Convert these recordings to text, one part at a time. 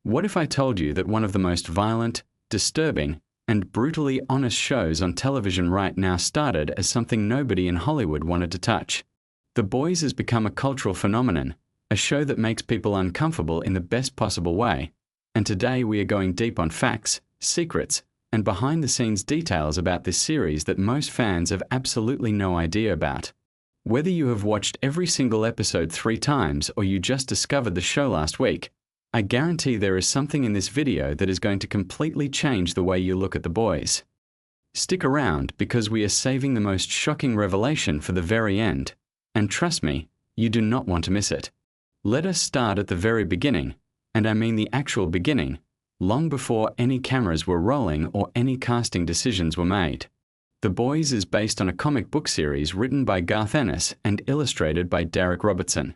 What if I told you that one of the most violent, disturbing, and brutally honest shows on television right now started as something nobody in Hollywood wanted to touch? The Boys has become a cultural phenomenon, a show that makes people uncomfortable in the best possible way. And today we are going deep on facts, secrets, and behind-the-scenes details about this series that most fans have absolutely no idea about. Whether you have watched every single episode 3 times or you just discovered the show last week, I guarantee there is something in this video that is going to completely change the way you look at The Boys. Stick around because we are saving the most shocking revelation for the very end, and trust me, you do not want to miss it. Let us start at the very beginning, and I mean the actual beginning, long before any cameras were rolling or any casting decisions were made. The Boys is based on a comic book series written by Garth Ennis and illustrated by Derek Robertson.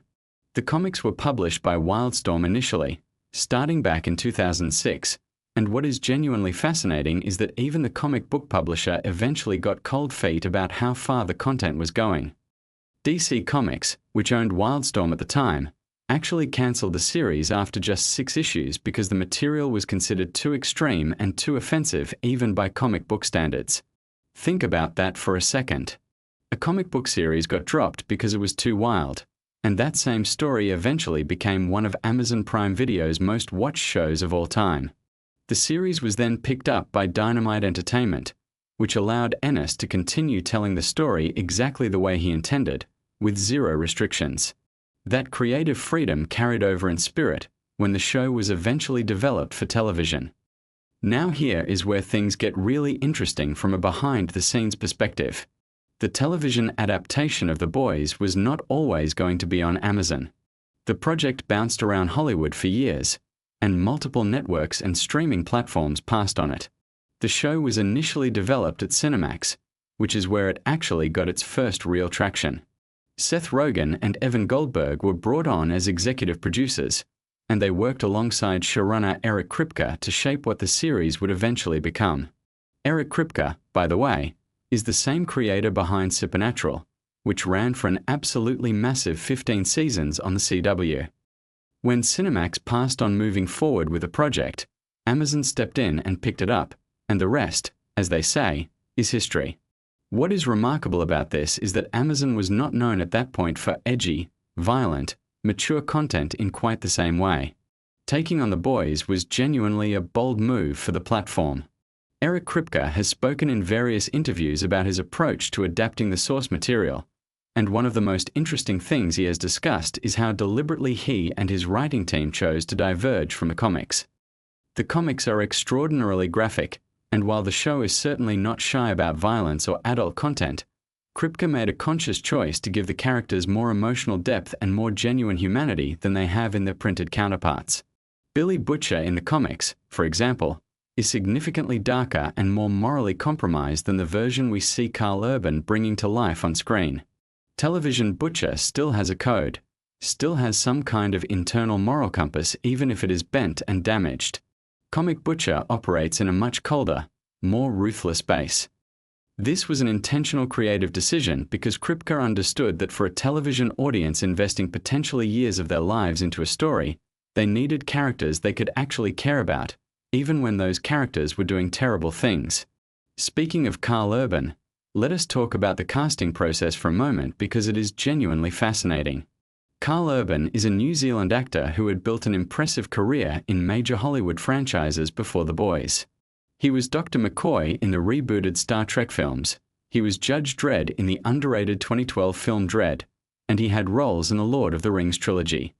The comics were published by Wildstorm initially, starting back in 2006, and what is genuinely fascinating is that even the comic book publisher eventually got cold feet about how far the content was going. DC Comics, which owned Wildstorm at the time, actually cancelled the series after just 6 issues because the material was considered too extreme and too offensive even by comic book standards. Think about that for a second. A comic book series got dropped because it was too wild, and that same story eventually became one of Amazon Prime Video's most watched shows of all time. The series was then picked up by Dynamite Entertainment, which allowed Ennis to continue telling the story exactly the way he intended, with 0 restrictions. That creative freedom carried over in spirit when the show was eventually developed for television. Now here is where things get really interesting from a behind-the-scenes perspective. The television adaptation of The Boys was not always going to be on Amazon. The project bounced around Hollywood for years, and multiple networks and streaming platforms passed on it. The show was initially developed at Cinemax, which is where it actually got its first real traction. Seth Rogen and Evan Goldberg were brought on as executive producers, and they worked alongside showrunner Eric Kripke to shape what the series would eventually become. Eric Kripke, by the way, is the same creator behind Supernatural, which ran for an absolutely massive 15 seasons on the CW. When Cinemax passed on moving forward with the project, Amazon stepped in and picked it up, and the rest, as they say, is history. What is remarkable about this is that Amazon was not known at that point for edgy, violent, mature content in quite the same way. Taking on The Boys was genuinely a bold move for the platform. Eric Kripke has spoken in various interviews about his approach to adapting the source material, and one of the most interesting things he has discussed is how deliberately he and his writing team chose to diverge from the comics. The comics are extraordinarily graphic, and while the show is certainly not shy about violence or adult content, Kripke made a conscious choice to give the characters more emotional depth and more genuine humanity than they have in their printed counterparts. Billy Butcher in the comics, for example, is significantly darker and more morally compromised than the version we see Carl Urban bringing to life on screen. Television Butcher still has a code, still has some kind of internal moral compass even if it is bent and damaged. Comic Butcher operates in a much colder, more ruthless base. This was an intentional creative decision because Kripke understood that for a television audience investing potentially years of their lives into a story, they needed characters they could actually care about, even when those characters were doing terrible things. Speaking of Carl Urban, let us talk about the casting process for a moment because it is genuinely fascinating. Carl Urban is a New Zealand actor who had built an impressive career in major Hollywood franchises before The Boys. He was Dr. McCoy in the rebooted Star Trek films, he was Judge Dredd in the underrated 2012 film Dredd, and he had roles in the Lord of the Rings trilogy.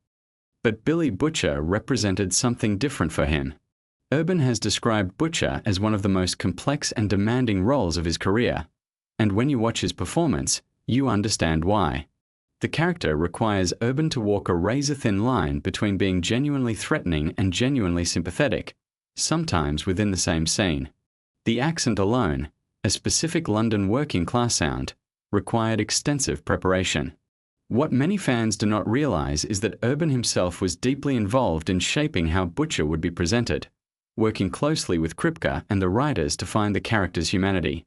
But Billy Butcher represented something different for him. Urban has described Butcher as one of the most complex and demanding roles of his career, and when you watch his performance, you understand why. The character requires Urban to walk a razor-thin line between being genuinely threatening and genuinely sympathetic, sometimes within the same scene. The accent alone, a specific London working-class sound, required extensive preparation. What many fans do not realize is that Urban himself was deeply involved in shaping how Butcher would be presented, working closely with Kripke and the writers to find the character's humanity.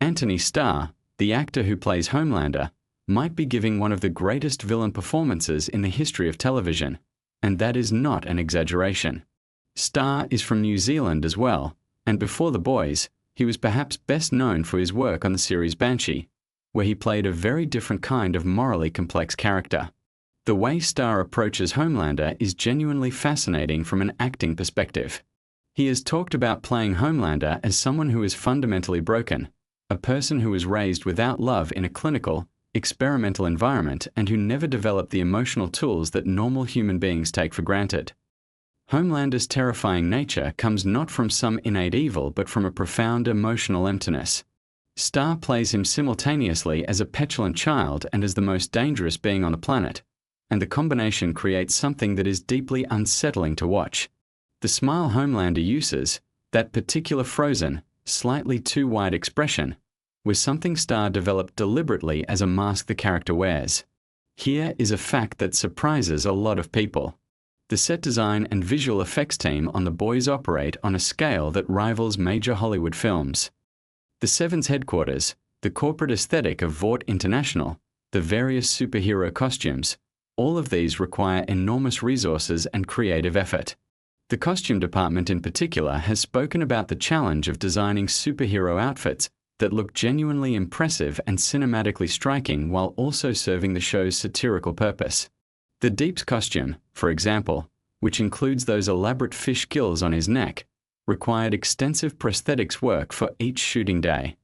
Anthony Starr, the actor who plays Homelander, might be giving one of the greatest villain performances in the history of television, and that is not an exaggeration. Starr is from New Zealand as well, and before The Boys, he was perhaps best known for his work on the series Banshee, where he played a very different kind of morally complex character. The way Starr approaches Homelander is genuinely fascinating from an acting perspective. He has talked about playing Homelander as someone who is fundamentally broken, a person who was raised without love in a clinical, experimental environment and who never developed the emotional tools that normal human beings take for granted. Homelander's terrifying nature comes not from some innate evil but from a profound emotional emptiness. Starr plays him simultaneously as a petulant child and as the most dangerous being on the planet, and the combination creates something that is deeply unsettling to watch. The smile Homelander uses, that particular frozen, slightly too wide expression, was something Starr developed deliberately as a mask the character wears. Here is a fact that surprises a lot of people. The set design and visual effects team on The Boys operate on a scale that rivals major Hollywood films. The Seven's headquarters, the corporate aesthetic of Vought International, the various superhero costumes, all of these require enormous resources and creative effort. The costume department in particular has spoken about the challenge of designing superhero outfits that look genuinely impressive and cinematically striking while also serving the show's satirical purpose. The Deep's costume, for example, which includes those elaborate fish gills on his neck, required extensive prosthetics work for each shooting day.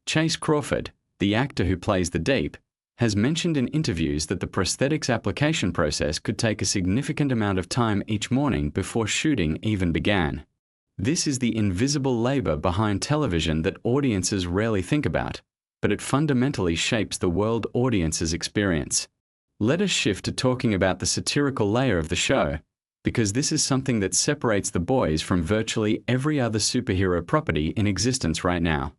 Chase Crawford, the actor who plays the Deep, has mentioned in interviews that the prosthetics application process could take a significant amount of time each morning before shooting even began. This is the invisible labor behind television that audiences rarely think about, but it fundamentally shapes the world audiences experience. Let us shift to talking about the satirical layer of the show, because this is something that separates The Boys from virtually every other superhero property in existence right now.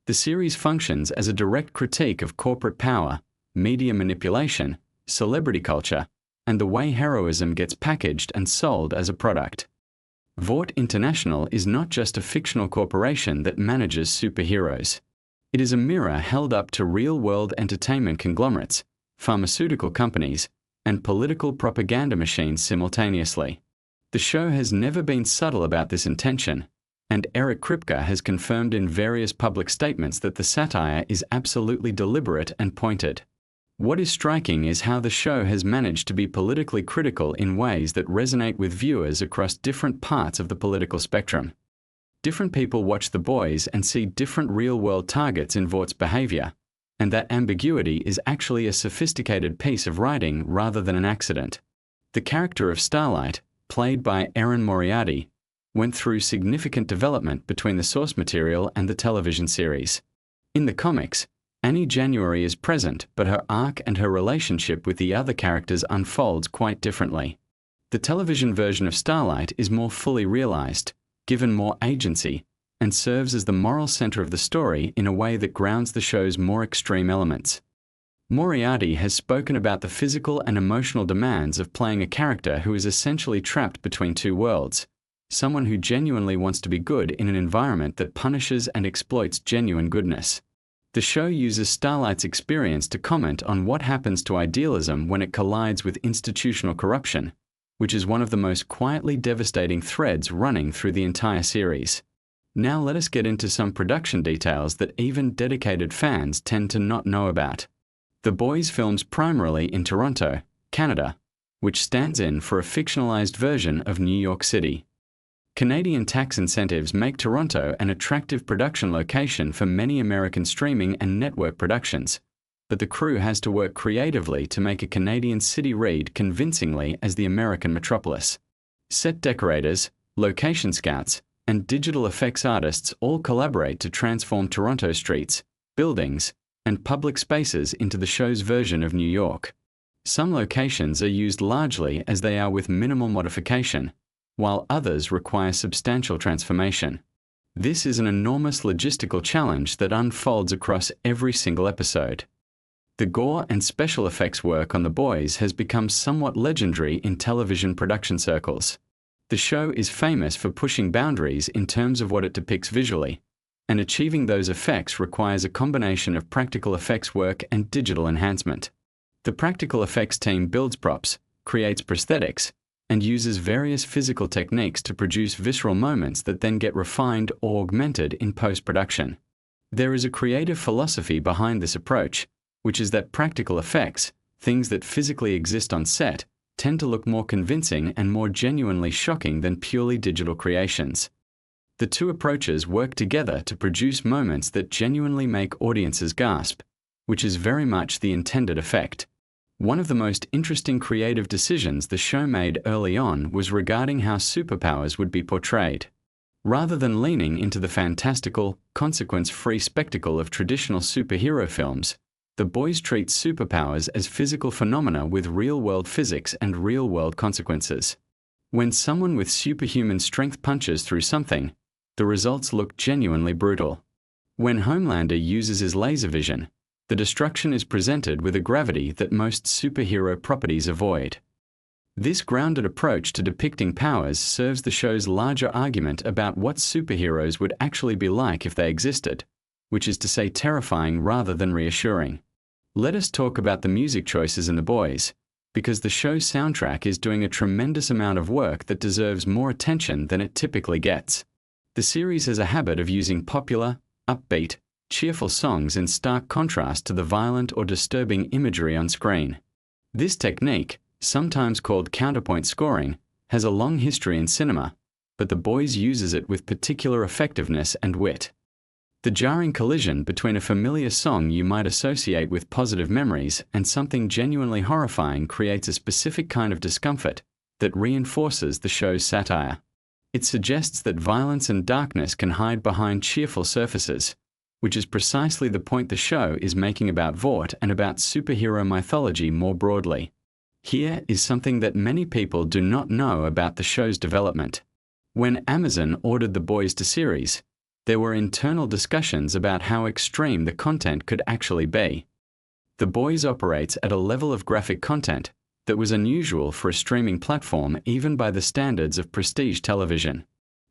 The series functions as a direct critique of corporate power, media manipulation, celebrity culture, and the way heroism gets packaged and sold as a product. Vought International is not just a fictional corporation that manages superheroes. It is a mirror held up to real-world entertainment conglomerates, pharmaceutical companies, and political propaganda machines simultaneously. The show has never been subtle about this intention, and Eric Kripke has confirmed in various public statements that the satire is absolutely deliberate and pointed. What is striking is how the show has managed to be politically critical in ways that resonate with viewers across different parts of the political spectrum. Different people watch The Boys and see different real-world targets in Vaught's behavior, and that ambiguity is actually a sophisticated piece of writing rather than an accident. The character of Starlight, played by Erin Moriarty, went through significant development between the source material and the television series. In the comics, Annie January is present, but her arc and her relationship with the other characters unfolds quite differently. The television version of Starlight is more fully realized, given more agency, and serves as the moral center of the story in a way that grounds the show's more extreme elements. Moriarty has spoken about the physical and emotional demands of playing a character who is essentially trapped between two worlds, someone who genuinely wants to be good in an environment that punishes and exploits genuine goodness. The show uses Starlight's experience to comment on what happens to idealism when it collides with institutional corruption, which is one of the most quietly devastating threads running through the entire series. Now let us get into some production details that even dedicated fans tend to not know about. The Boys films primarily in Toronto, Canada, which stands in for a fictionalized version of New York City. Canadian tax incentives make Toronto an attractive production location for many American streaming and network productions, but the crew has to work creatively to make a Canadian city read convincingly as the American metropolis. Set decorators, location scouts, and digital effects artists all collaborate to transform Toronto streets, buildings, and public spaces into the show's version of New York. Some locations are used largely as they are with minimal modification, while others require substantial transformation. This is an enormous logistical challenge that unfolds across every single episode. The gore and special effects work on The Boys has become somewhat legendary in television production circles. The show is famous for pushing boundaries in terms of what it depicts visually, and achieving those effects requires a combination of practical effects work and digital enhancement. The practical effects team builds props, creates prosthetics, and uses various physical techniques to produce visceral moments that then get refined or augmented in post-production. There is a creative philosophy behind this approach, which is that practical effects, things that physically exist on set, tend to look more convincing and more genuinely shocking than purely digital creations. The two approaches work together to produce moments that genuinely make audiences gasp, which is very much the intended effect. One of the most interesting creative decisions the show made early on was regarding how superpowers would be portrayed. Rather than leaning into the fantastical, consequence-free spectacle of traditional superhero films, the boys treat superpowers as physical phenomena with real-world physics and real-world consequences. When someone with superhuman strength punches through something, the results look genuinely brutal. When Homelander uses his laser vision, the destruction is presented with a gravity that most superhero properties avoid. This grounded approach to depicting powers serves the show's larger argument about what superheroes would actually be like if they existed, which is to say terrifying rather than reassuring. Let us talk about the music choices in The Boys, because the show's soundtrack is doing a tremendous amount of work that deserves more attention than it typically gets. The series has a habit of using popular, upbeat, cheerful songs in stark contrast to the violent or disturbing imagery on screen. This technique, sometimes called counterpoint scoring, has a long history in cinema, but The Boys uses it with particular effectiveness and wit. The jarring collision between a familiar song you might associate with positive memories and something genuinely horrifying creates a specific kind of discomfort that reinforces the show's satire. It suggests that violence and darkness can hide behind cheerful surfaces, which is precisely the point the show is making about Vought and about superhero mythology more broadly. Here is something that many people do not know about the show's development. When Amazon ordered The Boys to series, there were internal discussions about how extreme the content could actually be. The Boys operates at a level of graphic content that was unusual for a streaming platform even by the standards of prestige television.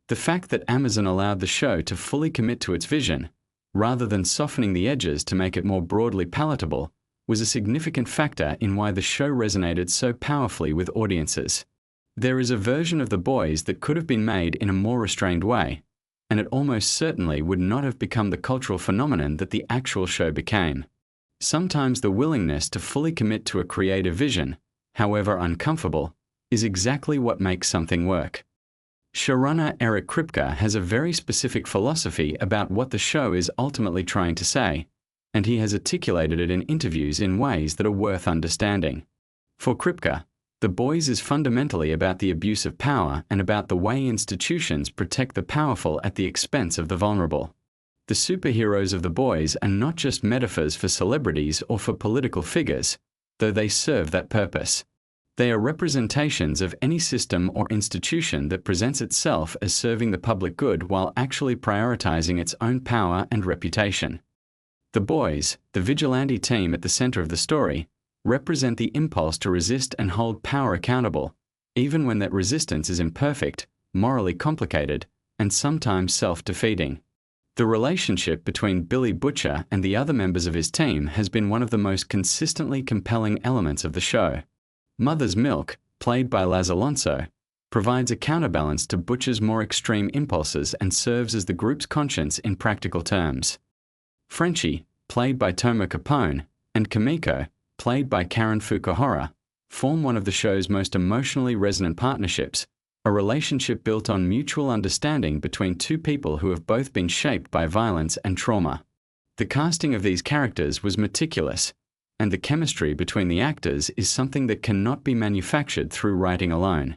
The fact that Amazon allowed the show to fully commit to its vision, rather than softening the edges to make it more broadly palatable, was a significant factor in why the show resonated so powerfully with audiences. There is a version of The Boys that could have been made in a more restrained way, and it almost certainly would not have become the cultural phenomenon that the actual show became. Sometimes the willingness to fully commit to a creative vision, however uncomfortable, is exactly what makes something work. Showrunner Eric Kripke has a very specific philosophy about what the show is ultimately trying to say, and he has articulated it in interviews in ways that are worth understanding. For Kripke, The Boys is fundamentally about the abuse of power and about the way institutions protect the powerful at the expense of the vulnerable. The superheroes of The Boys are not just metaphors for celebrities or for political figures, though they serve that purpose. They are representations of any system or institution that presents itself as serving the public good while actually prioritizing its own power and reputation. The Boys, the vigilante team at the center of the story, represent the impulse to resist and hold power accountable, even when that resistance is imperfect, morally complicated, and sometimes self-defeating. The relationship between Billy Butcher and the other members of his team has been one of the most consistently compelling elements of the show. Mother's Milk, played by Laz Alonso, provides a counterbalance to Butcher's more extreme impulses and serves as the group's conscience in practical terms. Frenchie, played by Tomo Capone, and Kimiko, played by Karen Fukuhara, form one of the show's most emotionally resonant partnerships, a relationship built on mutual understanding between two people who have both been shaped by violence and trauma. The casting of these characters was meticulous, and the chemistry between the actors is something that cannot be manufactured through writing alone.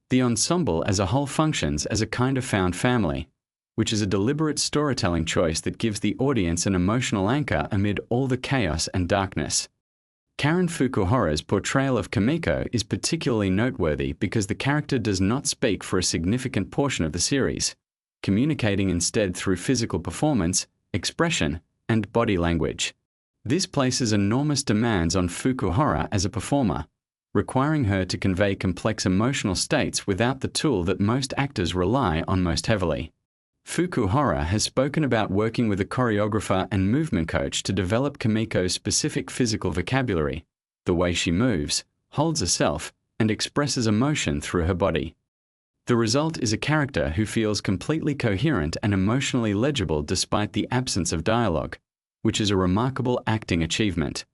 The ensemble as a whole functions as a kind of found family, which is a deliberate storytelling choice that gives the audience an emotional anchor amid all the chaos and darkness. Karen Fukuhara's portrayal of Kimiko is particularly noteworthy because the character does not speak for a significant portion of the series, communicating instead through physical performance, expression, and body language. This places enormous demands on Fukuhara as a performer, requiring her to convey complex emotional states without the tool that most actors rely on most heavily. Fukuhara has spoken about working with a choreographer and movement coach to develop Kimiko's specific physical vocabulary, the way she moves, holds herself, and expresses emotion through her body. The result is a character who feels completely coherent and emotionally legible despite the absence of dialogue, which is a remarkable acting achievement.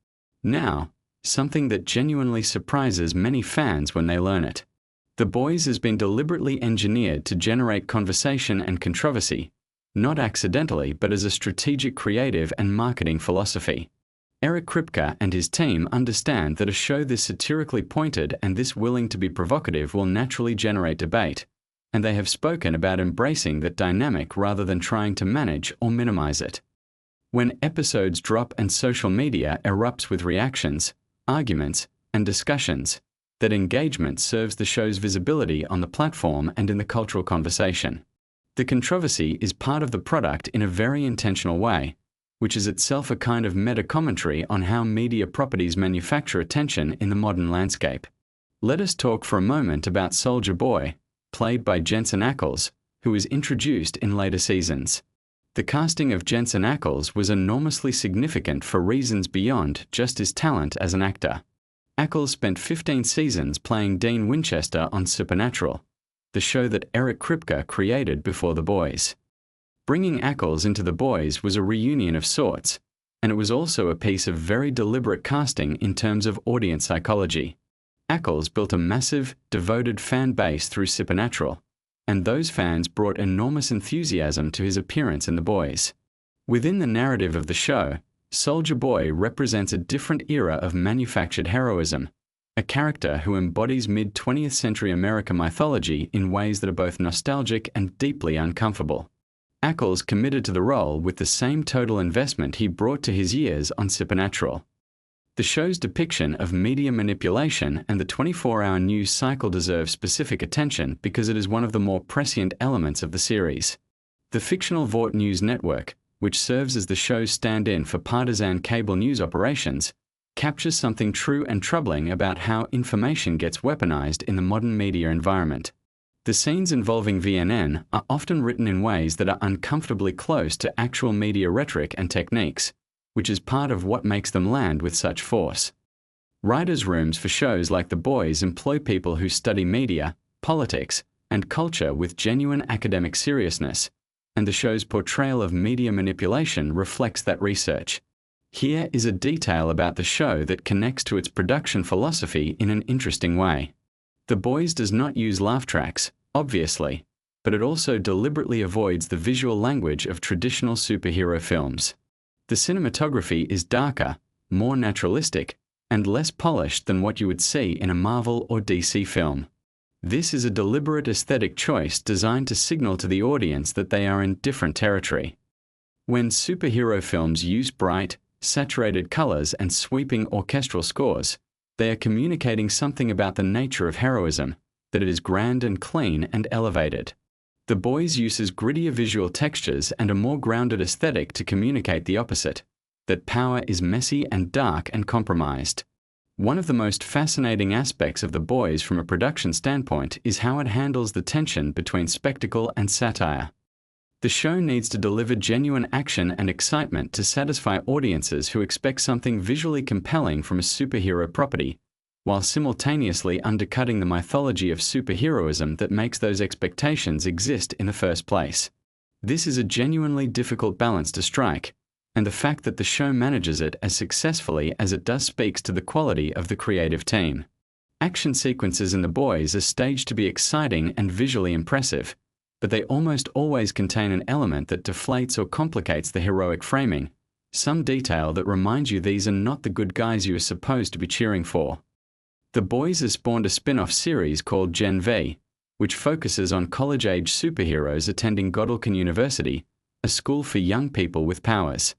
Now, something that genuinely surprises many fans when they learn it. The Boys has been deliberately engineered to generate conversation and controversy, not accidentally but as a strategic creative and marketing philosophy. Eric Kripke and his team understand that a show this satirically pointed and this willing to be provocative will naturally generate debate, and they have spoken about embracing that dynamic rather than trying to manage or minimize it. When episodes drop and social media erupts with reactions, arguments, and discussions, that engagement serves the show's visibility on the platform and in the cultural conversation. The controversy is part of the product in a very intentional way, which is itself a kind of meta-commentary on how media properties manufacture attention in the modern landscape. Let us talk for a moment about Soldier Boy, played by Jensen Ackles, who was introduced in later seasons. The casting of Jensen Ackles was enormously significant for reasons beyond just his talent as an actor. Ackles spent 15 seasons playing Dean Winchester on Supernatural, the show that Eric Kripke created before The Boys. Bringing Ackles into The Boys was a reunion of sorts, and it was also a piece of very deliberate casting in terms of audience psychology. Ackles built a massive, devoted fan base through Supernatural, and those fans brought enormous enthusiasm to his appearance in The Boys. Within the narrative of the show, Soldier Boy represents a different era of manufactured heroism, a character who embodies mid-20th century American mythology in ways that are both nostalgic and deeply uncomfortable. Ackles committed to the role with the same total investment he brought to his years on Supernatural. The show's depiction of media manipulation and the 24-hour news cycle deserve specific attention because it is one of the more prescient elements of the series. The fictional Vought News network, which serves as the show's stand-in for partisan cable news operations, captures something true and troubling about how information gets weaponized in the modern media environment. The scenes involving VNN are often written in ways that are uncomfortably close to actual media rhetoric and techniques, which is part of what makes them land with such force. Writers' rooms for shows like The Boys employ people who study media, politics, and culture with genuine academic seriousness, and the show's portrayal of media manipulation reflects that research. Here is a detail about the show that connects to its production philosophy in an interesting way. The Boys does not use laugh tracks, obviously, but it also deliberately avoids the visual language of traditional superhero films. The cinematography is darker, more naturalistic, and less polished than what you would see in a Marvel or DC film. This is a deliberate aesthetic choice designed to signal to the audience that they are in different territory. When superhero films use bright, saturated colors and sweeping orchestral scores, they are communicating something about the nature of heroism, that it is grand and clean and elevated. The Boys uses grittier visual textures and a more grounded aesthetic to communicate the opposite, that power is messy and dark and compromised. One of the most fascinating aspects of The Boys from a production standpoint is how it handles the tension between spectacle and satire. The show needs to deliver genuine action and excitement to satisfy audiences who expect something visually compelling from a superhero property, while simultaneously undercutting the mythology of superheroism that makes those expectations exist in the first place. This is a genuinely difficult balance to strike, and the fact that the show manages it as successfully as it does speaks to the quality of the creative team. Action sequences in The Boys are staged to be exciting and visually impressive, but they almost always contain an element that deflates or complicates the heroic framing, some detail that reminds you these are not the good guys you are supposed to be cheering for. The Boys has spawned a spin-off series called Gen V, which focuses on college-age superheroes attending Godolphin University, a school for young people with powers.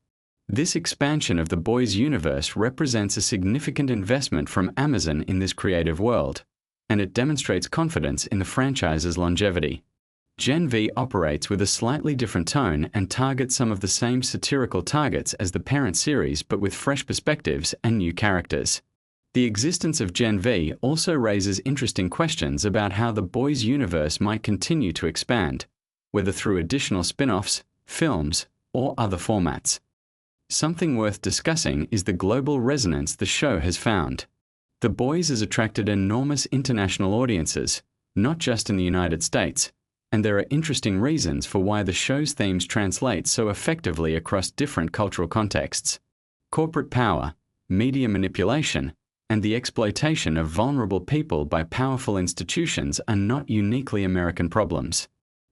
This expansion of the Boys universe represents a significant investment from Amazon in this creative world, and it demonstrates confidence in the franchise's longevity. Gen V operates with a slightly different tone and targets some of the same satirical targets as the parent series but with fresh perspectives and new characters. The existence of Gen V also raises interesting questions about how the Boys universe might continue to expand, whether through additional spin-offs, films, or other formats. Something worth discussing is the global resonance the show has found. The Boys has attracted enormous international audiences, not just in the United States, and there are interesting reasons for why the show's themes translate so effectively across different cultural contexts. Corporate power, media manipulation, and the exploitation of vulnerable people by powerful institutions are not uniquely American problems.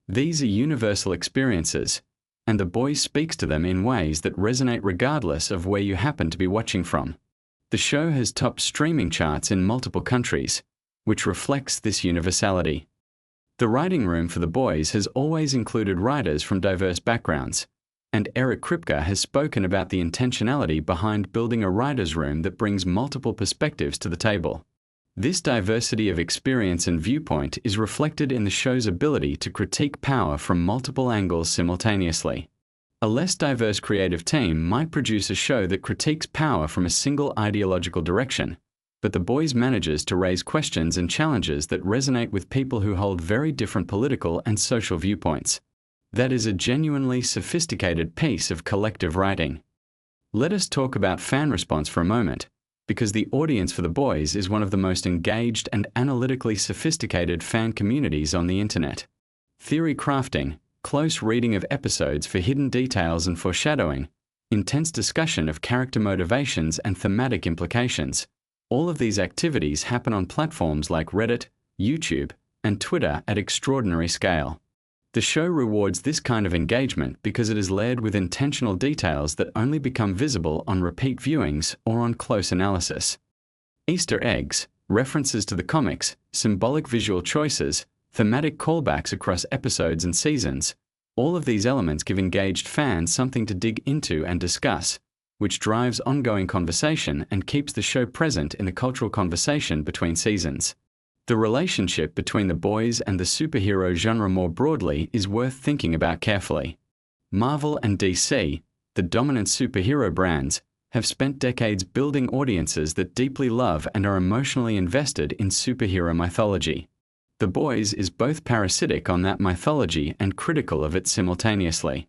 These are universal experiences, and The Boys speaks to them in ways that resonate regardless of where you happen to be watching from. The show has topped streaming charts in multiple countries, which reflects this universality. The writing room for The Boys has always included writers from diverse backgrounds, and Eric Kripke has spoken about the intentionality behind building a writer's room that brings multiple perspectives to the table. This diversity of experience and viewpoint is reflected in the show's ability to critique power from multiple angles simultaneously. A less diverse creative team might produce a show that critiques power from a single ideological direction, but The Boys manages to raise questions and challenges that resonate with people who hold very different political and social viewpoints. That is a genuinely sophisticated piece of collective writing. Let us talk about fan response for a moment, because the audience for The Boys is one of the most engaged and analytically sophisticated fan communities on the internet. Theory crafting, close reading of episodes for hidden details and foreshadowing, intense discussion of character motivations and thematic implications. All of these activities happen on platforms like Reddit, YouTube, and Twitter at extraordinary scale. The show rewards this kind of engagement because it is layered with intentional details that only become visible on repeat viewings or on close analysis. Easter eggs, references to the comics, symbolic visual choices, thematic callbacks across episodes and seasons, all of these elements give engaged fans something to dig into and discuss, which drives ongoing conversation and keeps the show present in the cultural conversation between seasons. The relationship between The Boys and the superhero genre more broadly is worth thinking about carefully. Marvel and DC, the dominant superhero brands, have spent decades building audiences that deeply love and are emotionally invested in superhero mythology. The Boys is both parasitic on that mythology and critical of it simultaneously.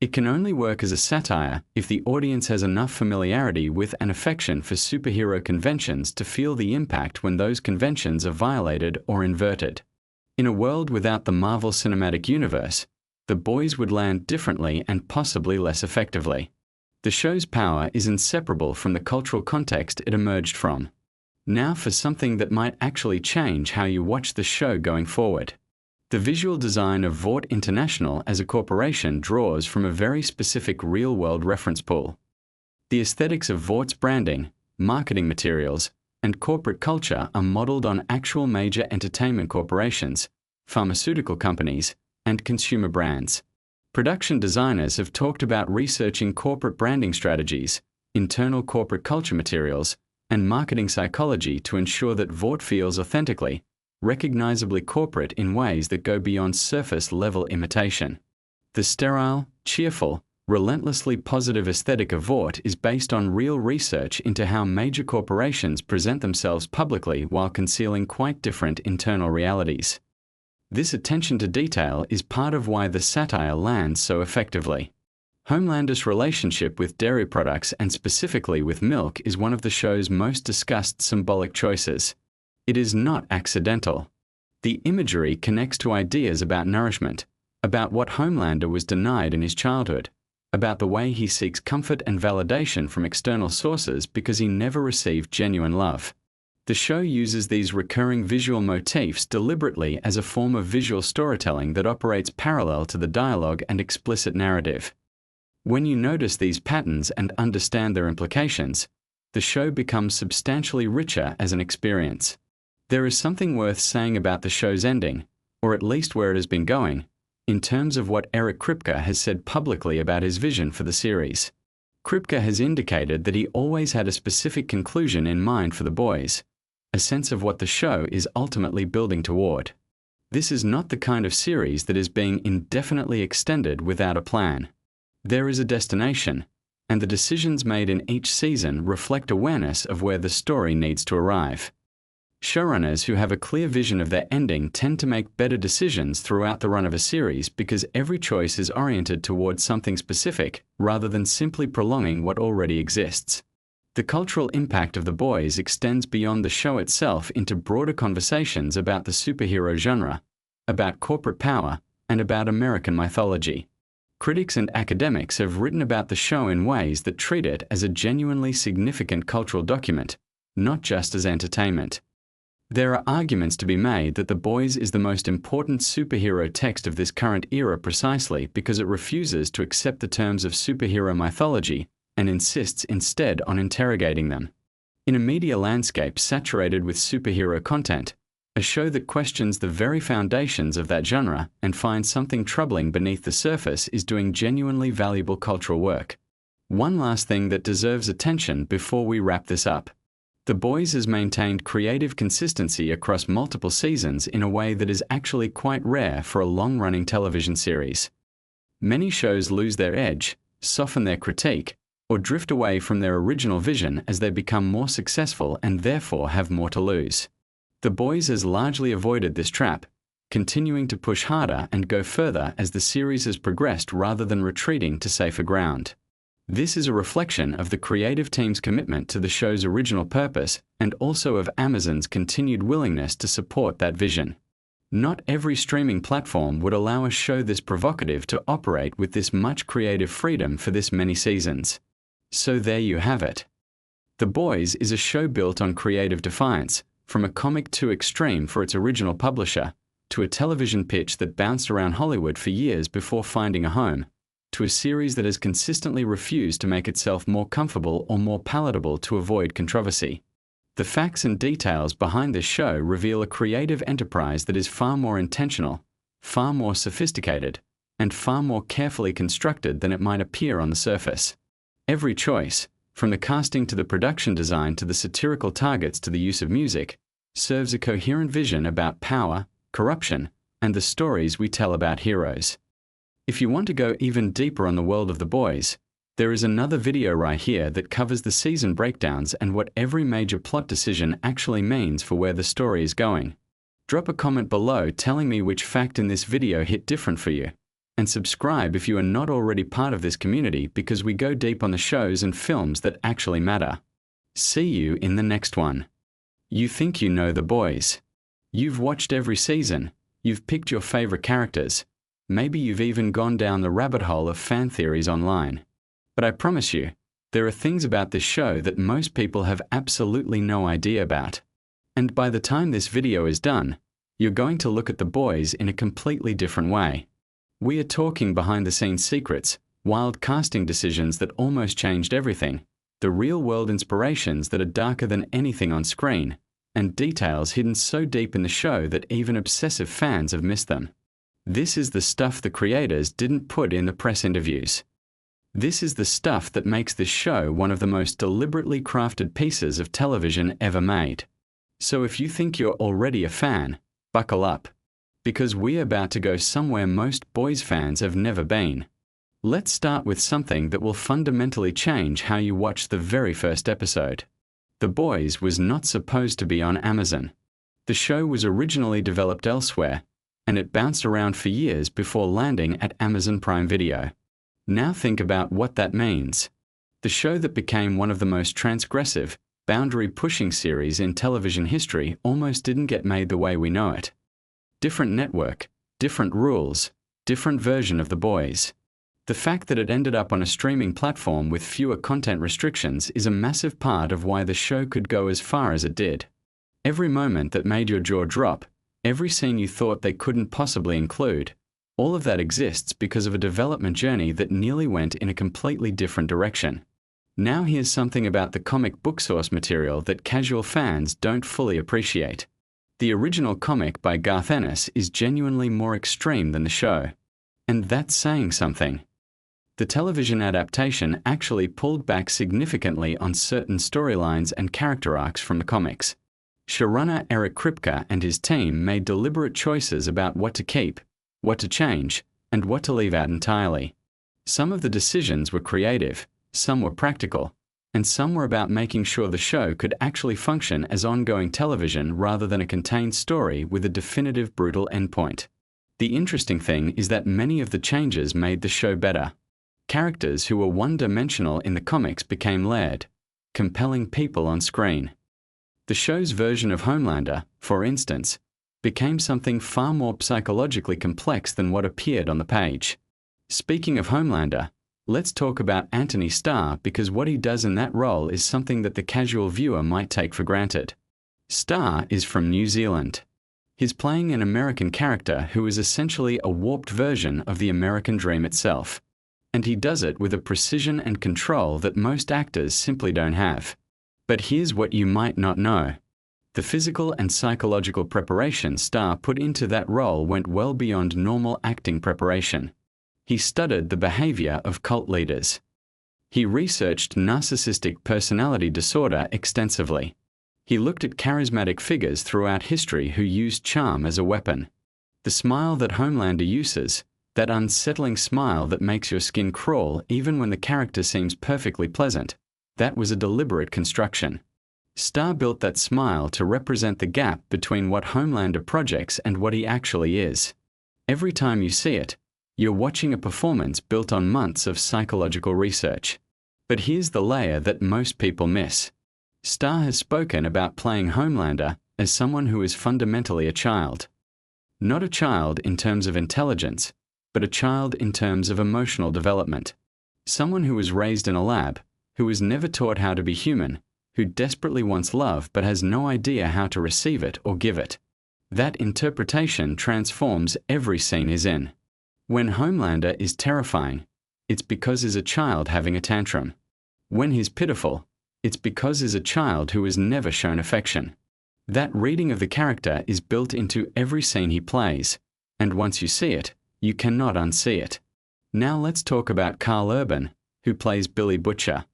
It can only work as a satire if the audience has enough familiarity with and affection for superhero conventions to feel the impact when those conventions are violated or inverted. In a world without the Marvel Cinematic Universe, The Boys would land differently and possibly less effectively. The show's power is inseparable from the cultural context it emerged from. Now for something that might actually change how you watch the show going forward. The visual design of Vought International as a corporation draws from a very specific real-world reference pool. The aesthetics of Vaught's branding, marketing materials, and corporate culture are modeled on actual major entertainment corporations, pharmaceutical companies, and consumer brands. Production designers have talked about researching corporate branding strategies, internal corporate culture materials, and marketing psychology to ensure that Vought feels authentically, recognizably corporate in ways that go beyond surface-level imitation. The sterile, cheerful, relentlessly positive aesthetic of Vought is based on real research into how major corporations present themselves publicly while concealing quite different internal realities. This attention to detail is part of why the satire lands so effectively. Homelander's relationship with dairy products and specifically with milk is one of the show's most discussed symbolic choices. It is not accidental. The imagery connects to ideas about nourishment, about what Homelander was denied in his childhood, about the way he seeks comfort and validation from external sources because he never received genuine love. The show uses these recurring visual motifs deliberately as a form of visual storytelling that operates parallel to the dialogue and explicit narrative. When you notice these patterns and understand their implications, the show becomes substantially richer as an experience. There is something worth saying about the show's ending, or at least where it has been going, in terms of what Eric Kripke has said publicly about his vision for the series. Kripke has indicated that he always had a specific conclusion in mind for The Boys, a sense of what the show is ultimately building toward. This is not the kind of series that is being indefinitely extended without a plan. There is a destination, and the decisions made in each season reflect awareness of where the story needs to arrive. Showrunners who have a clear vision of their ending tend to make better decisions throughout the run of a series because every choice is oriented towards something specific rather than simply prolonging what already exists. The cultural impact of The Boys extends beyond the show itself into broader conversations about the superhero genre, about corporate power, and about American mythology. Critics and academics have written about the show in ways that treat it as a genuinely significant cultural document, not just as entertainment. There are arguments to be made that The Boys is the most important superhero text of this current era precisely because it refuses to accept the terms of superhero mythology and insists instead on interrogating them. In a media landscape saturated with superhero content, a show that questions the very foundations of that genre and finds something troubling beneath the surface is doing genuinely valuable cultural work. One last thing that deserves attention before we wrap this up. The Boys has maintained creative consistency across multiple seasons in a way that is actually quite rare for a long-running television series. Many shows lose their edge, soften their critique, or drift away from their original vision as they become more successful and therefore have more to lose. The Boys has largely avoided this trap, continuing to push harder and go further as the series has progressed rather than retreating to safer ground. This is a reflection of the creative team's commitment to the show's original purpose and also of Amazon's continued willingness to support that vision. Not every streaming platform would allow a show this provocative to operate with this much creative freedom for this many seasons. So there you have it. The Boys is a show built on creative defiance, from a comic too extreme for its original publisher, to a television pitch that bounced around Hollywood for years before finding a home, to a series that has consistently refused to make itself more comfortable or more palatable to avoid controversy. The facts and details behind this show reveal a creative enterprise that is far more intentional, far more sophisticated, and far more carefully constructed than it might appear on the surface. Every choice, from the casting to the production design to the satirical targets to the use of music, serves a coherent vision about power, corruption, and the stories we tell about heroes. If you want to go even deeper on the world of The Boys, there is another video right here that covers the season breakdowns and what every major plot decision actually means for where the story is going. Drop a comment below telling me which fact in this video hit different for you. And subscribe if you are not already part of this community because we go deep on the shows and films that actually matter. See you in the next one. You think you know The Boys. You've watched every season. You've picked your favorite characters. Maybe you've even gone down the rabbit hole of fan theories online. But I promise you, there are things about this show that most people have absolutely no idea about. And by the time this video is done, you're going to look at The Boys in a completely different way. We are talking behind-the-scenes secrets, wild casting decisions that almost changed everything, the real-world inspirations that are darker than anything on screen, and details hidden so deep in the show that even obsessive fans have missed them. This is the stuff the creators didn't put in the press interviews. This is the stuff that makes this show one of the most deliberately crafted pieces of television ever made. So if you think you're already a fan, buckle up. Because we're about to go somewhere most Boys fans have never been. Let's start with something that will fundamentally change how you watch the very first episode. The Boys was not supposed to be on Amazon. The show was originally developed elsewhere, and it bounced around for years before landing at Amazon Prime Video. Now think about what that means. The show that became one of the most transgressive, boundary-pushing series in television history almost didn't get made the way we know it. Different network, different rules, different version of The Boys. The fact that it ended up on a streaming platform with fewer content restrictions is a massive part of why the show could go as far as it did. Every moment that made your jaw drop, every scene you thought they couldn't possibly include, all of that exists because of a development journey that nearly went in a completely different direction. Now here's something about the comic book source material that casual fans don't fully appreciate. The original comic by Garth Ennis is genuinely more extreme than the show. And that's saying something. The television adaptation actually pulled back significantly on certain storylines and character arcs from the comics. Showrunner Eric Kripke and his team made deliberate choices about what to keep, what to change, and what to leave out entirely. Some of the decisions were creative, some were practical, and some were about making sure the show could actually function as ongoing television rather than a contained story with a definitive brutal endpoint. The interesting thing is that many of the changes made the show better. Characters who were one-dimensional in the comics became layered. compelling people on screen. The show's version of Homelander, for instance, became something far more psychologically complex than what appeared on the page. Speaking of Homelander, let's talk about Anthony Starr, because what he does in that role is something that the casual viewer might take for granted. Starr is from New Zealand. He's playing an American character who is essentially a warped version of the American dream itself. And he does it with a precision and control that most actors simply don't have. But here's what you might not know. The physical and psychological preparation Starr put into that role went well beyond normal acting preparation. He studied the behavior of cult leaders. He researched narcissistic personality disorder extensively. He looked at charismatic figures throughout history who used charm as a weapon. The smile that Homelander uses, that unsettling smile that makes your skin crawl even when the character seems perfectly pleasant, that was a deliberate construction. Starr built that smile to represent the gap between what Homelander projects and what he actually is. Every time you see it, you're watching a performance built on months of psychological research. But here's the layer that most people miss. Starr has spoken about playing Homelander as someone who is fundamentally a child. Not a child in terms of intelligence, but a child in terms of emotional development. Someone who was raised in a lab, who was never taught how to be human, who desperately wants love but has no idea how to receive it or give it. That interpretation transforms every scene he's in. When Homelander is terrifying, it's because he's a child having a tantrum. When he's pitiful, it's because he's a child who has never shown affection. That reading of the character is built into every scene he plays, and once you see it, you cannot unsee it. Now let's talk about Carl Urban, who plays Billy Butcher.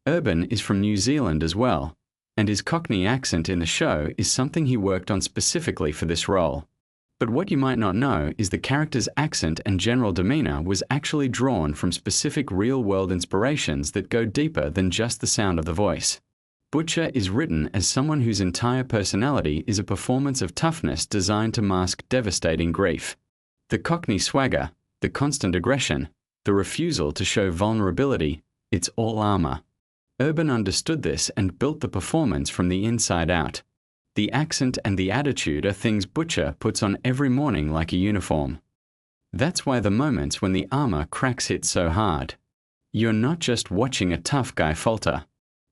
Urban is from New Zealand as well, and his Cockney accent in the show is something he worked on specifically for this role. But what you might not know is the character's accent and general demeanor was actually drawn from specific real-world inspirations that go deeper than just the sound of the voice. Butcher is written as someone whose entire personality is a performance of toughness designed to mask devastating grief. The Cockney swagger, the constant aggression, the refusal to show vulnerability, it's all armor. Urban understood this and built the performance from the inside out. The accent and the attitude are things Butcher puts on every morning like a uniform. That's why the moments when the armor cracks hit so hard. You're not just watching a tough guy falter.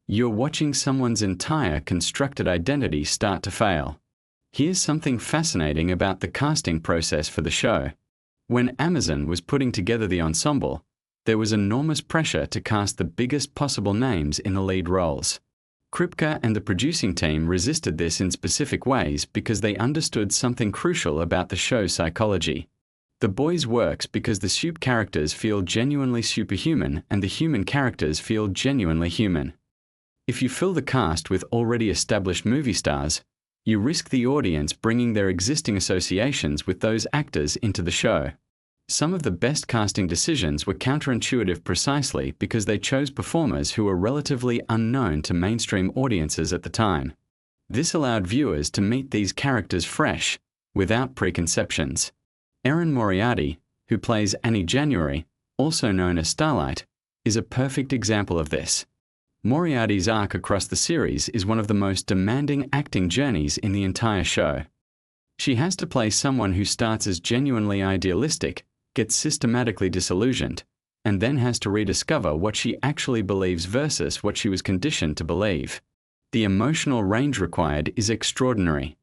You're watching someone's entire constructed identity start to fail. Here's something fascinating about the casting process for the show. When Amazon was putting together the ensemble, there was enormous pressure to cast the biggest possible names in the lead roles. Kripke and the producing team resisted this in specific ways because they understood something crucial about the show's psychology. The Boys works because the soup characters feel genuinely superhuman and the human characters feel genuinely human. If you fill the cast with already established movie stars, you risk the audience bringing their existing associations with those actors into the show. Some of the best casting decisions were counterintuitive precisely because they chose performers who were relatively unknown to mainstream audiences at the time. This allowed viewers to meet these characters fresh, without preconceptions. Erin Moriarty, who plays Annie January, also known as Starlight, is a perfect example of this. Moriarty's arc across the series is one of the most demanding acting journeys in the entire show. She has to play someone who starts as genuinely idealistic, gets systematically disillusioned, and then has to rediscover what she actually believes versus what she was conditioned to believe. The emotional range required is extraordinary.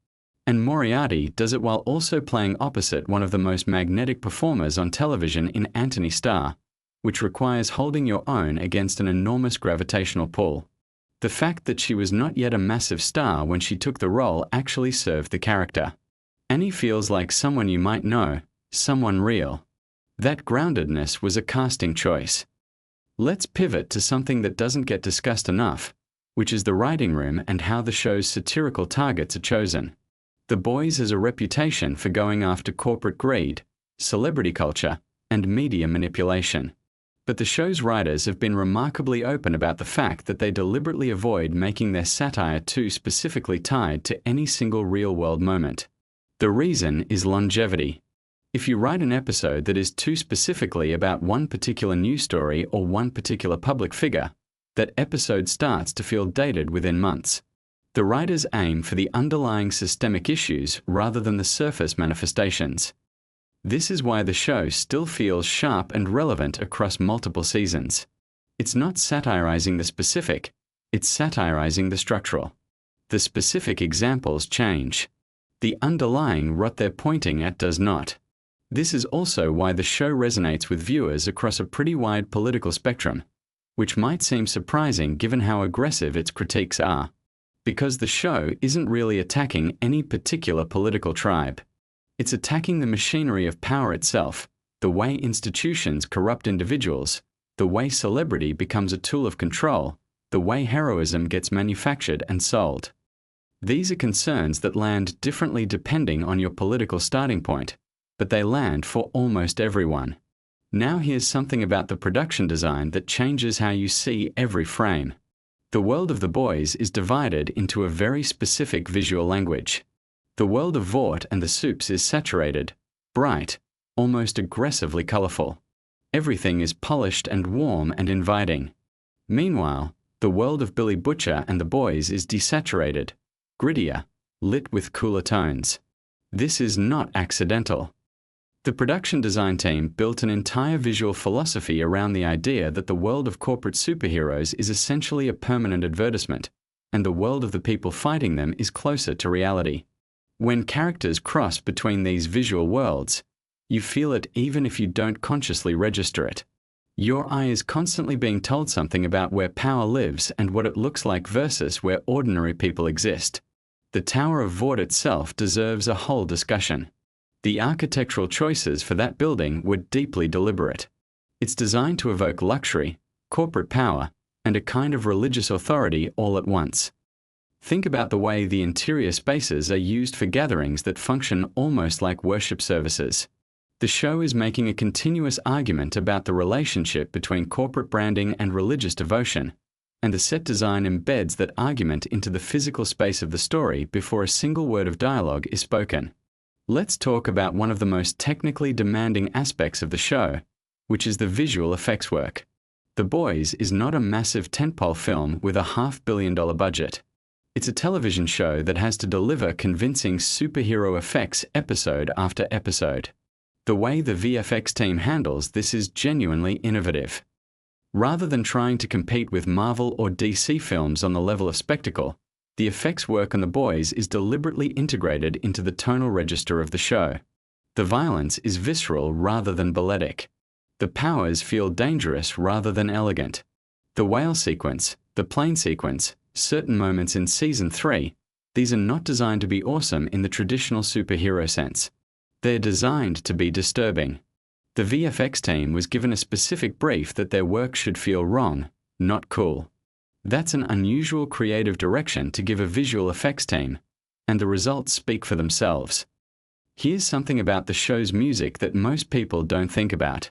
And Moriarty does it while also playing opposite one of the most magnetic performers on television in Anthony Starr, which requires holding your own against an enormous gravitational pull. The fact that she was not yet a massive star when she took the role actually served the character. Annie feels like someone you might know, someone real. That groundedness was a casting choice. Let's pivot to something that doesn't get discussed enough, which is the writing room and how the show's satirical targets are chosen. The Boys has a reputation for going after corporate greed, celebrity culture, and media manipulation. But the show's writers have been remarkably open about the fact that they deliberately avoid making their satire too specifically tied to any single real-world moment. The reason is longevity. If you write an episode that is too specifically about one particular news story or one particular public figure, that episode starts to feel dated within months. The writers aim for the underlying systemic issues rather than the surface manifestations. This is why the show still feels sharp and relevant across multiple seasons. It's not satirizing the specific, it's satirizing the structural. The specific examples change. The underlying rot they're pointing at does not. This is also why the show resonates with viewers across a pretty wide political spectrum, which might seem surprising given how aggressive its critiques are. Because the show isn't really attacking any particular political tribe. It's attacking the machinery of power itself, the way institutions corrupt individuals, the way celebrity becomes a tool of control, the way heroism gets manufactured and sold. These are concerns that land differently depending on your political starting point, but they land for almost everyone. Now here's something about the production design that changes how you see every frame. The world of The Boys is divided into a very specific visual language. The world of Vought and the Soups is saturated, bright, almost aggressively colorful. Everything is polished and warm and inviting. Meanwhile, the world of Billy Butcher and the Boys is desaturated, grittier, lit with cooler tones. This is not accidental. The production design team built an entire visual philosophy around the idea that the world of corporate superheroes is essentially a permanent advertisement, and the world of the people fighting them is closer to reality. When characters cross between these visual worlds, you feel it even if you don't consciously register it. Your eye is constantly being told something about where power lives and what it looks like versus where ordinary people exist. The Tower of Vought itself deserves a whole discussion. The architectural choices for that building were deeply deliberate. It's designed to evoke luxury, corporate power, and a kind of religious authority all at once. Think about the way the interior spaces are used for gatherings that function almost like worship services. The show is making a continuous argument about the relationship between corporate branding and religious devotion, and the set design embeds that argument into the physical space of the story before a single word of dialogue is spoken. Let's talk about one of the most technically demanding aspects of the show, which is the visual effects work. The Boys is not a massive tentpole film with a $500 million budget. It's a television show that has to deliver convincing superhero effects episode after episode. The way the VFX team handles this is genuinely innovative. Rather than trying to compete with Marvel or DC films on the level of spectacle, the effects work on The Boys is deliberately integrated into the tonal register of the show. The violence is visceral rather than balletic. The powers feel dangerous rather than elegant. The whale sequence, the plane sequence, certain moments in Season 3, these are not designed to be awesome in the traditional superhero sense. They're designed to be disturbing. The VFX team was given a specific brief that their work should feel wrong, not cool. That's an unusual creative direction to give a visual effects team, and the results speak for themselves. Here's something about the show's music that most people don't think about.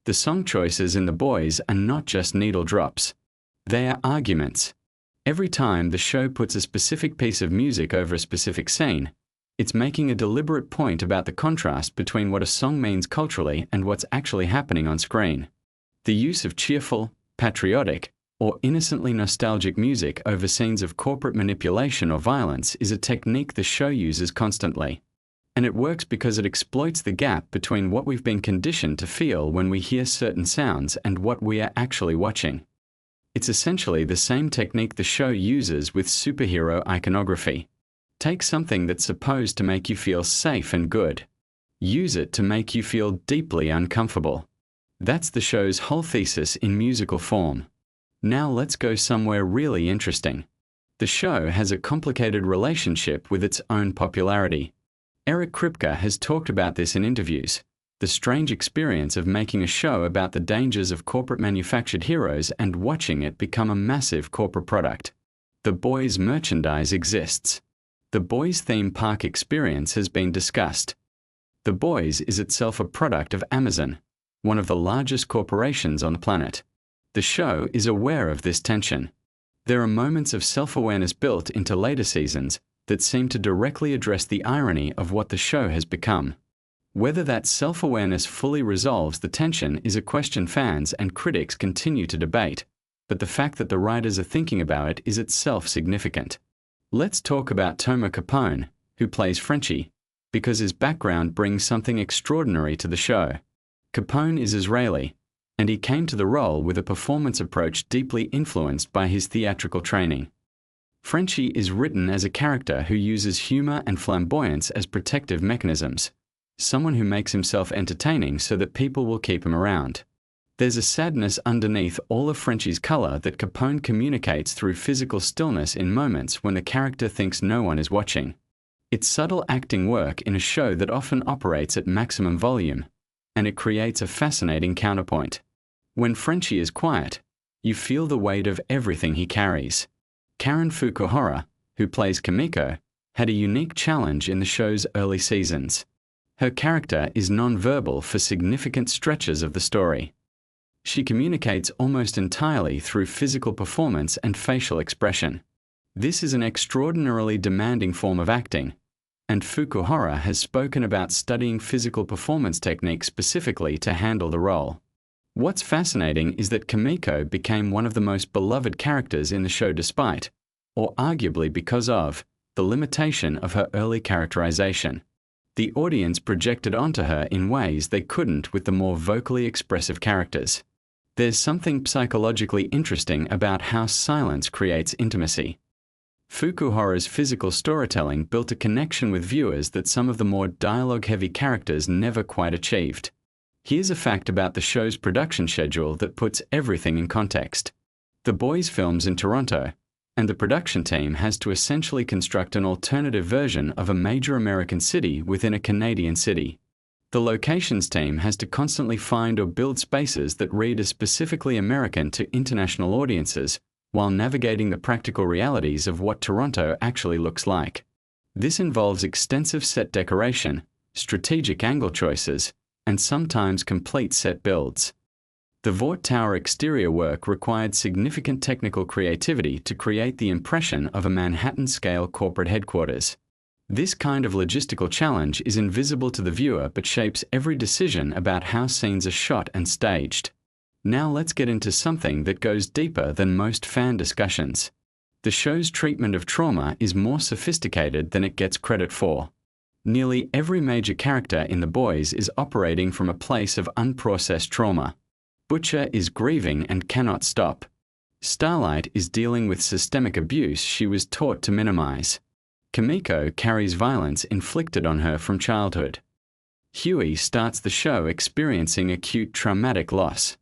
The song choices in The Boys are not just needle drops. They are arguments. Every time the show puts a specific piece of music over a specific scene, it's making a deliberate point about the contrast between what a song means culturally and what's actually happening on screen. The use of cheerful, patriotic, or innocently nostalgic music over scenes of corporate manipulation or violence is a technique the show uses constantly. And it works because it exploits the gap between what we've been conditioned to feel when we hear certain sounds and what we are actually watching. It's essentially the same technique the show uses with superhero iconography. Take something that's supposed to make you feel safe and good. Use it to make you feel deeply uncomfortable. That's the show's whole thesis in musical form. Now let's go somewhere really interesting. The show has a complicated relationship with its own popularity. Eric Kripke has talked about this in interviews, the strange experience of making a show about the dangers of corporate manufactured heroes and watching it become a massive corporate product. The Boys merchandise exists. The Boys theme park experience has been discussed. The Boys is itself a product of Amazon, one of the largest corporations on the planet. The show is aware of this tension. There are moments of self-awareness built into later seasons that seem to directly address the irony of what the show has become. Whether that self-awareness fully resolves the tension is a question fans and critics continue to debate, but the fact that the writers are thinking about it is itself significant. Let's talk about Tomer Capone, who plays Frenchie, because his background brings something extraordinary to the show. Capone is Israeli, and he came to the role with a performance approach deeply influenced by his theatrical training. Frenchie is written as a character who uses humor and flamboyance as protective mechanisms, someone who makes himself entertaining so that people will keep him around. There's a sadness underneath all of Frenchie's color that Capone communicates through physical stillness in moments when the character thinks no one is watching. It's subtle acting work in a show that often operates at maximum volume, and it creates a fascinating counterpoint. When Frenchie is quiet, you feel the weight of everything he carries. Karen Fukuhara, who plays Kimiko, had a unique challenge in the show's early seasons. Her character is non-verbal for significant stretches of the story. She communicates almost entirely through physical performance and facial expression. This is an extraordinarily demanding form of acting, and Fukuhara has spoken about studying physical performance techniques specifically to handle the role. What's fascinating is that Kimiko became one of the most beloved characters in the show despite, or arguably because of, the limitation of her early characterization. The audience projected onto her in ways they couldn't with the more vocally expressive characters. There's something psychologically interesting about how silence creates intimacy. Fukuhara's physical storytelling built a connection with viewers that some of the more dialogue-heavy characters never quite achieved. Here's a fact about the show's production schedule that puts everything in context. The Boys films in Toronto, and the production team has to essentially construct an alternative version of a major American city within a Canadian city. The locations team has to constantly find or build spaces that read as specifically American to international audiences, while navigating the practical realities of what Toronto actually looks like. This involves extensive set decoration, strategic angle choices, and sometimes complete set builds. The Vought Tower exterior work required significant technical creativity to create the impression of a Manhattan-scale corporate headquarters. This kind of logistical challenge is invisible to the viewer but shapes every decision about how scenes are shot and staged. Now let's get into something that goes deeper than most fan discussions. The show's treatment of trauma is more sophisticated than it gets credit for. Nearly every major character in The Boys is operating from a place of unprocessed trauma. Butcher is grieving and cannot stop. Starlight is dealing with systemic abuse she was taught to minimize. Kimiko carries violence inflicted on her from childhood. Huey starts the show experiencing acute traumatic loss.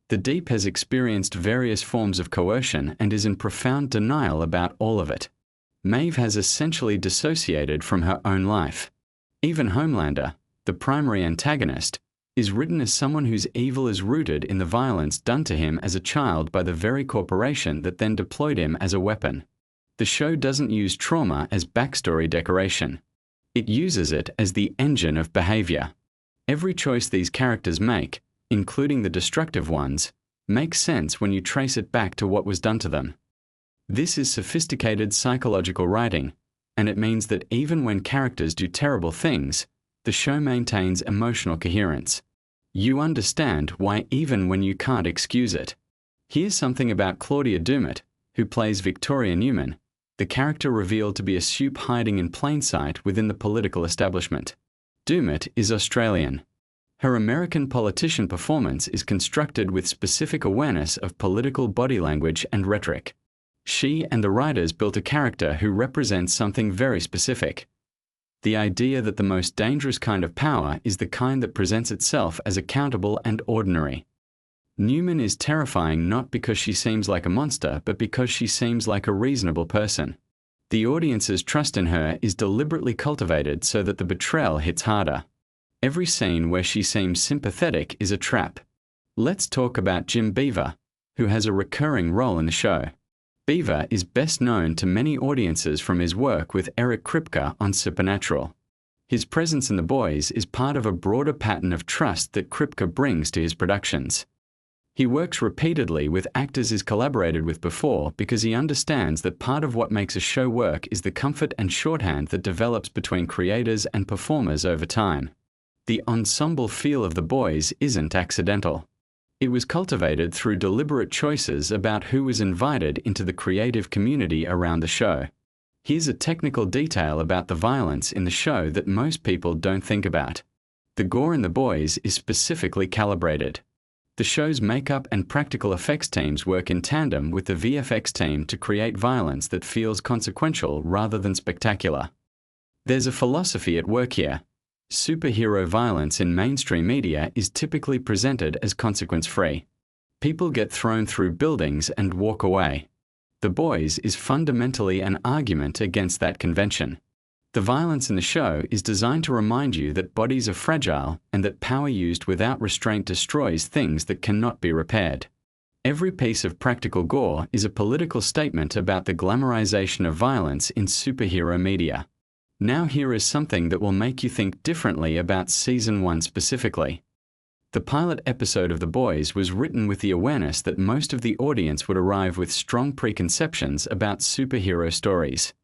The Deep has experienced various forms of coercion and is in profound denial about all of it. Maeve has essentially dissociated from her own life. Even Homelander, the primary antagonist, is written as someone whose evil is rooted in the violence done to him as a child by the very corporation that then deployed him as a weapon. The show doesn't use trauma as backstory decoration. It uses it as the engine of behavior. Every choice these characters make, including the destructive ones, makes sense when you trace it back to what was done to them. This is sophisticated psychological writing, and it means that even when characters do terrible things, the show maintains emotional coherence. You understand why even when you can't excuse it. Here's something about Claudia Dumas, who plays Victoria Newman, the character revealed to be a soup hiding in plain sight within the political establishment. Dumas is Australian. Her American politician performance is constructed with specific awareness of political body language and rhetoric. She and the writers built a character who represents something very specific. The idea that the most dangerous kind of power is the kind that presents itself as accountable and ordinary. Newman is terrifying not because she seems like a monster, but because she seems like a reasonable person. The audience's trust in her is deliberately cultivated so that the betrayal hits harder. Every scene where she seems sympathetic is a trap. Let's talk about Jim Beaver, who has a recurring role in the show. Beaver is best known to many audiences from his work with Eric Kripke on Supernatural. His presence in The Boys is part of a broader pattern of trust that Kripke brings to his productions. He works repeatedly with actors he's collaborated with before because he understands that part of what makes a show work is the comfort and shorthand that develops between creators and performers over time. The ensemble feel of The Boys isn't accidental. It was cultivated through deliberate choices about who was invited into the creative community around the show. Here's a technical detail about the violence in the show that most people don't think about. The gore in The Boys is specifically calibrated. The show's makeup and practical effects teams work in tandem with the VFX team to create violence that feels consequential rather than spectacular. There's a philosophy at work here. Superhero violence in mainstream media is typically presented as consequence-free. People get thrown through buildings and walk away. The Boys is fundamentally an argument against that convention. The violence in the show is designed to remind you that bodies are fragile and that power used without restraint destroys things that cannot be repaired. Every piece of practical gore is a political statement about the glamorization of violence in superhero media. Now here is something that will make you think differently about Season 1 specifically. The pilot episode of The Boys was written with the awareness that most of the audience would arrive with strong preconceptions about superhero stories.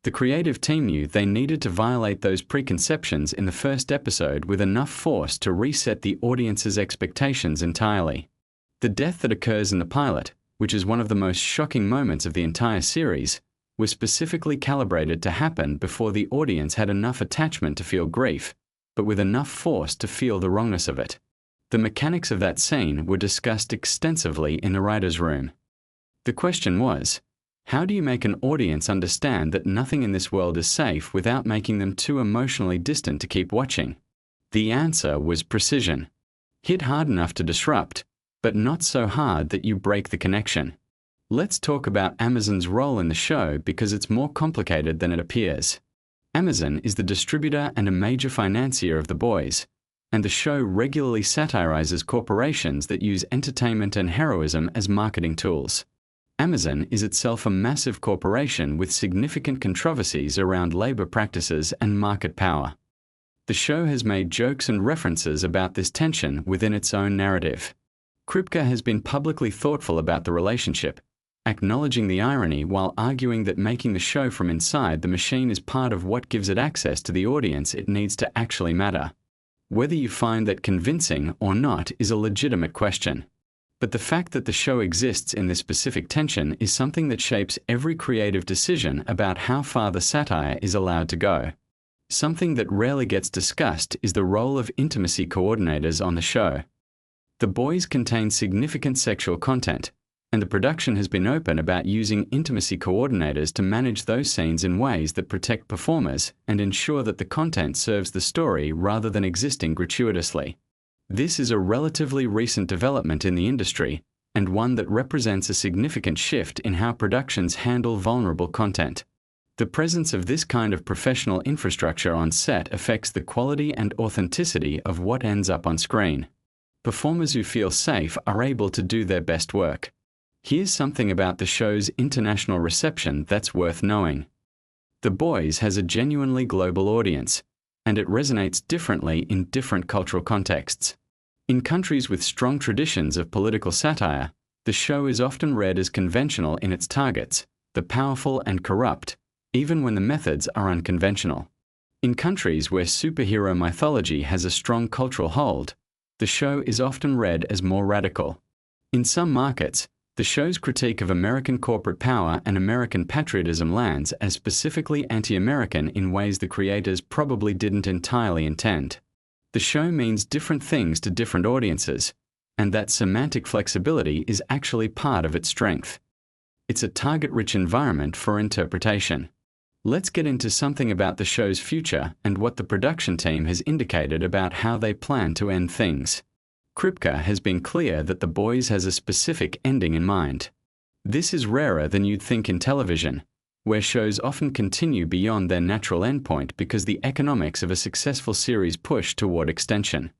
The creative team knew they needed to violate those preconceptions in the first episode with enough force to reset the audience's expectations entirely. The death that occurs in the pilot, which is one of the most shocking moments of the entire series, was specifically calibrated to happen before the audience had enough attachment to feel grief, but with enough force to feel the wrongness of it. The mechanics of that scene were discussed extensively in the writer's room. The question was, how do you make an audience understand that nothing in this world is safe without making them too emotionally distant to keep watching? The answer was precision. Hit hard enough to disrupt, but not so hard that you break the connection. Let's talk about Amazon's role in the show because it's more complicated than it appears. Amazon is the distributor and a major financier of The Boys, and the show regularly satirizes corporations that use entertainment and heroism as marketing tools. Amazon is itself a massive corporation with significant controversies around labor practices and market power. The show has made jokes and references about this tension within its own narrative. Kripke has been publicly thoughtful about the relationship, acknowledging the irony while arguing that making the show from inside the machine is part of what gives it access to the audience it needs to actually matter. Whether you find that convincing or not is a legitimate question. But the fact that the show exists in this specific tension is something that shapes every creative decision about how far the satire is allowed to go. Something that rarely gets discussed is the role of intimacy coordinators on the show. The Boys contain significant sexual content, and the production has been open about using intimacy coordinators to manage those scenes in ways that protect performers and ensure that the content serves the story rather than existing gratuitously. This is a relatively recent development in the industry, and one that represents a significant shift in how productions handle vulnerable content. The presence of this kind of professional infrastructure on set affects the quality and authenticity of what ends up on screen. Performers who feel safe are able to do their best work. Here's something about the show's international reception that's worth knowing. The Boys has a genuinely global audience, and it resonates differently in different cultural contexts. In countries with strong traditions of political satire, the show is often read as conventional in its targets, the powerful and corrupt, even when the methods are unconventional. In countries where superhero mythology has a strong cultural hold, the show is often read as more radical. In some markets, the show's critique of American corporate power and American patriotism lands as specifically anti-American in ways the creators probably didn't entirely intend. The show means different things to different audiences, and that semantic flexibility is actually part of its strength. It's a target-rich environment for interpretation. Let's get into something about the show's future and what the production team has indicated about how they plan to end things. Kripke has been clear that The Boys has a specific ending in mind. This is rarer than you'd think in television, where shows often continue beyond their natural endpoint because the economics of a successful series push toward extension.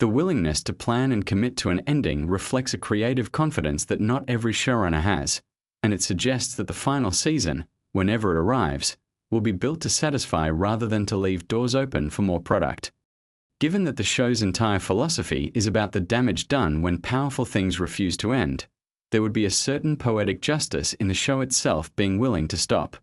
The willingness to plan and commit to an ending reflects a creative confidence that not every showrunner has, and it suggests that the final season, whenever it arrives, will be built to satisfy rather than to leave doors open for more product. Given that the show's entire philosophy is about the damage done when powerful things refuse to end, there would be a certain poetic justice in the show itself being willing to stop.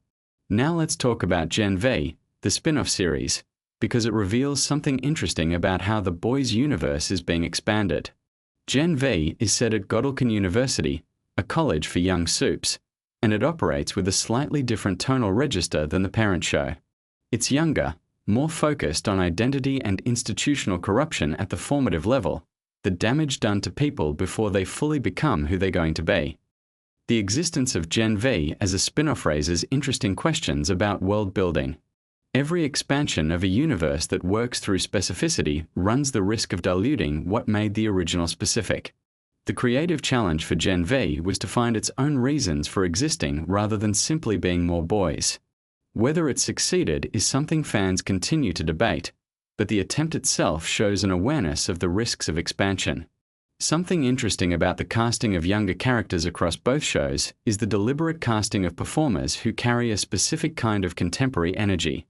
Now let's talk about Gen V, the spin-off series, because it reveals something interesting about how the Boys universe is being expanded. Gen V is set at Godolphin University, a college for young soups, and it operates with a slightly different tonal register than the parent show. It's younger, more focused on identity and institutional corruption at the formative level, the damage done to people before they fully become who they're going to be. The existence of Gen V as a spin-off raises interesting questions about world building. Every expansion of a universe that works through specificity runs the risk of diluting what made the original specific. The creative challenge for Gen V was to find its own reasons for existing rather than simply being more boys. Whether it succeeded is something fans continue to debate, but the attempt itself shows an awareness of the risks of expansion. Something interesting about the casting of younger characters across both shows is the deliberate casting of performers who carry a specific kind of contemporary energy.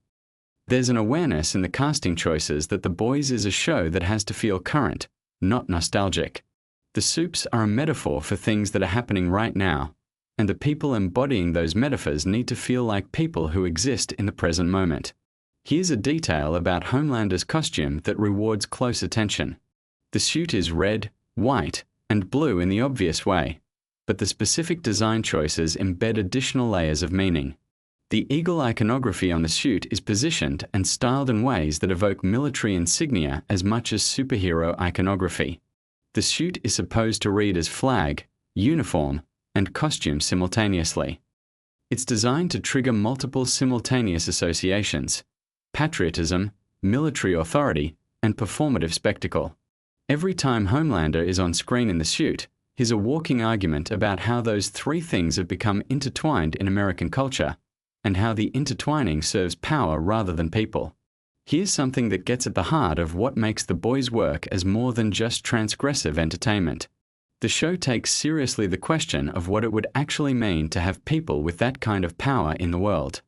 There's an awareness in the casting choices that The Boys is a show that has to feel current, not nostalgic. The soups are a metaphor for things that are happening right now, and the people embodying those metaphors need to feel like people who exist in the present moment. Here's a detail about Homelander's costume that rewards close attention. The suit is red, white, and blue in the obvious way, but the specific design choices embed additional layers of meaning. The eagle iconography on the suit is positioned and styled in ways that evoke military insignia as much as superhero iconography. The suit is supposed to read as flag, uniform, and costume simultaneously. It's designed to trigger multiple simultaneous associations: patriotism, military authority, and performative spectacle. Every time Homelander is on screen in the suit, he's a walking argument about how those three things have become intertwined in American culture, and how the intertwining serves power rather than people. Here's something that gets at the heart of what makes The Boys work as more than just transgressive entertainment. The show takes seriously the question of what it would actually mean to have people with that kind of power in the world.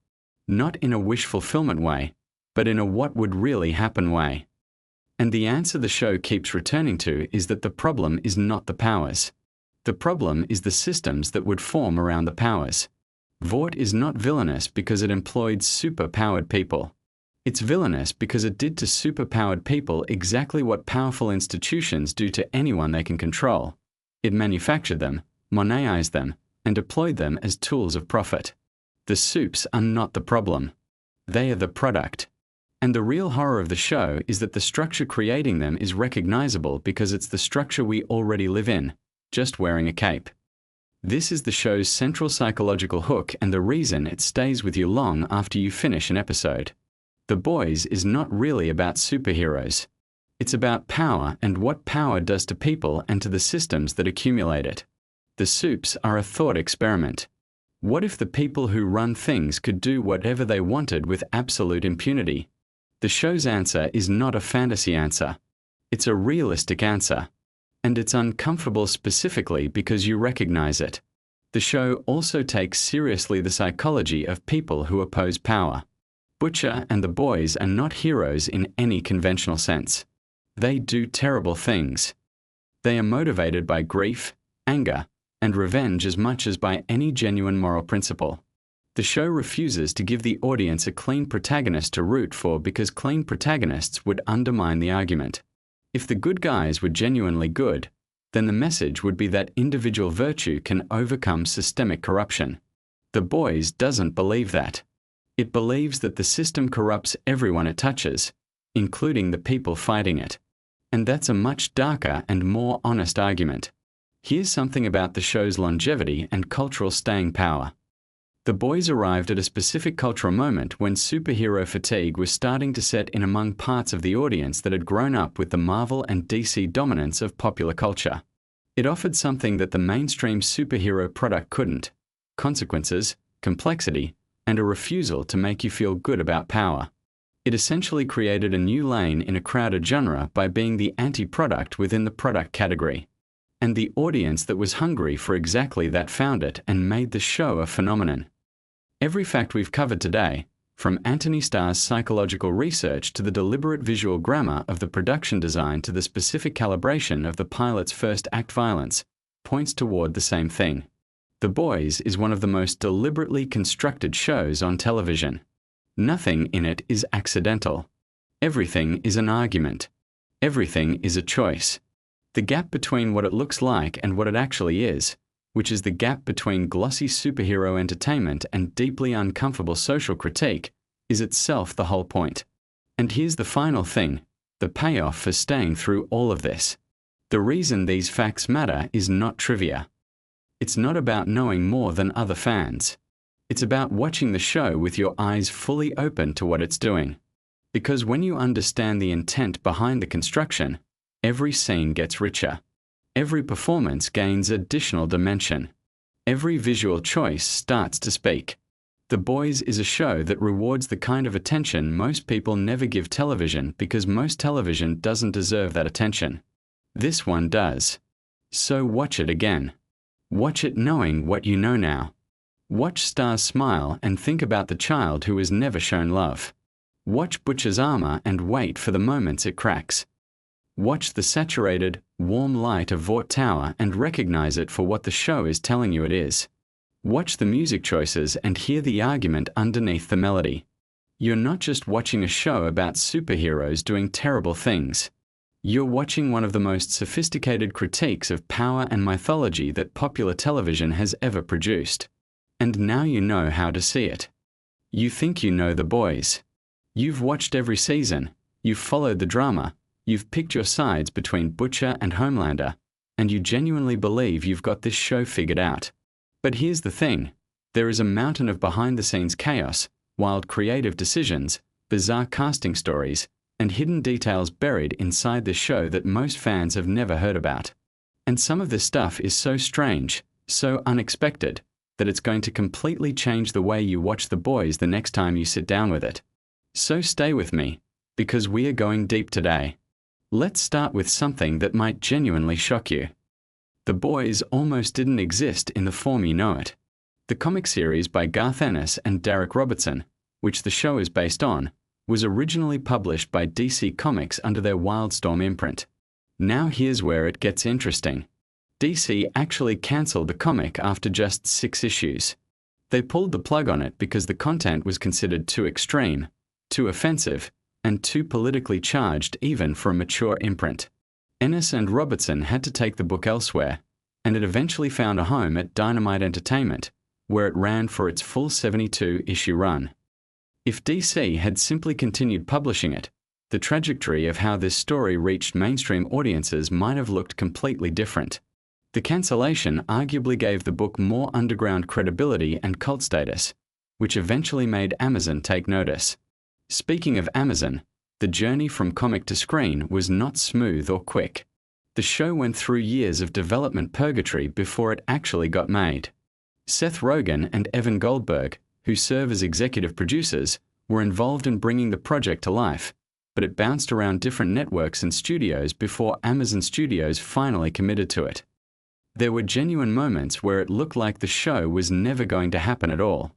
Not in a wish fulfillment way, but in a what would really happen way. And the answer the show keeps returning to is that the problem is not the powers. The problem is the systems that would form around the powers. Vought is not villainous because it employed super-powered people. It's villainous because it did to super-powered people exactly what powerful institutions do to anyone they can control. It manufactured them, monetised them, and deployed them as tools of profit. The soups are not the problem. They are the product. And the real horror of the show is that the structure creating them is recognizable because it's the structure we already live in, just wearing a cape. This is the show's central psychological hook and the reason it stays with you long after you finish an episode. The Boys is not really about superheroes. It's about power and what power does to people and to the systems that accumulate it. The soups are a thought experiment. What if the people who run things could do whatever they wanted with absolute impunity? The show's answer is not a fantasy answer. It's a realistic answer. And it's uncomfortable specifically because you recognize it. The show also takes seriously the psychology of people who oppose power. Butcher and the Boys are not heroes in any conventional sense. They do terrible things. They are motivated by grief, anger, and revenge as much as by any genuine moral principle. The show refuses to give the audience a clean protagonist to root for because clean protagonists would undermine the argument. If the good guys were genuinely good, then the message would be that individual virtue can overcome systemic corruption. The Boys doesn't believe that. It believes that the system corrupts everyone it touches, including the people fighting it. And that's a much darker and more honest argument. Here's something about the show's longevity and cultural staying power. The Boys arrived at a specific cultural moment when superhero fatigue was starting to set in among parts of the audience that had grown up with the Marvel and DC dominance of popular culture. It offered something that the mainstream superhero product couldn't: consequences, complexity, and a refusal to make you feel good about power. It essentially created a new lane in a crowded genre by being the anti-product within the product category. And the audience that was hungry for exactly that found it and made the show a phenomenon. Every fact we've covered today, from Anthony Starr's psychological research to the deliberate visual grammar of the production design to the specific calibration of the pilot's first act violence, points toward the same thing. The Boys is one of the most deliberately constructed shows on television. Nothing in it is accidental. Everything is an argument. Everything is a choice. The gap between what it looks like and what it actually is, which is the gap between glossy superhero entertainment and deeply uncomfortable social critique, is itself the whole point. And here's the final thing, the payoff for staying through all of this. The reason these facts matter is not trivia. It's not about knowing more than other fans. It's about watching the show with your eyes fully open to what it's doing. Because when you understand the intent behind the construction, every scene gets richer. Every performance gains additional dimension. Every visual choice starts to speak. The Boys is a show that rewards the kind of attention most people never give television because most television doesn't deserve that attention. This one does. So watch it again. Watch it knowing what you know now. Watch Star's smile and think about the child who has never shown love. Watch Butcher's armor and wait for the moments it cracks. Watch the saturated, warm light of Vought Tower and recognize it for what the show is telling you it is. Watch the music choices and hear the argument underneath the melody. You're not just watching a show about superheroes doing terrible things. You're watching one of the most sophisticated critiques of power and mythology that popular television has ever produced. And now you know how to see it. You think you know The Boys. You've watched every season, you've followed the drama, you've picked your sides between Butcher and Homelander, and you genuinely believe you've got this show figured out. But here's the thing, there is a mountain of behind-the-scenes chaos, wild creative decisions, bizarre casting stories, and hidden details buried inside the show that most fans have never heard about. And some of this stuff is so strange, so unexpected, that it's going to completely change the way you watch The Boys the next time you sit down with it. So stay with me, because we are going deep today. Let's start with something that might genuinely shock you. The Boys almost didn't exist in the form you know it. The comic series by Garth Ennis and Derek Robertson, which the show is based on, was originally published by DC Comics under their Wildstorm imprint. Now here's where it gets interesting. DC actually cancelled the comic after just 6 issues. They pulled the plug on it because the content was considered too extreme, too offensive, and too politically charged even for a mature imprint. Ennis and Robertson had to take the book elsewhere, and it eventually found a home at Dynamite Entertainment, where it ran for its full 72-issue run. If DC had simply continued publishing it, the trajectory of how this story reached mainstream audiences might have looked completely different. The cancellation arguably gave the book more underground credibility and cult status, which eventually made Amazon take notice. Speaking of Amazon, the journey from comic to screen was not smooth or quick. The show went through years of development purgatory before it actually got made. Seth Rogen and Evan Goldberg, who serve as executive producers, were involved in bringing the project to life, but it bounced around different networks and studios before Amazon Studios finally committed to it. There were genuine moments where it looked like the show was never going to happen at all.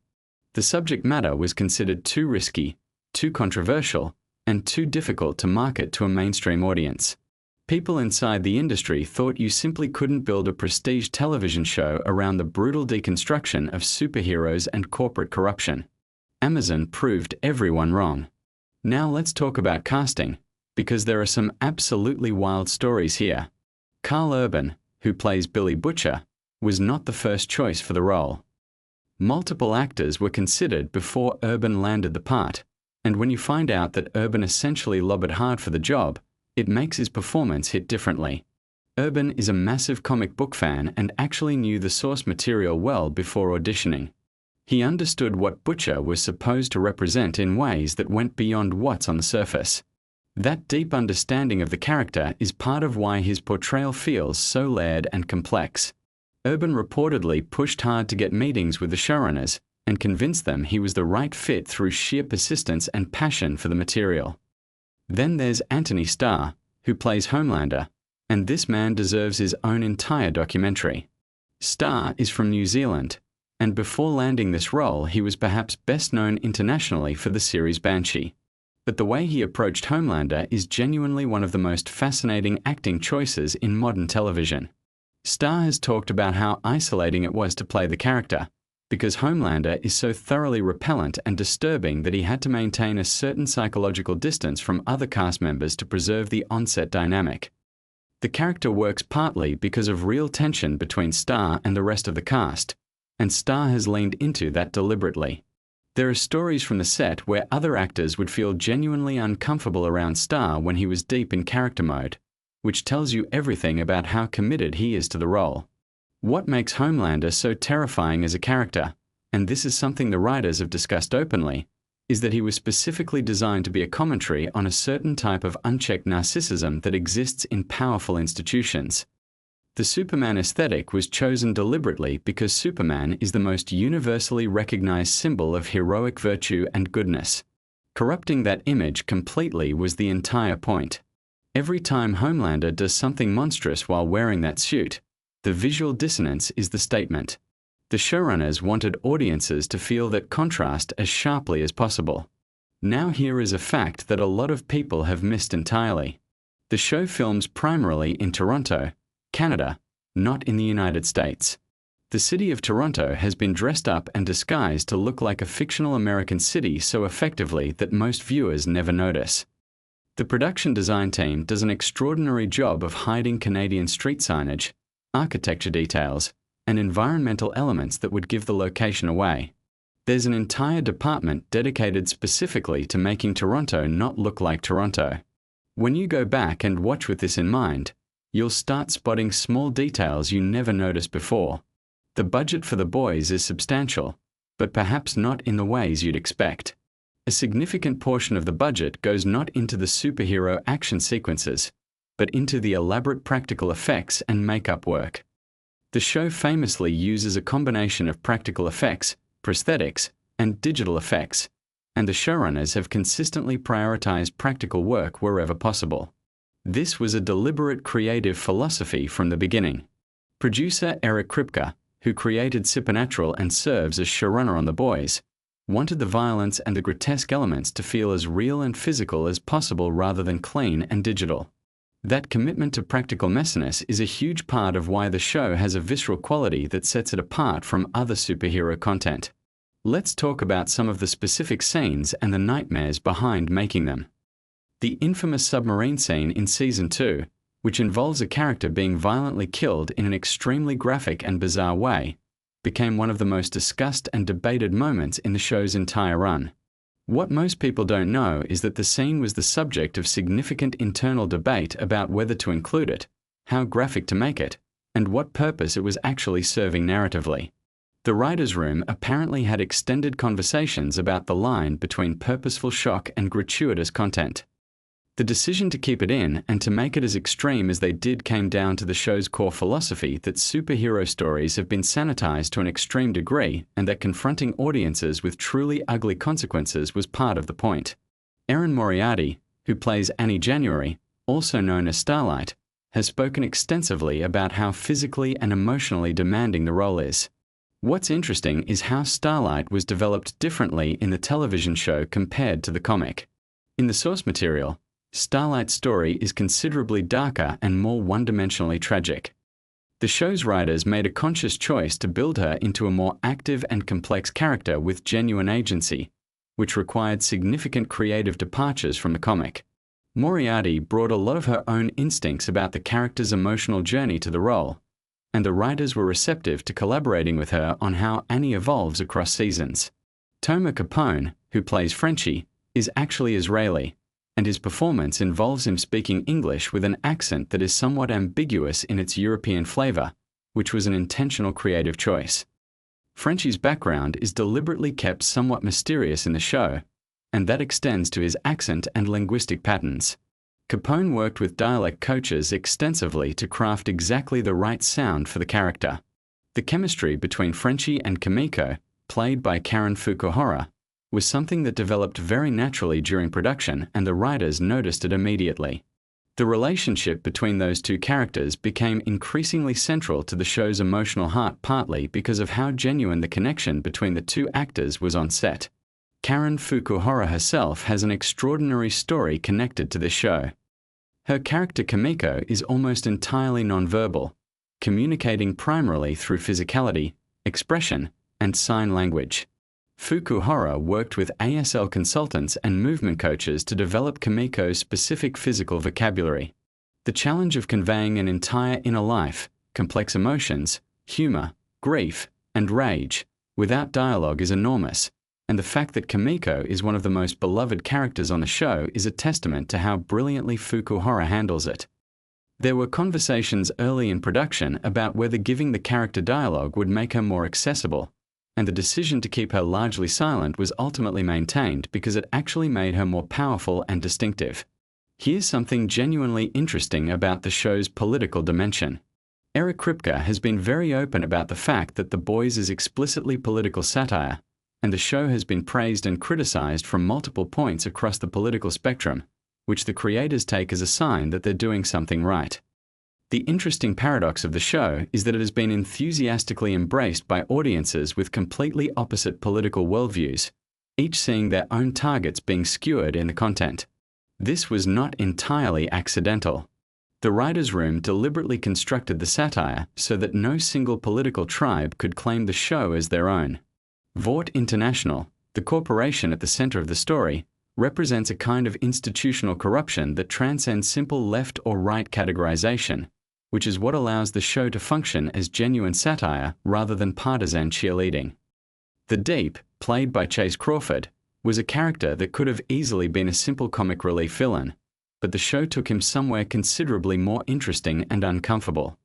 The subject matter was considered too risky, too controversial, and too difficult to market to a mainstream audience. People inside the industry thought you simply couldn't build a prestige television show around the brutal deconstruction of superheroes and corporate corruption. Amazon proved everyone wrong. Now let's talk about casting, because there are some absolutely wild stories here. Carl Urban, who plays Billy Butcher, was not the first choice for the role. Multiple actors were considered before Urban landed the part, and when you find out that Urban essentially lobbied hard for the job, it makes his performance hit differently. Urban is a massive comic book fan and actually knew the source material well before auditioning. He understood what Butcher was supposed to represent in ways that went beyond what's on the surface. That deep understanding of the character is part of why his portrayal feels so layered and complex. Urban reportedly pushed hard to get meetings with the showrunners and convinced them he was the right fit through sheer persistence and passion for the material. Then there's Anthony Starr, who plays Homelander, and this man deserves his own entire documentary. Starr is from New Zealand, and before landing this role he was perhaps best known internationally for the series Banshee. But the way he approached Homelander is genuinely one of the most fascinating acting choices in modern television. Starr has talked about how isolating it was to play the character, because Homelander is so thoroughly repellent and disturbing that he had to maintain a certain psychological distance from other cast members to preserve the on-set dynamic. The character works partly because of real tension between Star and the rest of the cast, and Star has leaned into that deliberately. There are stories from the set where other actors would feel genuinely uncomfortable around Star when he was deep in character mode, which tells you everything about how committed he is to the role. What makes Homelander so terrifying as a character, and this is something the writers have discussed openly, is that he was specifically designed to be a commentary on a certain type of unchecked narcissism that exists in powerful institutions. The Superman aesthetic was chosen deliberately because Superman is the most universally recognized symbol of heroic virtue and goodness. Corrupting that image completely was the entire point. Every time Homelander does something monstrous while wearing that suit, the visual dissonance is the statement. The showrunners wanted audiences to feel that contrast as sharply as possible. Now here is a fact that a lot of people have missed entirely. The show films primarily in Toronto, Canada, not in the United States. The city of Toronto has been dressed up and disguised to look like a fictional American city so effectively that most viewers never notice. The production design team does an extraordinary job of hiding Canadian street signage, architecture details, and environmental elements that would give the location away. There's an entire department dedicated specifically to making Toronto not look like Toronto. When you go back and watch with this in mind, you'll start spotting small details you never noticed before. The budget for The Boys is substantial, but perhaps not in the ways you'd expect. A significant portion of the budget goes not into the superhero action sequences, but into the elaborate practical effects and makeup work. The show famously uses a combination of practical effects, prosthetics, and digital effects, and the showrunners have consistently prioritized practical work wherever possible. This was a deliberate creative philosophy from the beginning. Producer Eric Kripke, who created Supernatural and serves as showrunner on The Boys, wanted the violence and the grotesque elements to feel as real and physical as possible rather than clean and digital. That commitment to practical messiness is a huge part of why the show has a visceral quality that sets it apart from other superhero content. Let's talk about some of the specific scenes and the nightmares behind making them. The infamous submarine scene in Season 2, which involves a character being violently killed in an extremely graphic and bizarre way, became one of the most discussed and debated moments in the show's entire run. What most people don't know is that the scene was the subject of significant internal debate about whether to include it, how graphic to make it, and what purpose it was actually serving narratively. The writer's room apparently had extended conversations about the line between purposeful shock and gratuitous content. The decision to keep it in and to make it as extreme as they did came down to the show's core philosophy that superhero stories have been sanitized to an extreme degree and that confronting audiences with truly ugly consequences was part of the point. Erin Moriarty, who plays Annie January, also known as Starlight, has spoken extensively about how physically and emotionally demanding the role is. What's interesting is how Starlight was developed differently in the television show compared to the comic. In the source material, Starlight's story is considerably darker and more one-dimensionally tragic. The show's writers made a conscious choice to build her into a more active and complex character with genuine agency, which required significant creative departures from the comic. Moriarty brought a lot of her own instincts about the character's emotional journey to the role, and the writers were receptive to collaborating with her on how Annie evolves across seasons. Toma Capone, who plays Frenchie, is actually Israeli, and his performance involves him speaking English with an accent that is somewhat ambiguous in its European flavor, which was an intentional creative choice. Frenchie's background is deliberately kept somewhat mysterious in the show, and that extends to his accent and linguistic patterns. Capone worked with dialect coaches extensively to craft exactly the right sound for the character. The chemistry between Frenchie and Kimiko, played by Karen Fukuhara, was something that developed very naturally during production, and the writers noticed it immediately. The relationship between those two characters became increasingly central to the show's emotional heart, partly because of how genuine the connection between the two actors was on set. Karen Fukuhara herself has an extraordinary story connected to this show. Her character Kimiko is almost entirely nonverbal, communicating primarily through physicality, expression, and sign language. Fukuhara worked with ASL consultants and movement coaches to develop Kimiko's specific physical vocabulary. The challenge of conveying an entire inner life, complex emotions, humor, grief, and rage, without dialogue is enormous, and the fact that Kimiko is one of the most beloved characters on the show is a testament to how brilliantly Fukuhara handles it. There were conversations early in production about whether giving the character dialogue would make her more accessible, and the decision to keep her largely silent was ultimately maintained because it actually made her more powerful and distinctive. Here's something genuinely interesting about the show's political dimension. Eric Kripke has been very open about the fact that The Boys is explicitly political satire, and the show has been praised and criticized from multiple points across the political spectrum, which the creators take as a sign that they're doing something right. The interesting paradox of the show is that it has been enthusiastically embraced by audiences with completely opposite political worldviews, each seeing their own targets being skewered in the content. This was not entirely accidental. The writers' room deliberately constructed the satire so that no single political tribe could claim the show as their own. Vought International, the corporation at the center of the story, represents a kind of institutional corruption that transcends simple left or right categorization, which is what allows the show to function as genuine satire rather than partisan cheerleading. The Deep, played by Chase Crawford, was a character that could have easily been a simple comic relief villain, but the show took him somewhere considerably more interesting and uncomfortable.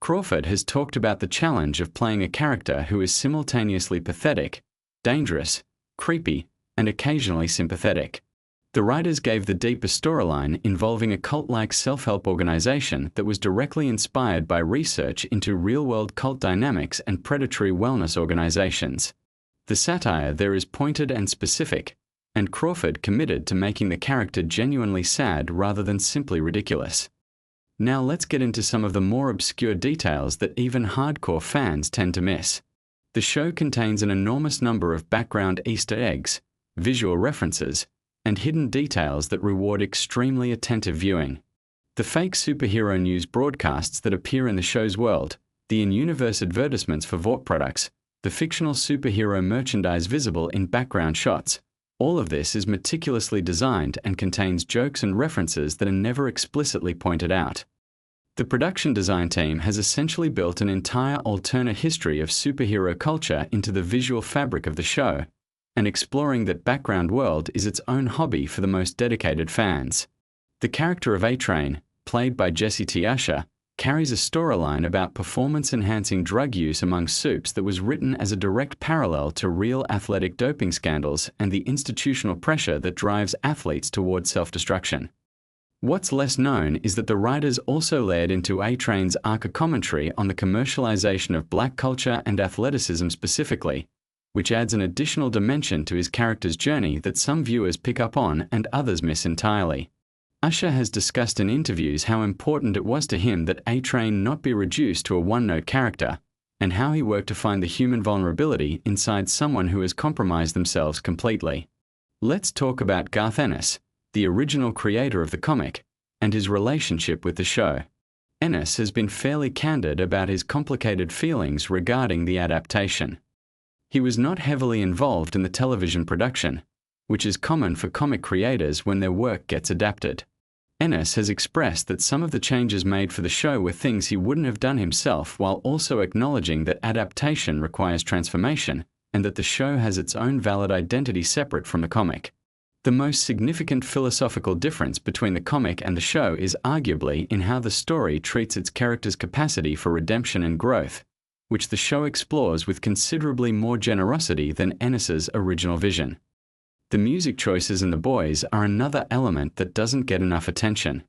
Crawford has talked about the challenge of playing a character who is simultaneously pathetic, dangerous, creepy, and occasionally sympathetic. The writers gave The Deep a storyline involving a cult-like self-help organization that was directly inspired by research into real-world cult dynamics and predatory wellness organizations. The satire there is pointed and specific, and Crawford committed to making the character genuinely sad rather than simply ridiculous. Now let's get into some of the more obscure details that even hardcore fans tend to miss. The show contains an enormous number of background Easter eggs, visual references, and hidden details that reward extremely attentive viewing. The fake superhero news broadcasts that appear in the show's world, the in-universe advertisements for Vought products, the fictional superhero merchandise visible in background shots, all of this is meticulously designed and contains jokes and references that are never explicitly pointed out. The production design team has essentially built an entire alternate history of superhero culture into the visual fabric of the show, and exploring that background world is its own hobby for the most dedicated fans. The character of A-Train, played by Jesse T. Usher, carries a storyline about performance-enhancing drug use among supes that was written as a direct parallel to real athletic doping scandals and the institutional pressure that drives athletes toward self-destruction. What's less known is that the writers also layered into A-Train's arc a commentary on the commercialization of black culture and athleticism specifically, which adds an additional dimension to his character's journey that some viewers pick up on and others miss entirely. Usher has discussed in interviews how important it was to him that A-Train not be reduced to a one-note character, and how he worked to find the human vulnerability inside someone who has compromised themselves completely. Let's talk about Garth Ennis, the original creator of the comic, and his relationship with the show. Ennis has been fairly candid about his complicated feelings regarding the adaptation. He was not heavily involved in the television production, which is common for comic creators when their work gets adapted. Ennis has expressed that some of the changes made for the show were things he wouldn't have done himself, while also acknowledging that adaptation requires transformation and that the show has its own valid identity separate from the comic. The most significant philosophical difference between the comic and the show is arguably in how the story treats its characters' capacity for redemption and growth, which the show explores with considerably more generosity than Ennis's original vision. The music choices in The Boys are another element that doesn't get enough attention.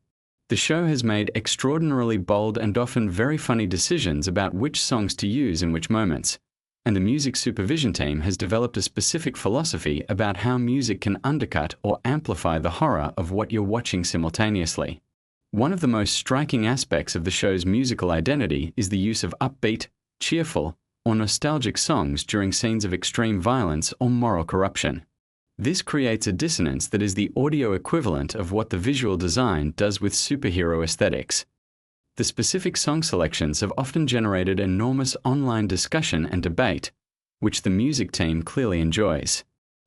The show has made extraordinarily bold and often very funny decisions about which songs to use in which moments, and the music supervision team has developed a specific philosophy about how music can undercut or amplify the horror of what you're watching simultaneously. One of the most striking aspects of the show's musical identity is the use of upbeat, cheerful, or nostalgic songs during scenes of extreme violence or moral corruption. This creates a dissonance that is the audio equivalent of what the visual design does with superhero aesthetics. The specific song selections have often generated enormous online discussion and debate, which the music team clearly enjoys.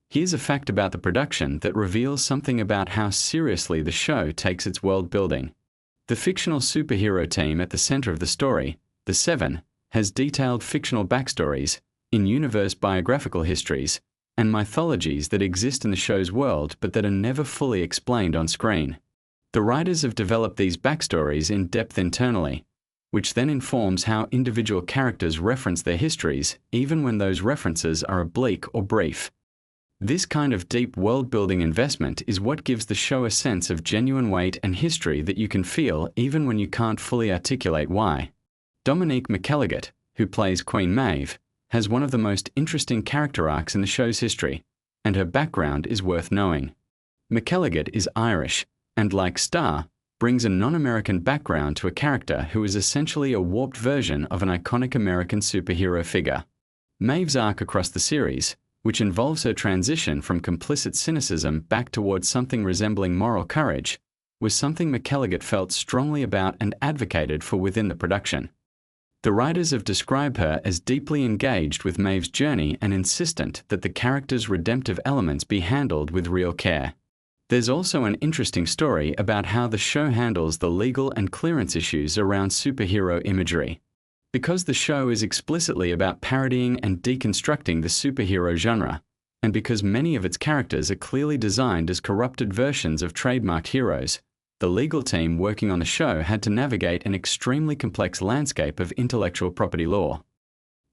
Here's a fact about the production that reveals something about how seriously the show takes its world building. The fictional superhero team at the center of the story, the Seven, has detailed fictional backstories, in-universe biographical histories, and mythologies that exist in the show's world but that are never fully explained on screen. The writers have developed these backstories in depth internally, which then informs how individual characters reference their histories, even when those references are oblique or brief. This kind of deep world-building investment is what gives the show a sense of genuine weight and history that you can feel even when you can't fully articulate why. Dominique McElligott, who plays Queen Maeve, has one of the most interesting character arcs in the show's history, and her background is worth knowing. McElligott is Irish, and like Starr, brings a non-American background to a character who is essentially a warped version of an iconic American superhero figure. Maeve's arc across the series, which involves her transition from complicit cynicism back towards something resembling moral courage, was something McElligott felt strongly about and advocated for within the production. The writers have described her as deeply engaged with Maeve's journey and insistent that the character's redemptive elements be handled with real care. There's also an interesting story about how the show handles the legal and clearance issues around superhero imagery. Because the show is explicitly about parodying and deconstructing the superhero genre, and because many of its characters are clearly designed as corrupted versions of trademarked heroes, the legal team working on the show had to navigate an extremely complex landscape of intellectual property law.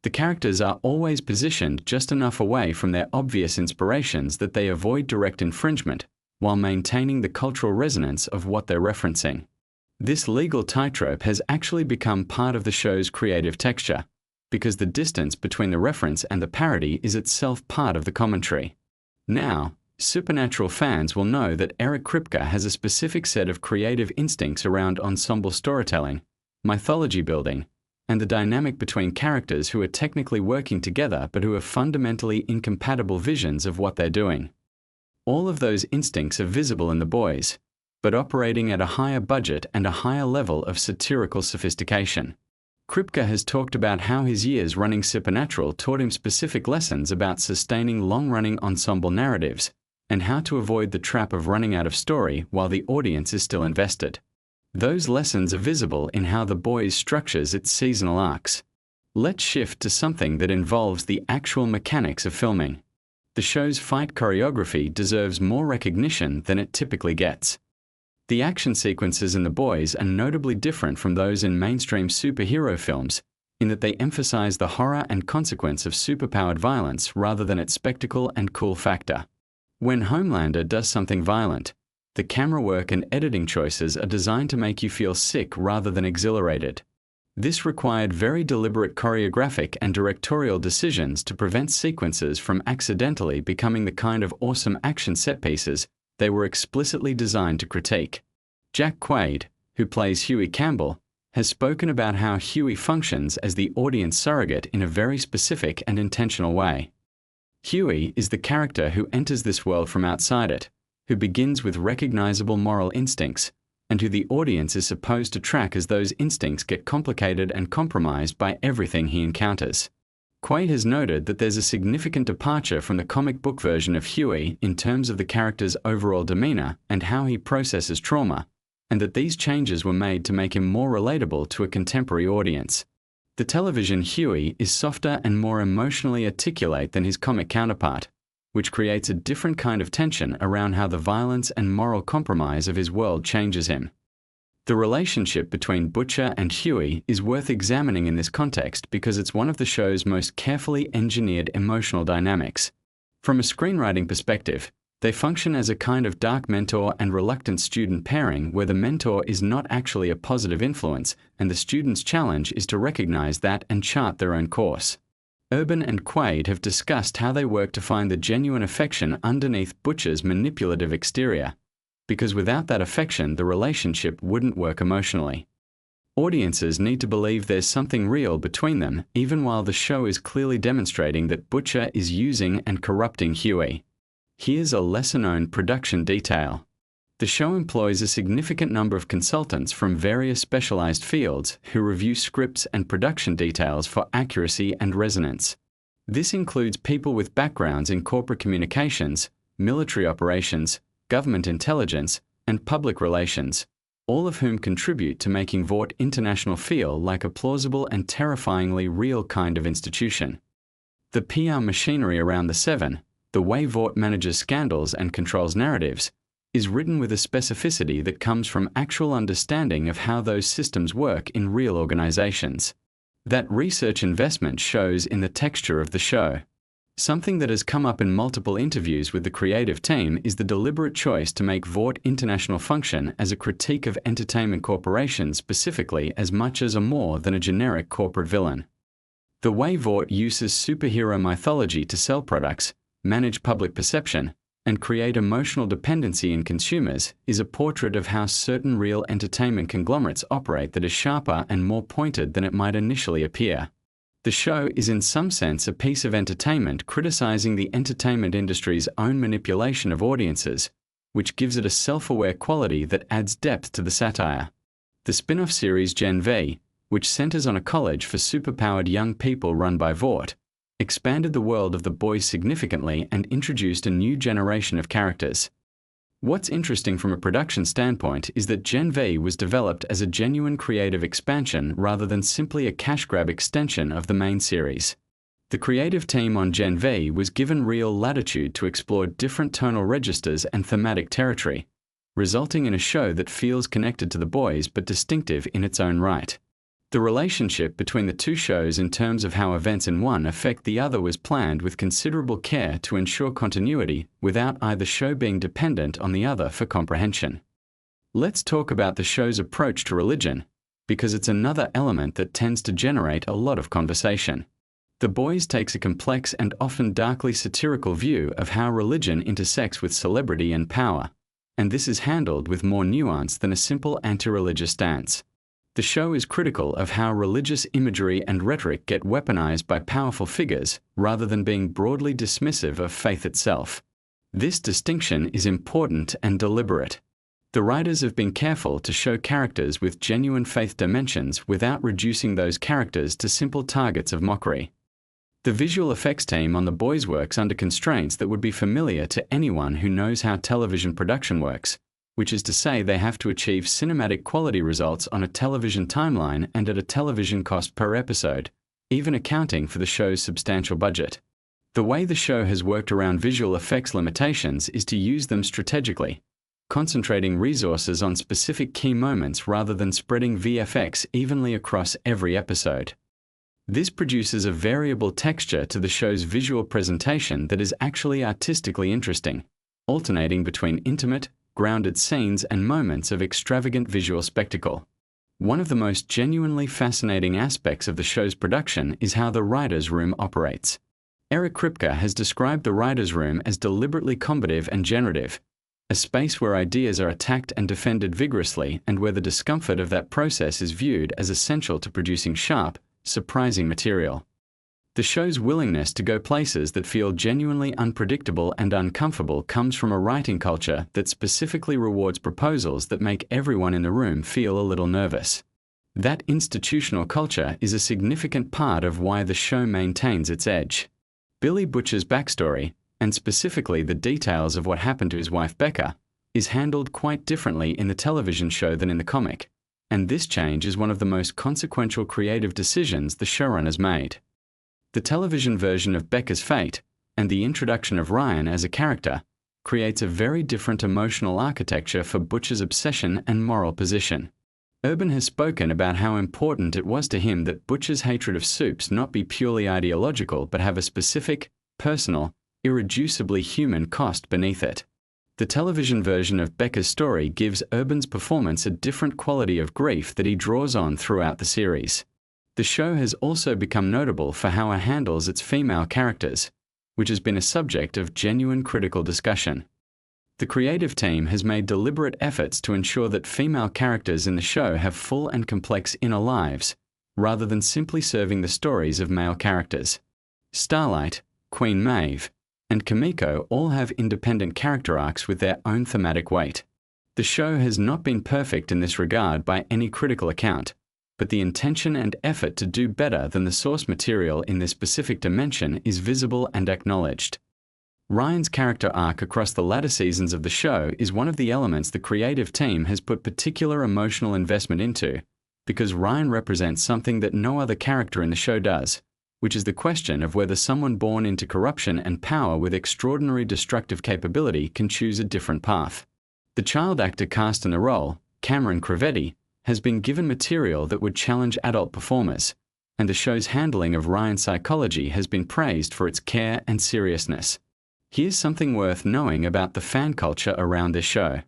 The characters are always positioned just enough away from their obvious inspirations that they avoid direct infringement, while maintaining the cultural resonance of what they're referencing. This legal tightrope has actually become part of the show's creative texture, because the distance between the reference and the parody is itself part of the commentary. Now, Supernatural fans will know that Eric Kripke has a specific set of creative instincts around ensemble storytelling, mythology building, and the dynamic between characters who are technically working together but who have fundamentally incompatible visions of what they're doing. All of those instincts are visible in The Boys, but operating at a higher budget and a higher level of satirical sophistication. Kripke has talked about how his years running Supernatural taught him specific lessons about sustaining long-running ensemble narratives, and how to avoid the trap of running out of story while the audience is still invested. Those lessons are visible in how The Boys structures its seasonal arcs. Let's shift to something that involves the actual mechanics of filming. The show's fight choreography deserves more recognition than it typically gets. The action sequences in The Boys are notably different from those in mainstream superhero films, in that they emphasize the horror and consequence of superpowered violence rather than its spectacle and cool factor. When Homelander does something violent, the camera work and editing choices are designed to make you feel sick rather than exhilarated. This required very deliberate choreographic and directorial decisions to prevent sequences from accidentally becoming the kind of awesome action set pieces they were explicitly designed to critique. Jack Quaid, who plays Huey Campbell, has spoken about how Huey functions as the audience surrogate in a very specific and intentional way. Huey is the character who enters this world from outside it, who begins with recognizable moral instincts, and who the audience is supposed to track as those instincts get complicated and compromised by everything he encounters. Quaid has noted that there's a significant departure from the comic book version of Huey in terms of the character's overall demeanor and how he processes trauma, and that these changes were made to make him more relatable to a contemporary audience. The television Huey is softer and more emotionally articulate than his comic counterpart, which creates a different kind of tension around how the violence and moral compromise of his world changes him. The relationship between Butcher and Huey is worth examining in this context because it's one of the show's most carefully engineered emotional dynamics. From a screenwriting perspective, they function as a kind of dark mentor and reluctant student pairing where the mentor is not actually a positive influence and the student's challenge is to recognize that and chart their own course. Urban and Quaid have discussed how they work to find the genuine affection underneath Butcher's manipulative exterior, because without that affection, the relationship wouldn't work emotionally. Audiences need to believe there's something real between them, even while the show is clearly demonstrating that Butcher is using and corrupting Huey. Here's a lesser-known production detail. The show employs a significant number of consultants from various specialized fields who review scripts and production details for accuracy and resonance. This includes people with backgrounds in corporate communications, military operations, government intelligence, and public relations, all of whom contribute to making Vought International feel like a plausible and terrifyingly real kind of institution. The PR machinery around the Seven, the way Vought manages scandals and controls narratives, is written with a specificity that comes from actual understanding of how those systems work in real organizations. That research investment shows in the texture of the show. Something that has come up in multiple interviews with the creative team is the deliberate choice to make Vought International function as a critique of entertainment corporations specifically as much as a more than a generic corporate villain. The way Vought uses superhero mythology to sell products, manage public perception, and create emotional dependency in consumers is a portrait of how certain real entertainment conglomerates operate that is sharper and more pointed than it might initially appear. The show is in some sense a piece of entertainment criticizing the entertainment industry's own manipulation of audiences, which gives it a self-aware quality that adds depth to the satire. The spin-off series Gen V, which centers on a college for superpowered young people run by Vought, expanded the world of The Boys significantly and introduced a new generation of characters. What's interesting from a production standpoint is that Gen V was developed as a genuine creative expansion rather than simply a cash grab extension of the main series. The creative team on Gen V was given real latitude to explore different tonal registers and thematic territory, resulting in a show that feels connected to The Boys but distinctive in its own right. The relationship between the two shows in terms of how events in one affect the other was planned with considerable care to ensure continuity without either show being dependent on the other for comprehension. Let's talk about the show's approach to religion, because it's another element that tends to generate a lot of conversation. The Boys takes a complex and often darkly satirical view of how religion intersects with celebrity and power, and this is handled with more nuance than a simple anti-religious stance. The show is critical of how religious imagery and rhetoric get weaponized by powerful figures rather than being broadly dismissive of faith itself. This distinction is important and deliberate. The writers have been careful to show characters with genuine faith dimensions without reducing those characters to simple targets of mockery. The visual effects team on The Boys works under constraints that would be familiar to anyone who knows how television production works, which is to say they have to achieve cinematic quality results on a television timeline and at a television cost per episode, even accounting for the show's substantial budget. The way the show has worked around visual effects limitations is to use them strategically, concentrating resources on specific key moments rather than spreading VFX evenly across every episode. This produces a variable texture to the show's visual presentation that is actually artistically interesting, alternating between intimate, grounded scenes and moments of extravagant visual spectacle. One of the most genuinely fascinating aspects of the show's production is how the writer's room operates. Eric Kripke has described the writer's room as deliberately combative and generative, a space where ideas are attacked and defended vigorously and where the discomfort of that process is viewed as essential to producing sharp, surprising material. The show's willingness to go places that feel genuinely unpredictable and uncomfortable comes from a writing culture that specifically rewards proposals that make everyone in the room feel a little nervous. That institutional culture is a significant part of why the show maintains its edge. Billy Butcher's backstory, and specifically the details of what happened to his wife Becca, is handled quite differently in the television show than in the comic, and this change is one of the most consequential creative decisions the showrunners made. The television version of Becca's fate, and the introduction of Ryan as a character, creates a very different emotional architecture for Butcher's obsession and moral position. Urban has spoken about how important it was to him that Butcher's hatred of soups not be purely ideological but have a specific, personal, irreducibly human cost beneath it. The television version of Becca's story gives Urban's performance a different quality of grief that he draws on throughout the series. The show has also become notable for how it handles its female characters, which has been a subject of genuine critical discussion. The creative team has made deliberate efforts to ensure that female characters in the show have full and complex inner lives, rather than simply serving the stories of male characters. Starlight, Queen Maeve, and Kimiko all have independent character arcs with their own thematic weight. The show has not been perfect in this regard by any critical account, but the intention and effort to do better than the source material in this specific dimension is visible and acknowledged. Ryan's character arc across the latter seasons of the show is one of the elements the creative team has put particular emotional investment into, because Ryan represents something that no other character in the show does, which is the question of whether someone born into corruption and power with extraordinary destructive capability can choose a different path. The child actor cast in the role, Cameron Crevetti, has been given material that would challenge adult performers, and the show's handling of Ryan's psychology has been praised for its care and seriousness. Here's something worth knowing about the fan culture around this show.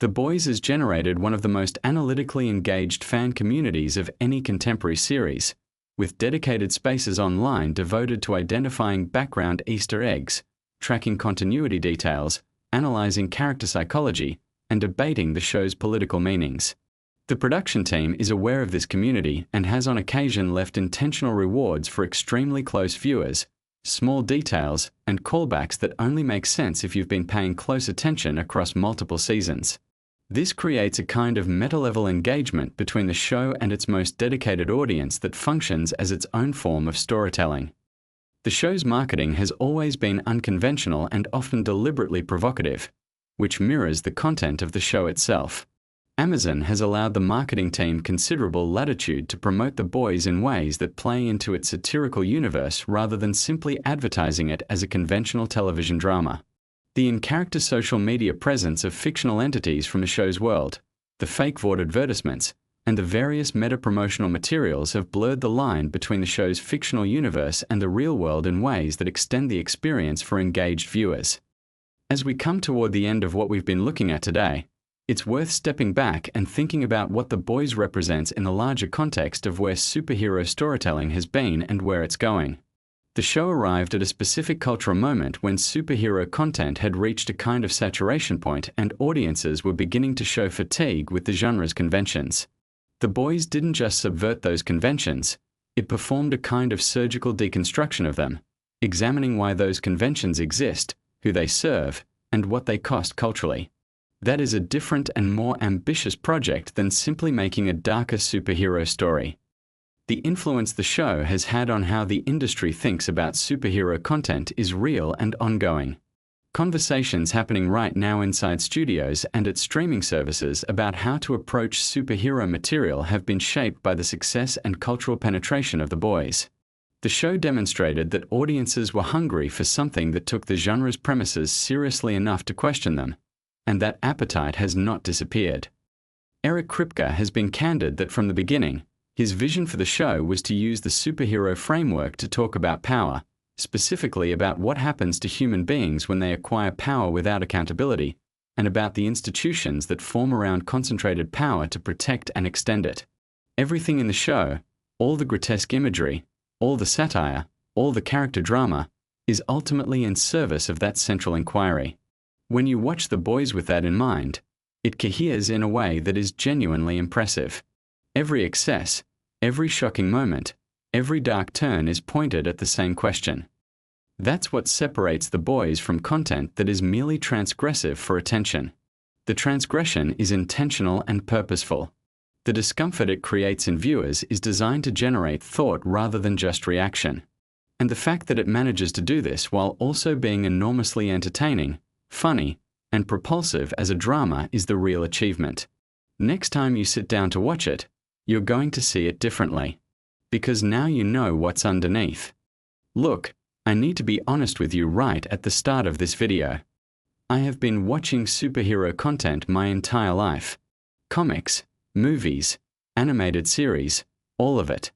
The Boys has generated one of the most analytically engaged fan communities of any contemporary series, with dedicated spaces online devoted to identifying background Easter eggs, tracking continuity details, analyzing character psychology, and debating the show's political meanings. The production team is aware of this community and has on occasion left intentional rewards for extremely close viewers, small details, and callbacks that only make sense if you've been paying close attention across multiple seasons. This creates a kind of meta-level engagement between the show and its most dedicated audience that functions as its own form of storytelling. The show's marketing has always been unconventional and often deliberately provocative, which mirrors the content of the show itself. Amazon has allowed the marketing team considerable latitude to promote The Boys in ways that play into its satirical universe rather than simply advertising it as a conventional television drama. The in-character social media presence of fictional entities from the show's world, the fake Vought advertisements, and the various meta-promotional materials have blurred the line between the show's fictional universe and the real world in ways that extend the experience for engaged viewers. As we come toward the end of what we've been looking at today, it's worth stepping back and thinking about what The Boys represents in the larger context of where superhero storytelling has been and where it's going. The show arrived at a specific cultural moment when superhero content had reached a kind of saturation point and audiences were beginning to show fatigue with the genre's conventions. The Boys didn't just subvert those conventions, it performed a kind of surgical deconstruction of them, examining why those conventions exist, who they serve, and what they cost culturally. That is a different and more ambitious project than simply making a darker superhero story. The influence the show has had on how the industry thinks about superhero content is real and ongoing. Conversations happening right now inside studios and at streaming services about how to approach superhero material have been shaped by the success and cultural penetration of The Boys. The show demonstrated that audiences were hungry for something that took the genre's premises seriously enough to question them, and that appetite has not disappeared. Eric Kripke has been candid that from the beginning, his vision for the show was to use the superhero framework to talk about power, specifically about what happens to human beings when they acquire power without accountability, and about the institutions that form around concentrated power to protect and extend it. Everything in the show, all the grotesque imagery, all the satire, all the character drama, is ultimately in service of that central inquiry. When you watch The Boys with that in mind, it coheres in a way that is genuinely impressive. Every excess, every shocking moment, every dark turn is pointed at the same question. That's what separates The Boys from content that is merely transgressive for attention. The transgression is intentional and purposeful. The discomfort it creates in viewers is designed to generate thought rather than just reaction. And the fact that it manages to do this while also being enormously entertaining, funny, and propulsive as a drama is the real achievement. Next time you sit down to watch it, you're going to see it differently. Because now you know what's underneath. Look, I need to be honest with you right at the start of this video. I have been watching superhero content my entire life. Comics, movies, animated series, all of it.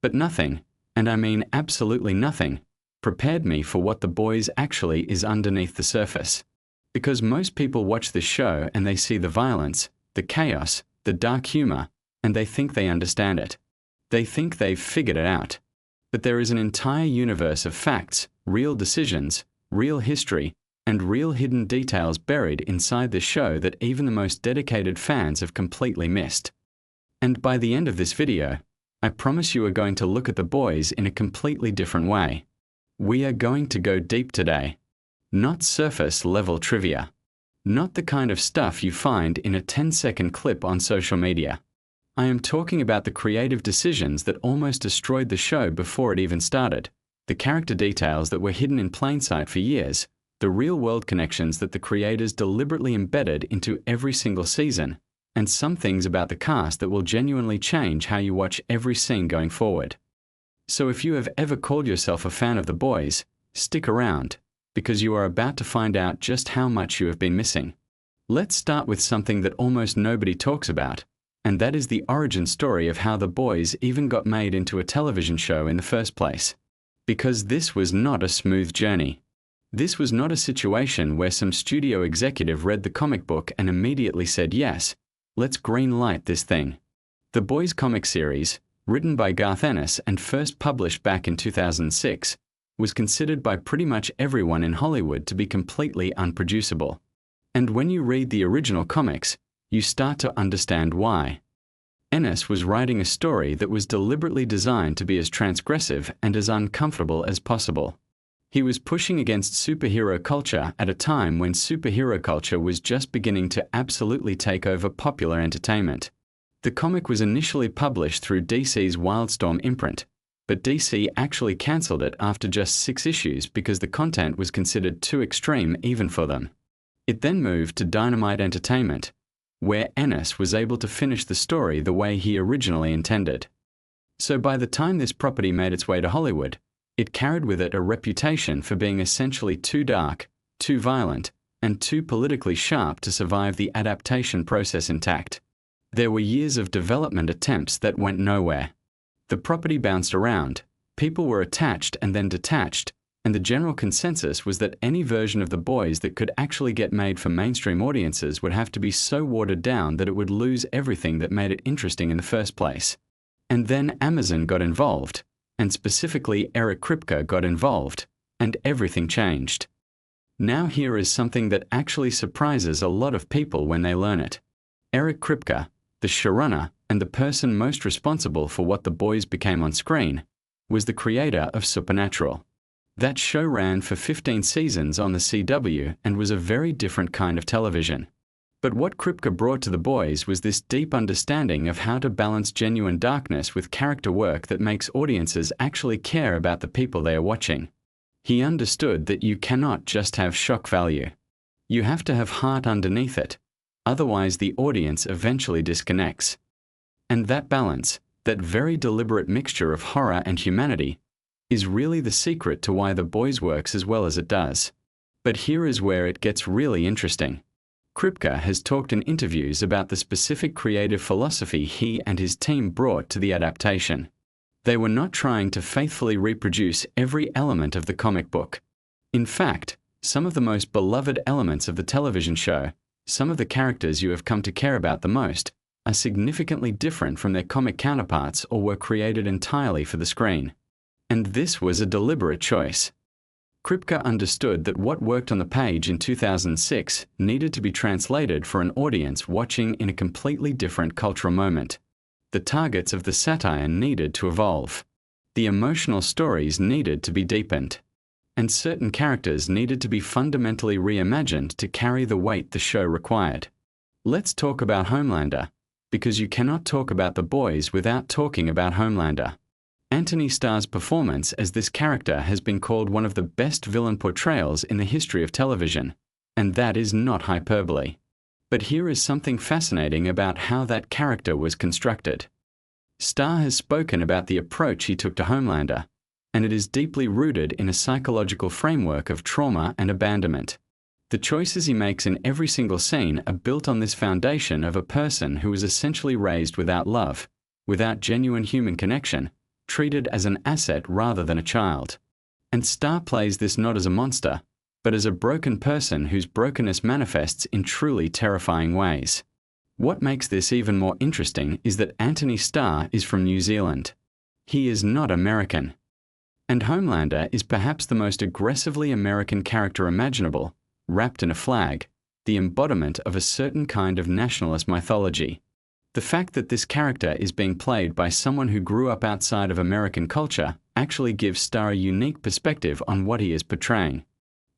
But nothing, and I mean absolutely nothing, prepared me for what The Boys actually is underneath the surface. Because most people watch this show and they see the violence, the chaos, the dark humor, and they think they understand it. They think they've figured it out. But there is an entire universe of facts, real decisions, real history, and real hidden details buried inside this show that even the most dedicated fans have completely missed. And by the end of this video, I promise you are going to look at The Boys in a completely different way. We are going to go deep today. Not surface-level trivia. Not the kind of stuff you find in a 10-second clip on social media. I am talking about the creative decisions that almost destroyed the show before it even started, the character details that were hidden in plain sight for years, the real-world connections that the creators deliberately embedded into every single season, and some things about the cast that will genuinely change how you watch every scene going forward. So if you have ever called yourself a fan of The Boys, stick around, because you are about to find out just how much you have been missing. Let's start with something that almost nobody talks about, and that is the origin story of how The Boys even got made into a television show in the first place. Because this was not a smooth journey. This was not a situation where some studio executive read the comic book and immediately said, yes, let's green light this thing. The Boys comic series, written by Garth Ennis and first published back in 2006, was considered by pretty much everyone in Hollywood to be completely unproducible. And when you read the original comics, you start to understand why. Ennis was writing a story that was deliberately designed to be as transgressive and as uncomfortable as possible. He was pushing against superhero culture at a time when superhero culture was just beginning to absolutely take over popular entertainment. The comic was initially published through DC's Wildstorm imprint, but DC actually cancelled it after just 6 issues because the content was considered too extreme even for them. It then moved to Dynamite Entertainment, where Ennis was able to finish the story the way he originally intended. So by the time this property made its way to Hollywood, it carried with it a reputation for being essentially too dark, too violent, and too politically sharp to survive the adaptation process intact. There were years of development attempts that went nowhere. The property bounced around, people were attached and then detached, and the general consensus was that any version of The Boys that could actually get made for mainstream audiences would have to be so watered down that it would lose everything that made it interesting in the first place. And then Amazon got involved, and specifically Eric Kripke got involved, and everything changed. Now here is something that actually surprises a lot of people when they learn it. Eric Kripke, the showrunner and the person most responsible for what The Boys became on screen, was the creator of Supernatural. That show ran for 15 seasons on the CW and was a very different kind of television. But what Kripke brought to The Boys was this deep understanding of how to balance genuine darkness with character work that makes audiences actually care about the people they are watching. He understood that you cannot just have shock value. You have to have heart underneath it, otherwise the audience eventually disconnects. And that balance, that very deliberate mixture of horror and humanity, is really the secret to why The Boys works as well as it does. But here is where it gets really interesting. Kripke has talked in interviews about the specific creative philosophy he and his team brought to the adaptation. They were not trying to faithfully reproduce every element of the comic book. In fact, some of the most beloved elements of the television show, some of the characters you have come to care about the most, are significantly different from their comic counterparts or were created entirely for the screen. And this was a deliberate choice. Kripke understood that what worked on the page in 2006 needed to be translated for an audience watching in a completely different cultural moment. The targets of the satire needed to evolve. The emotional stories needed to be deepened. And certain characters needed to be fundamentally reimagined to carry the weight the show required. Let's talk about Homelander, because you cannot talk about The Boys without talking about Homelander. Anthony Starr's performance as this character has been called one of the best villain portrayals in the history of television, and that is not hyperbole. But here is something fascinating about how that character was constructed. Starr has spoken about the approach he took to Homelander, and it is deeply rooted in a psychological framework of trauma and abandonment. The choices he makes in every single scene are built on this foundation of a person who was essentially raised without love, without genuine human connection, treated as an asset rather than a child. And Starr plays this not as a monster, but as a broken person whose brokenness manifests in truly terrifying ways. What makes this even more interesting is that Anthony Starr is from New Zealand. He is not American. And Homelander is perhaps the most aggressively American character imaginable, wrapped in a flag, the embodiment of a certain kind of nationalist mythology. The fact that this character is being played by someone who grew up outside of American culture actually gives Starr a unique perspective on what he is portraying.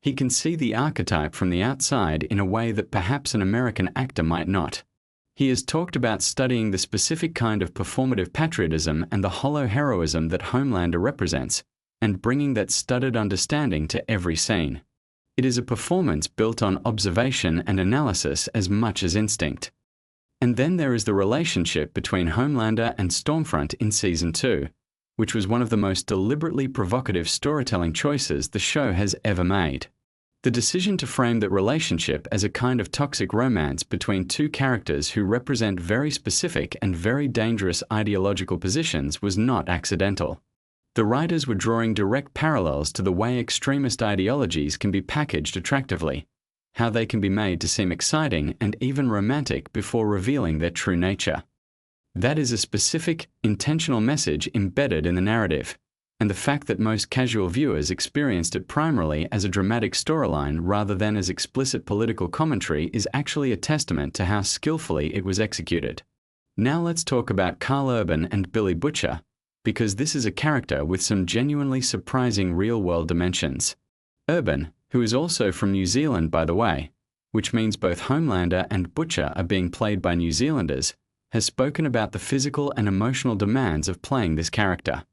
He can see the archetype from the outside in a way that perhaps an American actor might not. He has talked about studying the specific kind of performative patriotism and the hollow heroism that Homelander represents, and bringing that studied understanding to every scene. It is a performance built on observation and analysis as much as instinct. And then there is the relationship between Homelander and Stormfront in Season 2, which was one of the most deliberately provocative storytelling choices the show has ever made. The decision to frame that relationship as a kind of toxic romance between two characters who represent very specific and very dangerous ideological positions was not accidental. The writers were drawing direct parallels to the way extremist ideologies can be packaged attractively, how they can be made to seem exciting and even romantic before revealing their true nature. That is a specific, intentional message embedded in the narrative, and the fact that most casual viewers experienced it primarily as a dramatic storyline rather than as explicit political commentary is actually a testament to how skillfully it was executed. Now let's talk about Karl Urban and Billy Butcher, because this is a character with some genuinely surprising real-world dimensions. Urban, who is also from New Zealand by the way, which means both Homelander and Butcher are being played by New Zealanders, has spoken about the physical and emotional demands of playing this character.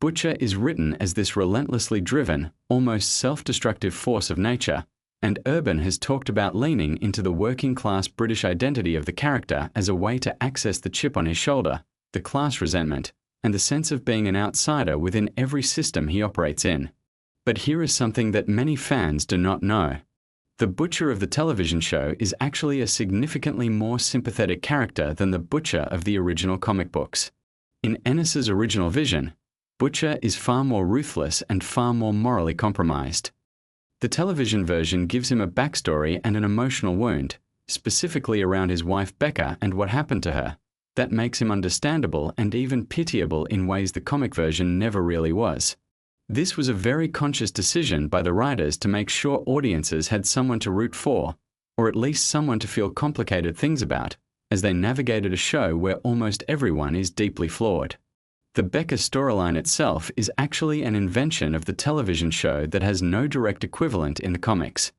Butcher is written as this relentlessly driven, almost self-destructive force of nature, and Urban has talked about leaning into the working-class British identity of the character as a way to access the chip on his shoulder, the class resentment, and the sense of being an outsider within every system he operates in. But here is something that many fans do not know. The Butcher of the television show is actually a significantly more sympathetic character than the Butcher of the original comic books. In Ennis's original vision, Butcher is far more ruthless and far more morally compromised. The television version gives him a backstory and an emotional wound, specifically around his wife Becca and what happened to her, that makes him understandable and even pitiable in ways the comic version never really was. This was a very conscious decision by the writers to make sure audiences had someone to root for, or at least someone to feel complicated things about, as they navigated a show where almost everyone is deeply flawed. The Becca storyline itself is actually an invention of the television show that has no direct equivalent in the comics,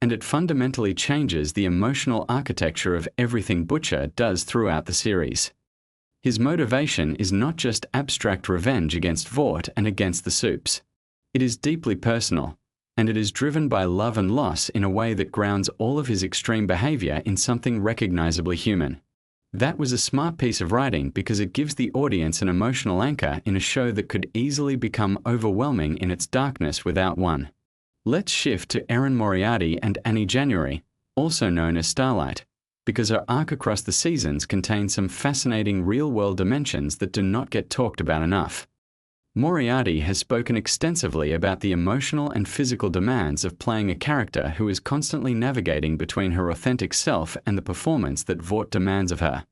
and it fundamentally changes the emotional architecture of everything Butcher does throughout the series. His motivation is not just abstract revenge against Vought and against the Supes. It is deeply personal, and it is driven by love and loss in a way that grounds all of his extreme behavior in something recognizably human. That was a smart piece of writing because it gives the audience an emotional anchor in a show that could easily become overwhelming in its darkness without one. Let's shift to Erin Moriarty and Annie January, also known as Starlight, because her arc across the seasons contains some fascinating real-world dimensions that do not get talked about enough. Moriarty has spoken extensively about the emotional and physical demands of playing a character who is constantly navigating between her authentic self and the performance that Vought demands of her.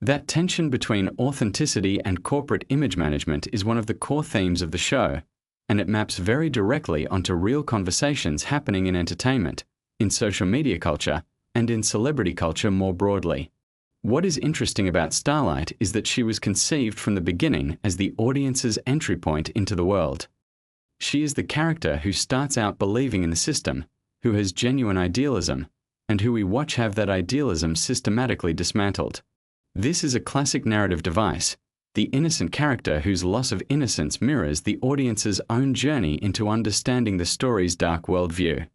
That tension between authenticity and corporate image management is one of the core themes of the show, and it maps very directly onto real conversations happening in entertainment, in social media culture, and in celebrity culture more broadly. What is interesting about Starlight is that she was conceived from the beginning as the audience's entry point into the world. She is the character who starts out believing in the system, who has genuine idealism, and who we watch have that idealism systematically dismantled. This is a classic narrative device, the innocent character whose loss of innocence mirrors the audience's own journey into understanding the story's dark worldview.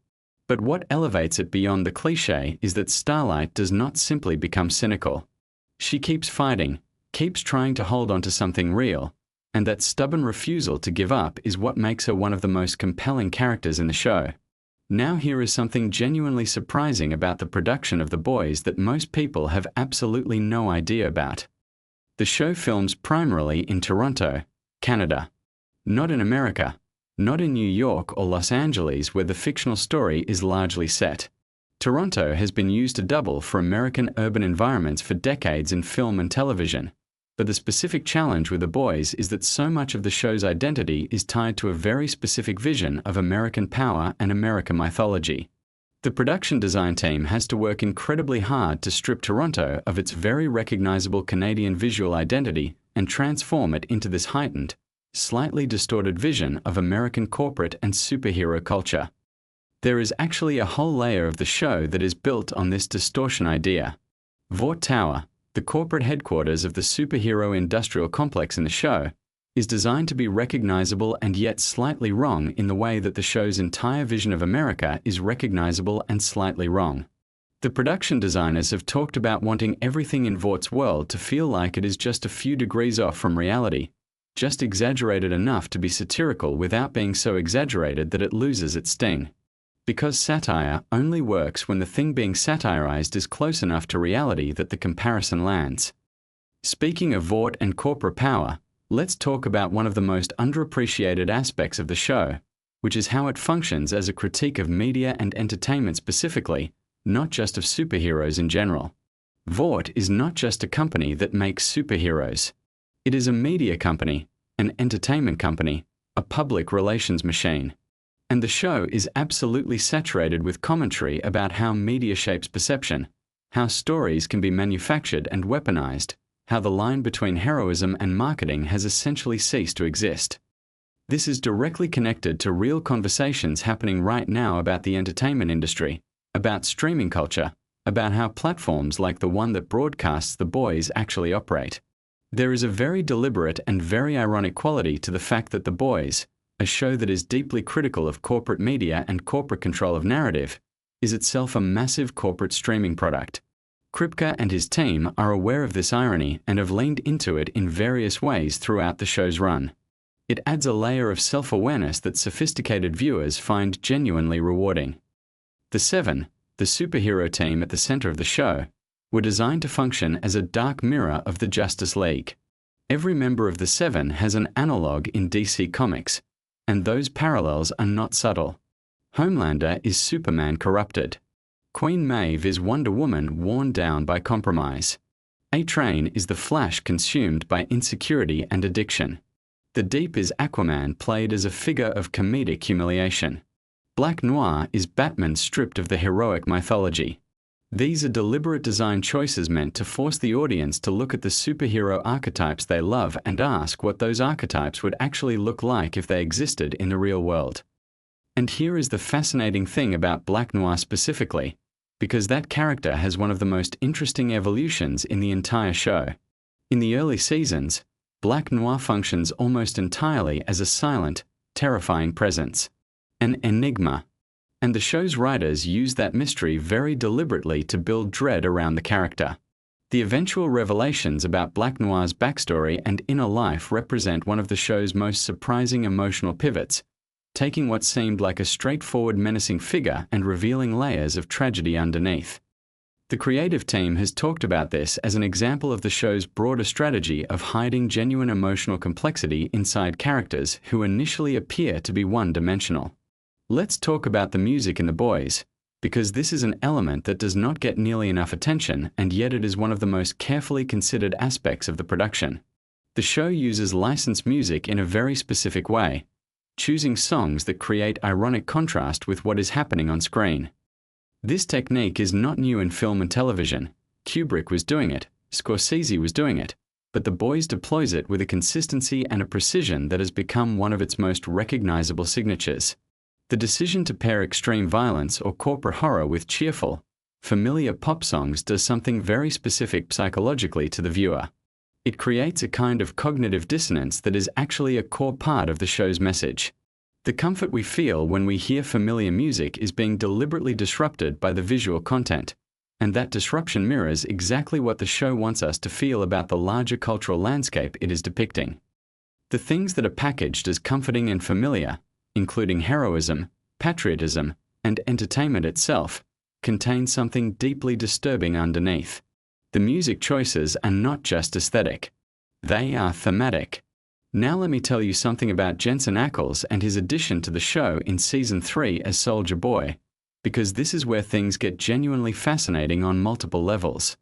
But what elevates it beyond the cliché is that Starlight does not simply become cynical. She keeps fighting, keeps trying to hold on to something real, and that stubborn refusal to give up is what makes her one of the most compelling characters in the show. Now here is something genuinely surprising about the production of The Boys that most people have absolutely no idea about. The show films primarily in Toronto, Canada. Not in America. Not in New York or Los Angeles where the fictional story is largely set. Toronto has been used to double for American urban environments for decades in film and television, but the specific challenge with The Boys is that so much of the show's identity is tied to a very specific vision of American power and American mythology. The production design team has to work incredibly hard to strip Toronto of its very recognizable Canadian visual identity and transform it into this heightened, slightly distorted vision of American corporate and superhero culture. There is actually a whole layer of the show that is built on this distortion idea. Vought Tower, the corporate headquarters of the superhero industrial complex in the show, is designed to be recognizable and yet slightly wrong in the way that the show's entire vision of America is recognizable and slightly wrong. The production designers have talked about wanting everything in Vaught's world to feel like it is just a few degrees off from reality, just exaggerated enough to be satirical without being so exaggerated that it loses its sting. Because satire only works when the thing being satirized is close enough to reality that the comparison lands. Speaking of Vought and corporate power, let's talk about one of the most underappreciated aspects of the show, which is how it functions as a critique of media and entertainment specifically, not just of superheroes in general. Vought is not just a company that makes superheroes. It is a media company, an entertainment company, a public relations machine. And the show is absolutely saturated with commentary about how media shapes perception, how stories can be manufactured and weaponized, how the line between heroism and marketing has essentially ceased to exist. This is directly connected to real conversations happening right now about the entertainment industry, about streaming culture, about how platforms like the one that broadcasts The Boys actually operate. There is a very deliberate and very ironic quality to the fact that The Boys, a show that is deeply critical of corporate media and corporate control of narrative, is itself a massive corporate streaming product. Kripke and his team are aware of this irony and have leaned into it in various ways throughout the show's run. It adds a layer of self-awareness that sophisticated viewers find genuinely rewarding. The Seven, the superhero team at the center of the show, were designed to function as a dark mirror of the Justice League. Every member of the Seven has an analog in DC Comics, and those parallels are not subtle. Homelander is Superman corrupted. Queen Maeve is Wonder Woman worn down by compromise. A-Train is the Flash consumed by insecurity and addiction. The Deep is Aquaman played as a figure of comedic humiliation. Black Noir is Batman stripped of the heroic mythology. These are deliberate design choices meant to force the audience to look at the superhero archetypes they love and ask what those archetypes would actually look like if they existed in the real world. And here is the fascinating thing about Black Noir specifically, because that character has one of the most interesting evolutions in the entire show. In the early seasons, Black Noir functions almost entirely as a silent, terrifying presence, an enigma. And the show's writers use that mystery very deliberately to build dread around the character. The eventual revelations about Black Noir's backstory and inner life represent one of the show's most surprising emotional pivots, taking what seemed like a straightforward menacing figure and revealing layers of tragedy underneath. The creative team has talked about this as an example of the show's broader strategy of hiding genuine emotional complexity inside characters who initially appear to be one-dimensional. Let's talk about the music in The Boys, because this is an element that does not get nearly enough attention, and yet it is one of the most carefully considered aspects of the production. The show uses licensed music in a very specific way, choosing songs that create ironic contrast with what is happening on screen. This technique is not new in film and television. Kubrick was doing it, Scorsese was doing it, but The Boys deploys it with a consistency and a precision that has become one of its most recognizable signatures. The decision to pair extreme violence or corporate horror with cheerful, familiar pop songs does something very specific psychologically to the viewer. It creates a kind of cognitive dissonance that is actually a core part of the show's message. The comfort we feel when we hear familiar music is being deliberately disrupted by the visual content, and that disruption mirrors exactly what the show wants us to feel about the larger cultural landscape it is depicting. The things that are packaged as comforting and familiar, including heroism, patriotism, and entertainment itself, contain something deeply disturbing underneath. The music choices are not just aesthetic. They are thematic. Now let me tell you something about Jensen Ackles and his addition to the show in Season 3 as Soldier Boy, because this is where things get genuinely fascinating on multiple levels.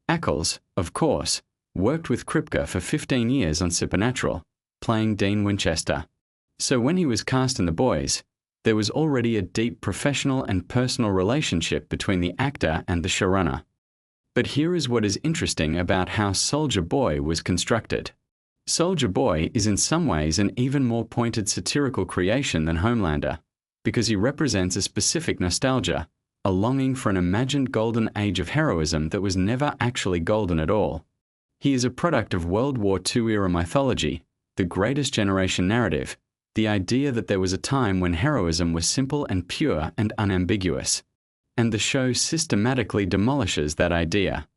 Ackles, of course, worked with Kripke for 15 years on Supernatural, playing Dean Winchester. So when he was cast in The Boys, there was already a deep professional and personal relationship between the actor and the showrunner. But here is what is interesting about how Soldier Boy was constructed. Soldier Boy is in some ways an even more pointed satirical creation than Homelander, because he represents a specific nostalgia, a longing for an imagined golden age of heroism that was never actually golden at all. He is a product of World War II era mythology, the greatest generation narrative, the idea that there was a time when heroism was simple and pure and unambiguous. And the show systematically demolishes that idea.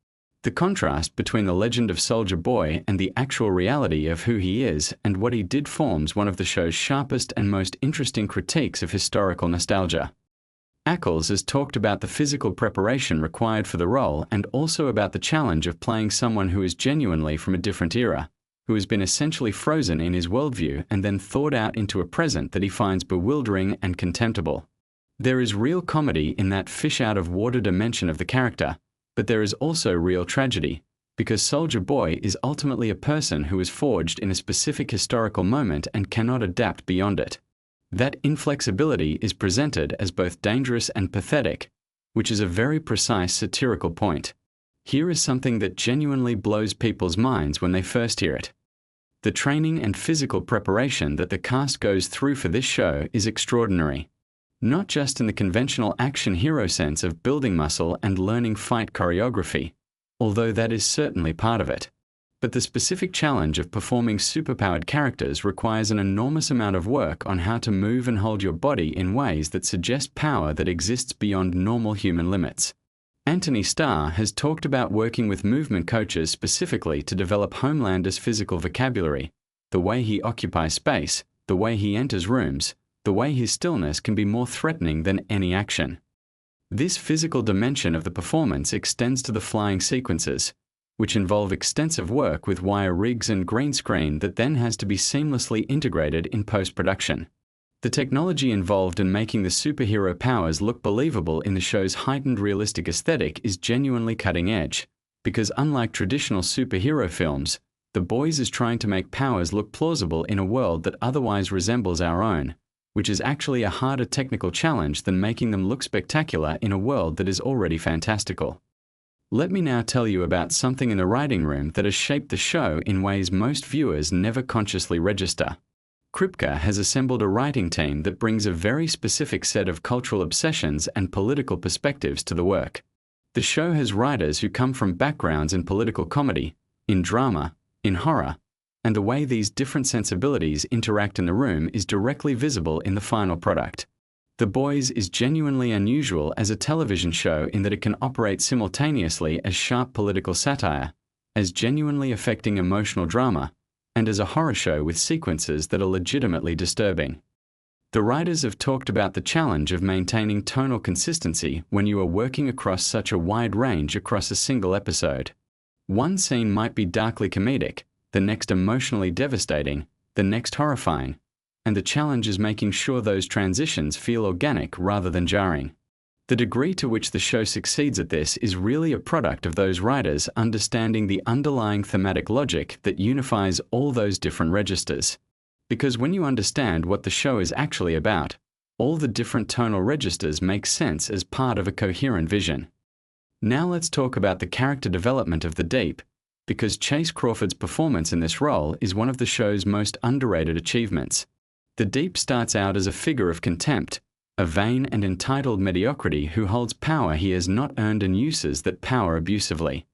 The contrast between the legend of Soldier Boy and the actual reality of who he is and what he did forms one of the show's sharpest and most interesting critiques of historical nostalgia. Ackles has talked about the physical preparation required for the role and also about the challenge of playing someone who is genuinely from a different era, who has been essentially frozen in his worldview and then thawed out into a present that he finds bewildering and contemptible. There is real comedy in that fish-out-of-water dimension of the character, but there is also real tragedy, because Soldier Boy is ultimately a person who is forged in a specific historical moment and cannot adapt beyond it. That inflexibility is presented as both dangerous and pathetic, which is a very precise satirical point. Here is something that genuinely blows people's minds when they first hear it. The training and physical preparation that the cast goes through for this show is extraordinary. Not just in the conventional action hero sense of building muscle and learning fight choreography, although that is certainly part of it. But the specific challenge of performing superpowered characters requires an enormous amount of work on how to move and hold your body in ways that suggest power that exists beyond normal human limits. Anthony Starr has talked about working with movement coaches specifically to develop Homelander's physical vocabulary, the way he occupies space, the way he enters rooms, the way his stillness can be more threatening than any action. This physical dimension of the performance extends to the flying sequences, which involve extensive work with wire rigs and green screen that then has to be seamlessly integrated in post-production. The technology involved in making the superhero powers look believable in the show's heightened realistic aesthetic is genuinely cutting edge, because unlike traditional superhero films, The Boys is trying to make powers look plausible in a world that otherwise resembles our own, which is actually a harder technical challenge than making them look spectacular in a world that is already fantastical. Let me now tell you about something in the writing room that has shaped the show in ways most viewers never consciously register. Kripke has assembled a writing team that brings a very specific set of cultural obsessions and political perspectives to the work. The show has writers who come from backgrounds in political comedy, in drama, in horror, and the way these different sensibilities interact in the room is directly visible in the final product. The Boys is genuinely unusual as a television show in that it can operate simultaneously as sharp political satire, as genuinely affecting emotional drama, and as a horror show with sequences that are legitimately disturbing. The writers have talked about the challenge of maintaining tonal consistency when you are working across such a wide range across a single episode. One scene might be darkly comedic, the next emotionally devastating, the next horrifying, and the challenge is making sure those transitions feel organic rather than jarring. The degree to which the show succeeds at this is really a product of those writers understanding the underlying thematic logic that unifies all those different registers. Because when you understand what the show is actually about, all the different tonal registers make sense as part of a coherent vision. Now let's talk about the character development of the Deep, because Chase Crawford's performance in this role is one of the show's most underrated achievements. The Deep starts out as a figure of contempt, a vain and entitled mediocrity who holds power he has not earned and uses that power abusively.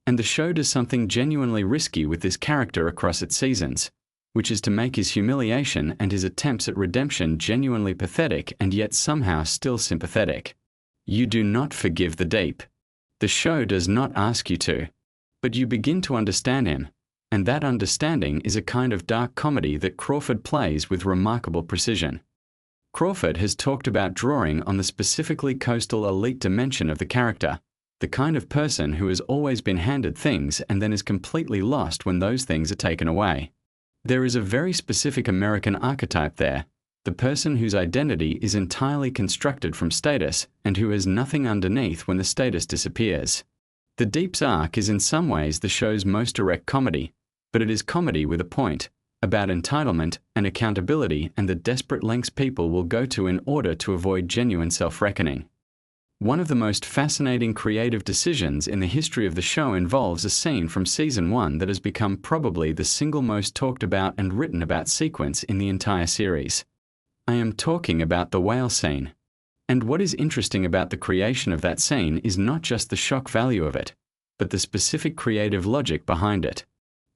And the show does something genuinely risky with this character across its seasons, which is to make his humiliation and his attempts at redemption genuinely pathetic and yet somehow still sympathetic. You do not forgive the Deep. The show does not ask you to. But you begin to understand him, and that understanding is a kind of dark comedy that Crawford plays with remarkable precision. Crawford has talked about drawing on the specifically coastal elite dimension of the character, the kind of person who has always been handed things and then is completely lost when those things are taken away. There is a very specific American archetype there, the person whose identity is entirely constructed from status and who has nothing underneath when the status disappears. The Deep's arc is in some ways the show's most direct comedy, but it is comedy with a point, about entitlement and accountability and the desperate lengths people will go to in order to avoid genuine self-reckoning. One of the most fascinating creative decisions in the history of the show involves a scene from Season 1 that has become probably the single most talked about and written about sequence in the entire series. I am talking about the whale scene. And what is interesting about the creation of that scene is not just the shock value of it, but the specific creative logic behind it.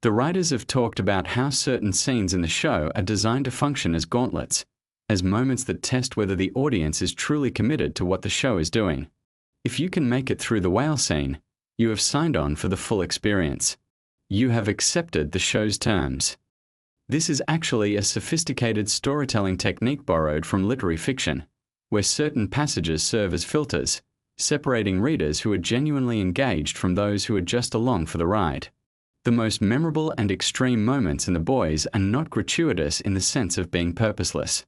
The writers have talked about how certain scenes in the show are designed to function as gauntlets, as moments that test whether the audience is truly committed to what the show is doing. If you can make it through the whale scene, you have signed on for the full experience. You have accepted the show's terms. This is actually a sophisticated storytelling technique borrowed from literary fiction, where certain passages serve as filters, separating readers who are genuinely engaged from those who are just along for the ride. The most memorable and extreme moments in The Boys are not gratuitous in the sense of being purposeless.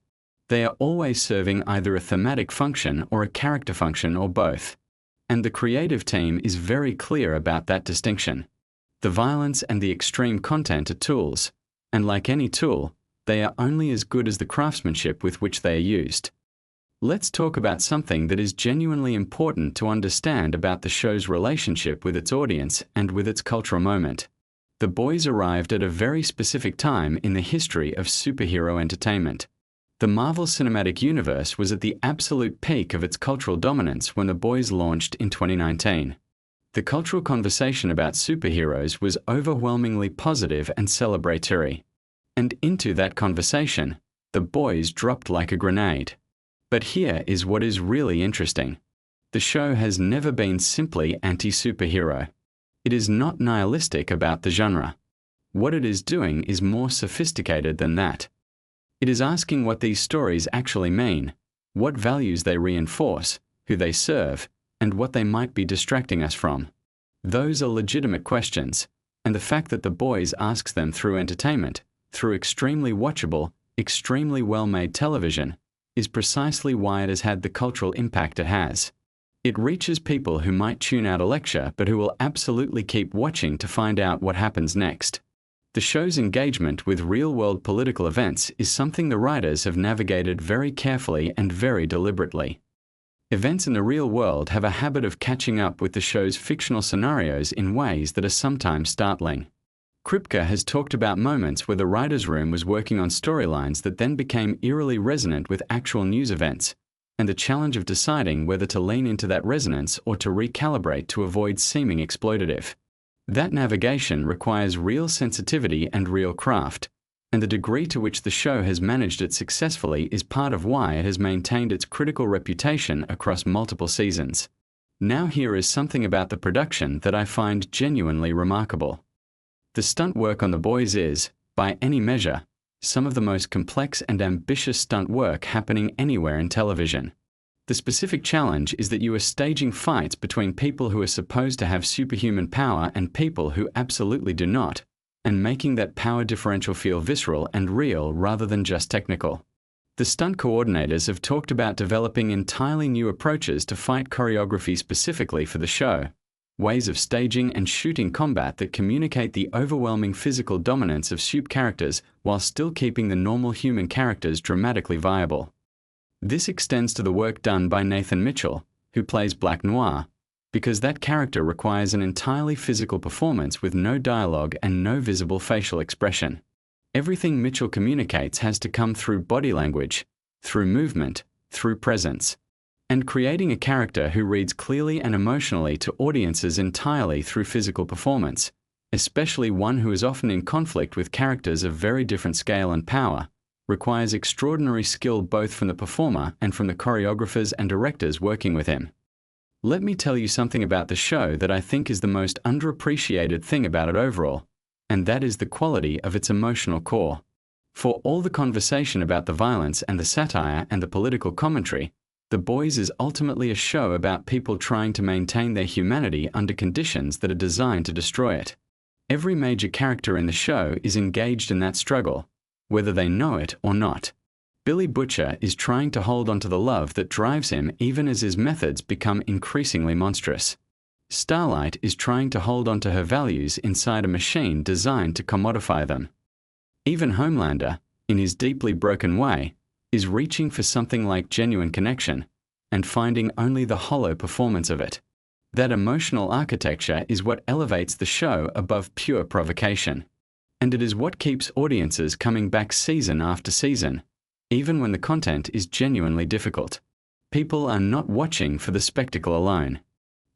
They are always serving either a thematic function or a character function or both. And the creative team is very clear about that distinction. The violence and the extreme content are tools, and like any tool, they are only as good as the craftsmanship with which they are used. Let's talk about something that is genuinely important to understand about the show's relationship with its audience and with its cultural moment. The Boys arrived at a very specific time in the history of superhero entertainment. The Marvel Cinematic Universe was at the absolute peak of its cultural dominance when The Boys launched in 2019. The cultural conversation about superheroes was overwhelmingly positive and celebratory. And into that conversation, The Boys dropped like a grenade. But here is what is really interesting. The show has never been simply anti-superhero. It is not nihilistic about the genre. What it is doing is more sophisticated than that. It is asking what these stories actually mean, what values they reinforce, who they serve, and what they might be distracting us from. Those are legitimate questions, and the fact that The Boys asks them through entertainment, through extremely watchable, extremely well-made television, is precisely why it has had the cultural impact it has. It reaches people who might tune out a lecture but who will absolutely keep watching to find out what happens next. The show's engagement with real-world political events is something the writers have navigated very carefully and very deliberately. Events in the real world have a habit of catching up with the show's fictional scenarios in ways that are sometimes startling. Kripke has talked about moments where the writer's room was working on storylines that then became eerily resonant with actual news events, and the challenge of deciding whether to lean into that resonance or to recalibrate to avoid seeming exploitative. That navigation requires real sensitivity and real craft, and the degree to which the show has managed it successfully is part of why it has maintained its critical reputation across multiple seasons. Now here is something about the production that I find genuinely remarkable. The stunt work on The Boys is, by any measure, some of the most complex and ambitious stunt work happening anywhere in television. The specific challenge is that you are staging fights between people who are supposed to have superhuman power and people who absolutely do not, and making that power differential feel visceral and real rather than just technical. The stunt coordinators have talked about developing entirely new approaches to fight choreography specifically for the show, ways of staging and shooting combat that communicate the overwhelming physical dominance of soup characters while still keeping the normal human characters dramatically viable. This extends to the work done by Nathan Mitchell, who plays Black Noir, because that character requires an entirely physical performance with no dialogue and no visible facial expression. Everything Mitchell communicates has to come through body language, through movement, through presence. And creating a character who reads clearly and emotionally to audiences entirely through physical performance, especially one who is often in conflict with characters of very different scale and power, requires extraordinary skill both from the performer and from the choreographers and directors working with him. Let me tell you something about the show that I think is the most underappreciated thing about it overall, and that is the quality of its emotional core. For all the conversation about the violence and the satire and the political commentary, The Boys is ultimately a show about people trying to maintain their humanity under conditions that are designed to destroy it. Every major character in the show is engaged in that struggle, whether they know it or not. Billy Butcher is trying to hold on to the love that drives him even as his methods become increasingly monstrous. Starlight is trying to hold on to her values inside a machine designed to commodify them. Even Homelander, in his deeply broken way, is reaching for something like genuine connection and finding only the hollow performance of it. That emotional architecture is what elevates the show above pure provocation. And it is what keeps audiences coming back season after season, even when the content is genuinely difficult. People are not watching for the spectacle alone.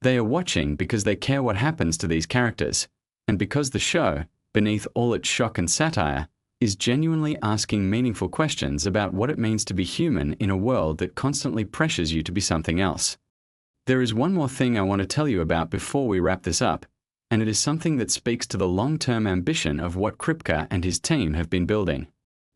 They are watching because they care what happens to these characters, and because the show, beneath all its shock and satire, is genuinely asking meaningful questions about what it means to be human in a world that constantly pressures you to be something else. There is one more thing I want to tell you about before we wrap this up, and it is something that speaks to the long-term ambition of what Kripke and his team have been building.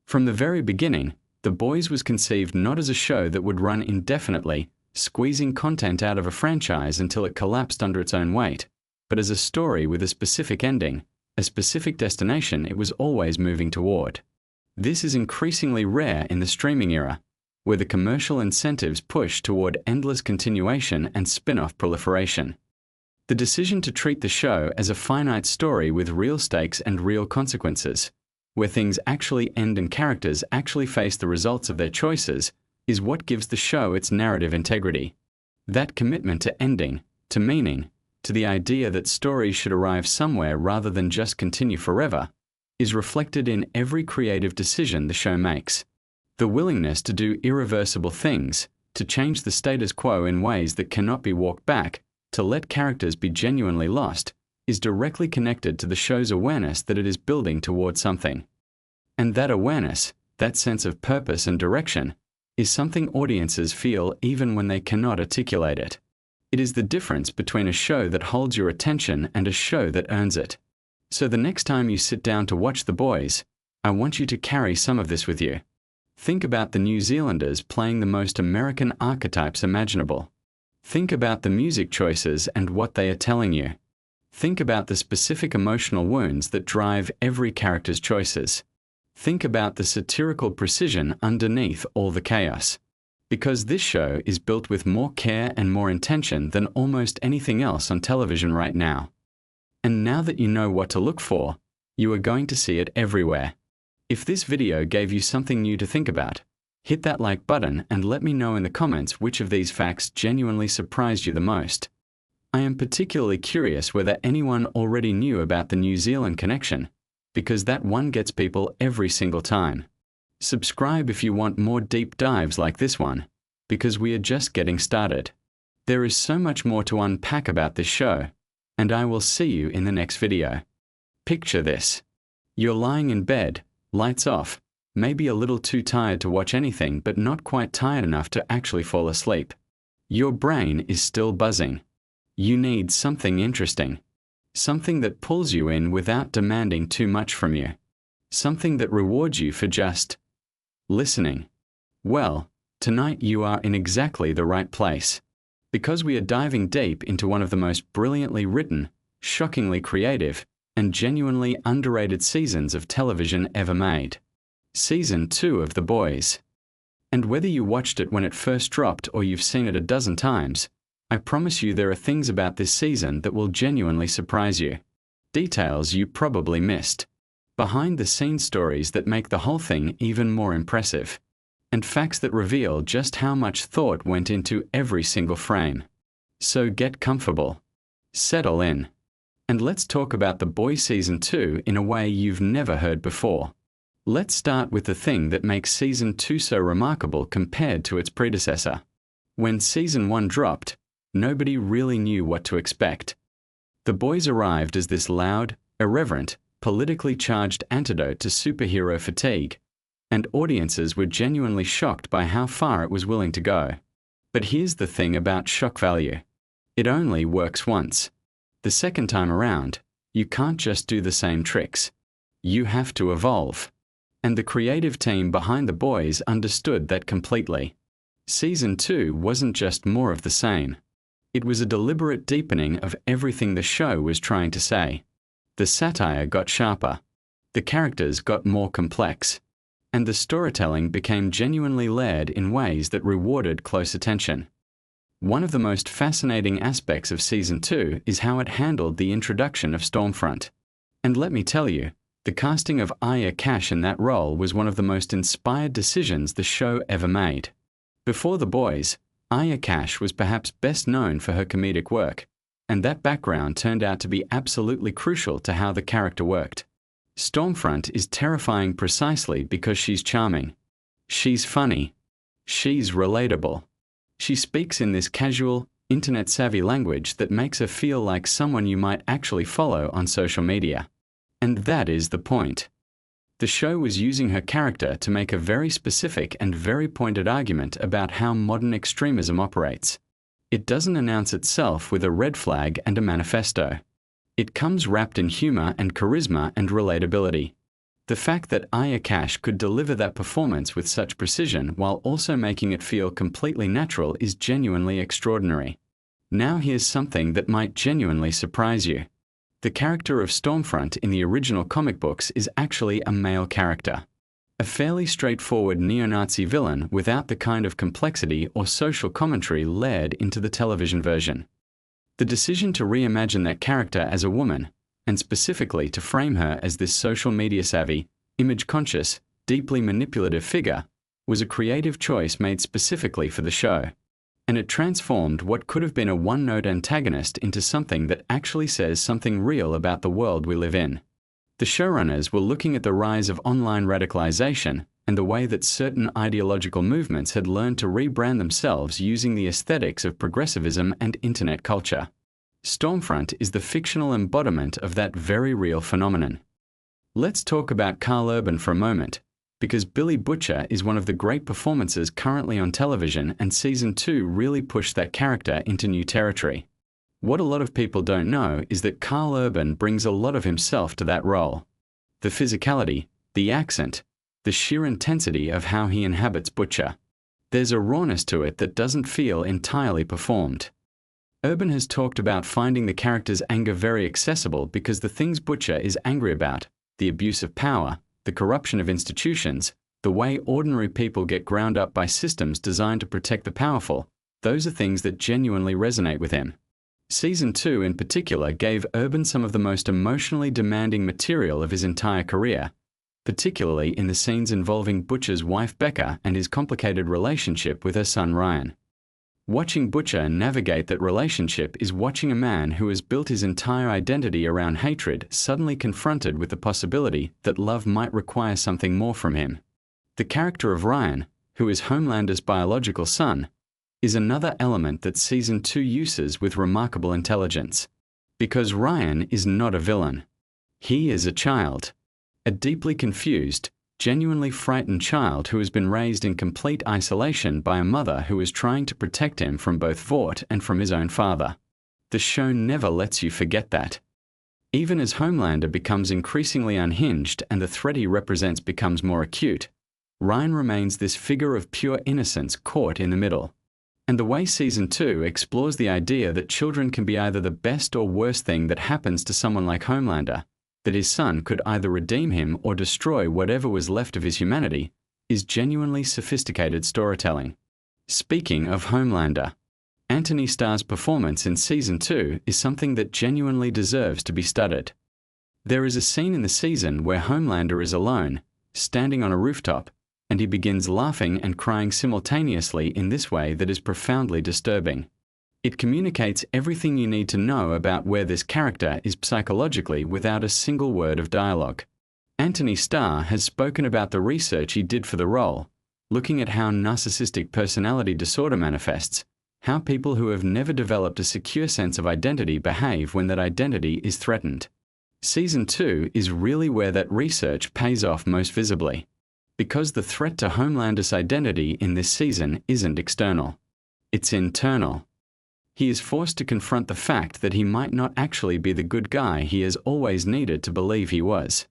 From the very beginning, The Boys was conceived not as a show that would run indefinitely, squeezing content out of a franchise until it collapsed under its own weight, but as a story with a specific ending, a specific destination it was always moving toward. This is increasingly rare in the streaming era, where the commercial incentives push toward endless continuation and spin-off proliferation. The decision to treat the show as a finite story with real stakes and real consequences, where things actually end and characters actually face the results of their choices, is what gives the show its narrative integrity. That commitment to ending, to meaning, to the idea that stories should arrive somewhere rather than just continue forever, is reflected in every creative decision the show makes. The willingness to do irreversible things, to change the status quo in ways that cannot be walked back, to let characters be genuinely lost, is directly connected to the show's awareness that it is building toward something. And that awareness, that sense of purpose and direction, is something audiences feel even when they cannot articulate it. It is the difference between a show that holds your attention and a show that earns it. So the next time you sit down to watch The Boys, I want you to carry some of this with you. Think about the New Zealanders playing the most American archetypes imaginable. Think about the music choices and what they are telling you. Think about the specific emotional wounds that drive every character's choices. Think about the satirical precision underneath all the chaos. Because this show is built with more care and more intention than almost anything else on television right now. And now that you know what to look for, you are going to see it everywhere. If this video gave you something new to think about, hit that like button and let me know in the comments which of these facts genuinely surprised you the most. I am particularly curious whether anyone already knew about the New Zealand connection, because that one gets people every single time. Subscribe if you want more deep dives like this one, because we are just getting started. There is so much more to unpack about this show, and I will see you in the next video. Picture this. You're lying in bed, lights off, maybe a little too tired to watch anything but not quite tired enough to actually fall asleep. Your brain is still buzzing. You need something interesting. Something that pulls you in without demanding too much from you. Something that rewards you for just listening. Well, tonight you are in exactly the right place. Because we are diving deep into one of the most brilliantly written, shockingly creative, and genuinely underrated seasons of television ever made. Season 2 of The Boys. And whether you watched it when it first dropped or you've seen it a dozen times, I promise you there are things about this season that will genuinely surprise you. Details you probably missed. Behind-the-scenes stories that make the whole thing even more impressive. And facts that reveal just how much thought went into every single frame. So get comfortable. Settle in. And let's talk about The Boys Season 2 in a way you've never heard before. Let's start with the thing that makes Season 2 so remarkable compared to its predecessor. When Season 1 dropped, nobody really knew what to expect. The Boys arrived as this loud, irreverent, politically charged antidote to superhero fatigue, and audiences were genuinely shocked by how far it was willing to go. But here's the thing about shock value. It only works once. The second time around, you can't just do the same tricks. You have to evolve. And the creative team behind The Boys understood that completely. Season 2 wasn't just more of the same. It was a deliberate deepening of everything the show was trying to say. The satire got sharper. The characters got more complex. And the storytelling became genuinely layered in ways that rewarded close attention. One of the most fascinating aspects of Season 2 is how it handled the introduction of Stormfront. And let me tell you, the casting of Aya Cash in that role was one of the most inspired decisions the show ever made. Before The Boys, Aya Cash was perhaps best known for her comedic work, and that background turned out to be absolutely crucial to how the character worked. Stormfront is terrifying precisely because she's charming. She's funny. She's relatable. She speaks in this casual, internet-savvy language that makes her feel like someone you might actually follow on social media. And that is the point. The show was using her character to make a very specific and very pointed argument about how modern extremism operates. It doesn't announce itself with a red flag and a manifesto. It comes wrapped in humor and charisma and relatability. The fact that Aya Cash could deliver that performance with such precision while also making it feel completely natural is genuinely extraordinary. Now here's something that might genuinely surprise you. The character of Stormfront in the original comic books is actually a male character. A fairly straightforward neo-Nazi villain without the kind of complexity or social commentary layered into the television version. The decision to reimagine that character as a woman, and specifically to frame her as this social media savvy, image-conscious, deeply manipulative figure, was a creative choice made specifically for the show. And it transformed what could have been a one-note antagonist into something that actually says something real about the world we live in. The showrunners were looking at the rise of online radicalization and the way that certain ideological movements had learned to rebrand themselves using the aesthetics of progressivism and internet culture. Stormfront is the fictional embodiment of that very real phenomenon. Let's talk about Karl Urban for a moment, because Billy Butcher is one of the great performances currently on television, and Season 2 really pushed that character into new territory. What a lot of people don't know is that Karl Urban brings a lot of himself to that role. The physicality, the accent, the sheer intensity of how he inhabits Butcher. There's a rawness to it that doesn't feel entirely performed. Urban has talked about finding the character's anger very accessible because the things Butcher is angry about, the abuse of power, the corruption of institutions, the way ordinary people get ground up by systems designed to protect the powerful, those are things that genuinely resonate with him. Season 2 in particular gave Urban some of the most emotionally demanding material of his entire career, particularly in the scenes involving Butcher's wife Becca and his complicated relationship with her son Ryan. Watching Butcher navigate that relationship is watching a man who has built his entire identity around hatred suddenly confronted with the possibility that love might require something more from him. The character of Ryan, who is Homelander's biological son, is another element that Season 2 uses with remarkable intelligence. Because Ryan is not a villain. He is a child. A deeply confused, genuinely frightened child who has been raised in complete isolation by a mother who is trying to protect him from both Vought and from his own father. The show never lets you forget that. Even as Homelander becomes increasingly unhinged and the threat he represents becomes more acute, Ryan remains this figure of pure innocence caught in the middle. And the way Season 2 explores the idea that children can be either the best or worst thing that happens to someone like Homelander, that his son could either redeem him or destroy whatever was left of his humanity, is genuinely sophisticated storytelling. Speaking of Homelander, Anthony Starr's performance in Season 2 is something that genuinely deserves to be studied. There is a scene in the season where Homelander is alone, standing on a rooftop, and he begins laughing and crying simultaneously in this way that is profoundly disturbing. It communicates everything you need to know about where this character is psychologically without a single word of dialogue. Anthony Starr has spoken about the research he did for the role, looking at how narcissistic personality disorder manifests, how people who have never developed a secure sense of identity behave when that identity is threatened. Season 2 is really where that research pays off most visibly, because the threat to Homelander's identity in this season isn't external. It's internal. He is forced to confront the fact that he might not actually be the good guy he has always needed to believe he was.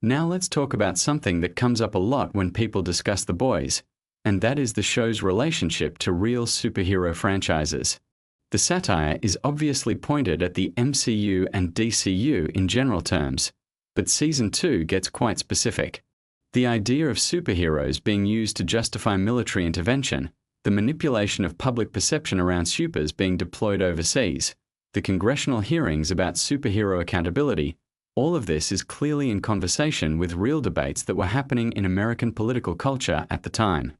Now let's talk about something that comes up a lot when people discuss The Boys, and that is the show's relationship to real superhero franchises. The satire is obviously pointed at the MCU and DCU in general terms, but Season 2 gets quite specific. The idea of superheroes being used to justify military intervention, the manipulation of public perception around supers being deployed overseas, the congressional hearings about superhero accountability, all of this is clearly in conversation with real debates that were happening in American political culture at the time.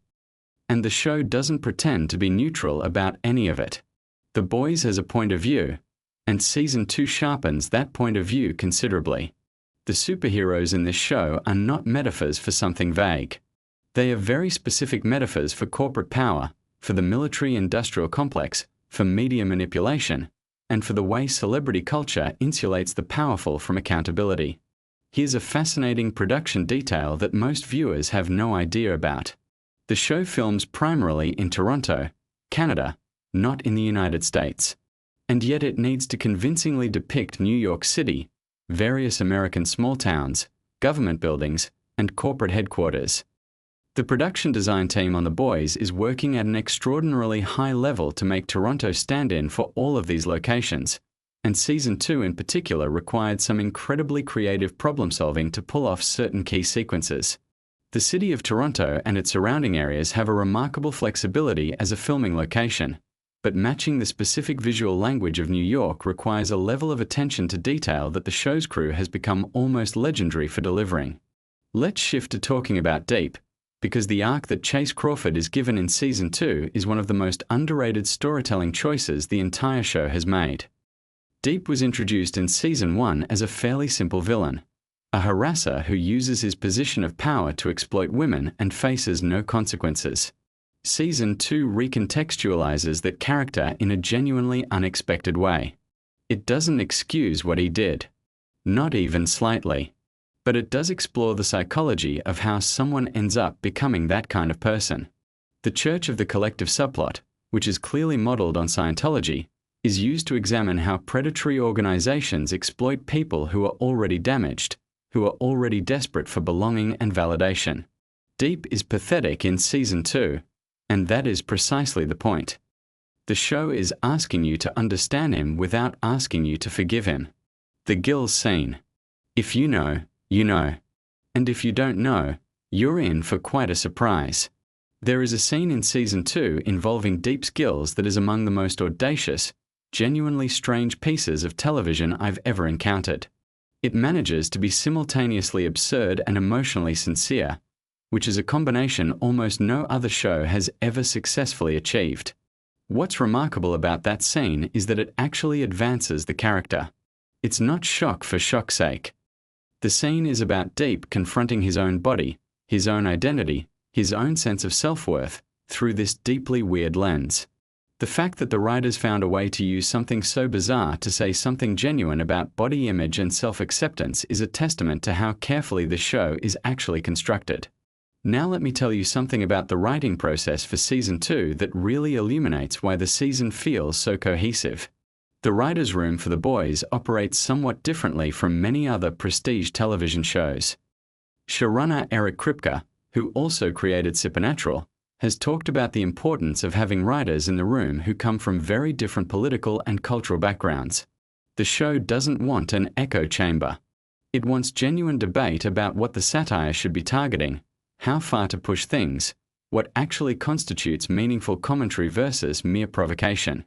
And the show doesn't pretend to be neutral about any of it. The Boys has a point of view, and Season 2 sharpens that point of view considerably. The superheroes in this show are not metaphors for something vague. They are very specific metaphors for corporate power, for the military-industrial complex, for media manipulation, and for the way celebrity culture insulates the powerful from accountability. Here's a fascinating production detail that most viewers have no idea about. The show films primarily in Toronto, Canada, not in the United States. And yet it needs to convincingly depict New York City, various American small towns, government buildings, and corporate headquarters. The production design team on The Boys is working at an extraordinarily high level to make Toronto stand in for all of these locations, and Season 2 in particular required some incredibly creative problem-solving to pull off certain key sequences. The city of Toronto and its surrounding areas have a remarkable flexibility as a filming location, but matching the specific visual language of New York requires a level of attention to detail that the show's crew has become almost legendary for delivering. Let's shift to talking about Deep, because the arc that Chase Crawford is given in Season 2 is one of the most underrated storytelling choices the entire show has made. Deep was introduced in Season 1 as a fairly simple villain, a harasser who uses his position of power to exploit women and faces no consequences. Season 2 recontextualizes that character in a genuinely unexpected way. It doesn't excuse what he did, not even slightly, but it does explore the psychology of how someone ends up becoming that kind of person. The Church of the Collective subplot, which is clearly modeled on Scientology, is used to examine how predatory organizations exploit people who are already damaged, who are already desperate for belonging and validation. Deep is pathetic in Season 2, and that is precisely the point. The show is asking you to understand him without asking you to forgive him. The Gills scene. If you know, you know. And if you don't know, you're in for quite a surprise. There is a scene in Season 2 involving Deep's Gills that is among the most audacious, genuinely strange pieces of television I've ever encountered. It manages to be simultaneously absurd and emotionally sincere, which is a combination almost no other show has ever successfully achieved. What's remarkable about that scene is that it actually advances the character. It's not shock for shock's sake. The scene is about Deep confronting his own body, his own identity, his own sense of self-worth, through this deeply weird lens. The fact that the writers found a way to use something so bizarre to say something genuine about body image and self-acceptance is a testament to how carefully the show is actually constructed. Now let me tell you something about the writing process for Season 2 that really illuminates why the season feels so cohesive. The writer's room for The Boys operates somewhat differently from many other prestige television shows. Showrunner Eric Kripke, who also created Supernatural, has talked about the importance of having writers in the room who come from very different political and cultural backgrounds. The show doesn't want an echo chamber. It wants genuine debate about what the satire should be targeting, how far to push things, what actually constitutes meaningful commentary versus mere provocation.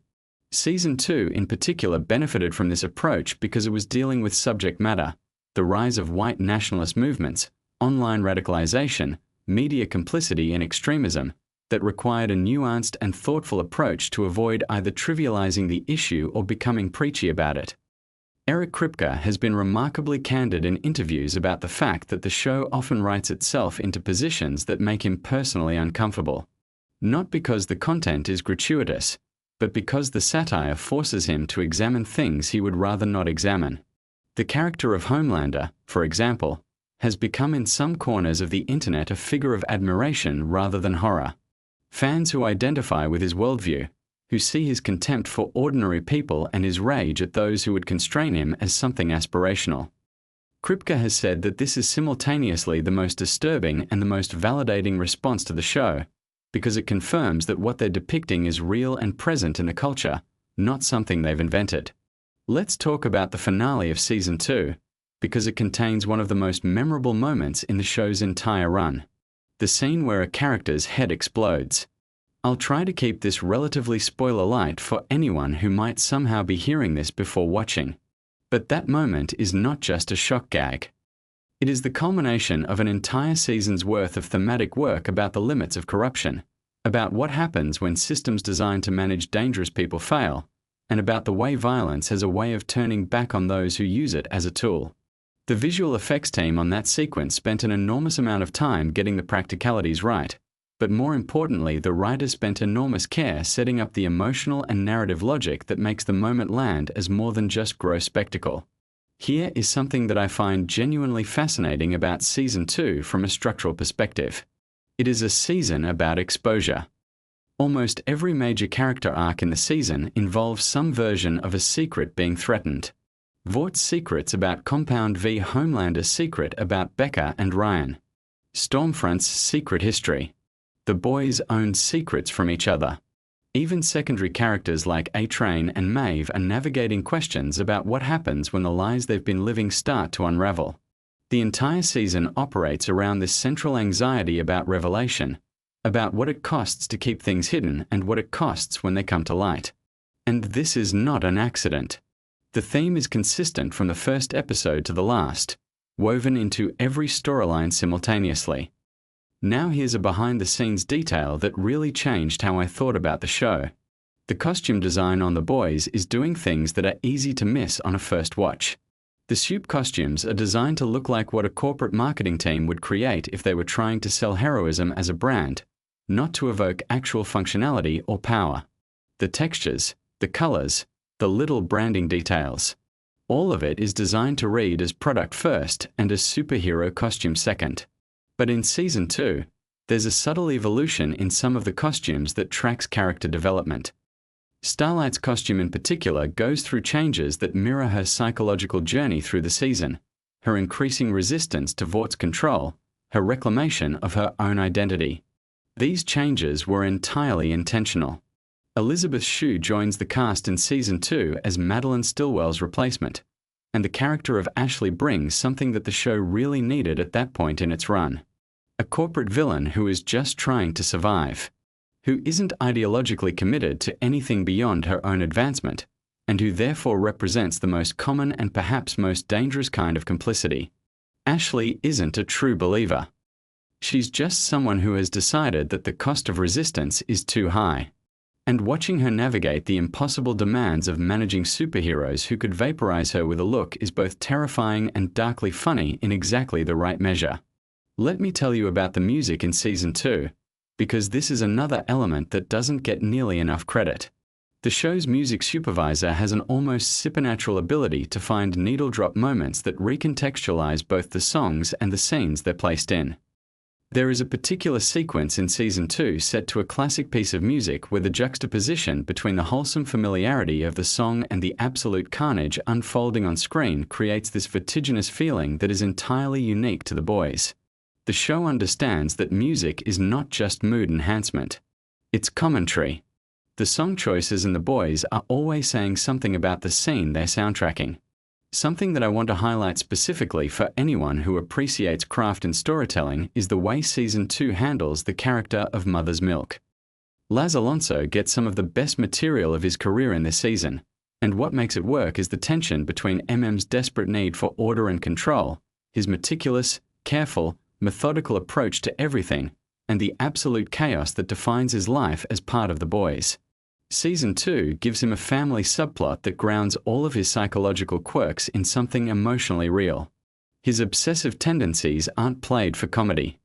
Season 2 in particular benefited from this approach because it was dealing with subject matter, the rise of white nationalist movements, online radicalization, media complicity and extremism, that required a nuanced and thoughtful approach to avoid either trivializing the issue or becoming preachy about it. Eric Kripke has been remarkably candid in interviews about the fact that the show often writes itself into positions that make him personally uncomfortable. Not because the content is gratuitous, but because the satire forces him to examine things he would rather not examine. The character of Homelander, for example, has become in some corners of the internet a figure of admiration rather than horror. Fans who identify with his worldview, who see his contempt for ordinary people and his rage at those who would constrain him as something aspirational. Kripke has said that this is simultaneously the most disturbing and the most validating response to the show, because it confirms that what they're depicting is real and present in the culture, not something they've invented. Let's talk about the finale of Season 2, because it contains one of the most memorable moments in the show's entire run. The scene where a character's head explodes. I'll try to keep this relatively spoiler light for anyone who might somehow be hearing this before watching. But that moment is not just a shock gag. It is the culmination of an entire season's worth of thematic work about the limits of corruption, about what happens when systems designed to manage dangerous people fail, and about the way violence has a way of turning back on those who use it as a tool. The visual effects team on that sequence spent an enormous amount of time getting the practicalities right, but more importantly, the writers spent enormous care setting up the emotional and narrative logic that makes the moment land as more than just gross spectacle. Here is something that I find genuinely fascinating about Season 2 from a structural perspective. It is a season about exposure. Almost every major character arc in the season involves some version of a secret being threatened. Vaught's secrets about Compound V, Homelander's secret about Becca and Ryan, Stormfront's secret history. The boys own secrets from each other. Even secondary characters like A-Train and Maeve are navigating questions about what happens when the lies they've been living start to unravel. The entire season operates around this central anxiety about revelation, about what it costs to keep things hidden and what it costs when they come to light. And this is not an accident. The theme is consistent from the first episode to the last, woven into every storyline simultaneously. Now here's a behind-the-scenes detail that really changed how I thought about the show. The costume design on the boys is doing things that are easy to miss on a first watch. The soup costumes are designed to look like what a corporate marketing team would create if they were trying to sell heroism as a brand, not to evoke actual functionality or power. The textures, the colors, the little branding details. All of it is designed to read as product first and as superhero costume second. But in Season 2, there's a subtle evolution in some of the costumes that tracks character development. Starlight's costume in particular goes through changes that mirror her psychological journey through the season, her increasing resistance to Vaught's control, her reclamation of her own identity. These changes were entirely intentional. Elizabeth Shue joins the cast in Season 2 as Madeline Stillwell's replacement, and the character of Ashley brings something that the show really needed at that point in its run. A corporate villain who is just trying to survive, who isn't ideologically committed to anything beyond her own advancement, and who therefore represents the most common and perhaps most dangerous kind of complicity. Ashley isn't a true believer. She's just someone who has decided that the cost of resistance is too high. And watching her navigate the impossible demands of managing superheroes who could vaporize her with a look is both terrifying and darkly funny in exactly the right measure. Let me tell you about the music in Season 2, because this is another element that doesn't get nearly enough credit. The show's music supervisor has an almost supernatural ability to find needle-drop moments that recontextualize both the songs and the scenes they're placed in. There is a particular sequence in Season 2 set to a classic piece of music where the juxtaposition between the wholesome familiarity of the song and the absolute carnage unfolding on screen creates this vertiginous feeling that is entirely unique to the boys. The show understands that music is not just mood enhancement. It's commentary. The song choices in the boys are always saying something about the scene they're soundtracking. Something that I want to highlight specifically for anyone who appreciates craft in storytelling is the way Season 2 handles the character of Mother's Milk. Laz Alonso gets some of the best material of his career in this season, and what makes it work is the tension between MM's desperate need for order and control, his meticulous, careful, methodical approach to everything, and the absolute chaos that defines his life as part of the boys. Season 2 gives him a family subplot that grounds all of his psychological quirks in something emotionally real. His obsessive tendencies aren't played for comedy.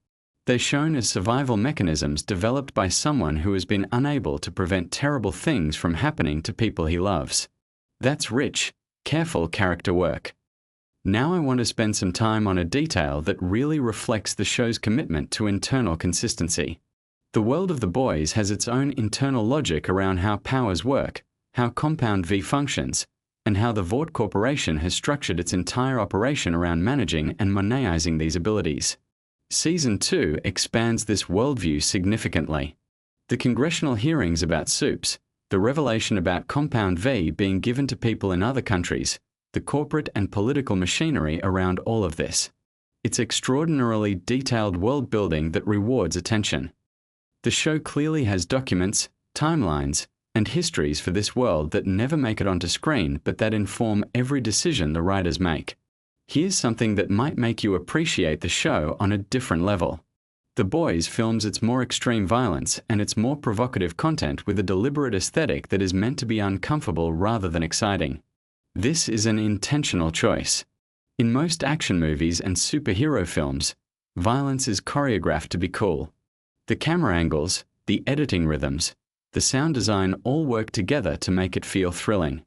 They're shown as survival mechanisms developed by someone who has been unable to prevent terrible things from happening to people he loves. That's rich, careful character work. Now I want to spend some time on a detail that really reflects the show's commitment to internal consistency. The world of the boys has its own internal logic around how powers work, how Compound V functions, and how the Vought Corporation has structured its entire operation around managing and monetizing these abilities. Season 2 expands this worldview significantly. The congressional hearings about soups, the revelation about Compound V being given to people in other countries, the corporate and political machinery around all of this. It's extraordinarily detailed world building that rewards attention. The show clearly has documents, timelines, and histories for this world that never make it onto screen but that inform every decision the writers make. Here's something that might make you appreciate the show on a different level. The Boys films its more extreme violence and its more provocative content with a deliberate aesthetic that is meant to be uncomfortable rather than exciting. This is an intentional choice. In most action movies and superhero films, violence is choreographed to be cool. The camera angles, the editing rhythms, the sound design all work together to make it feel thrilling.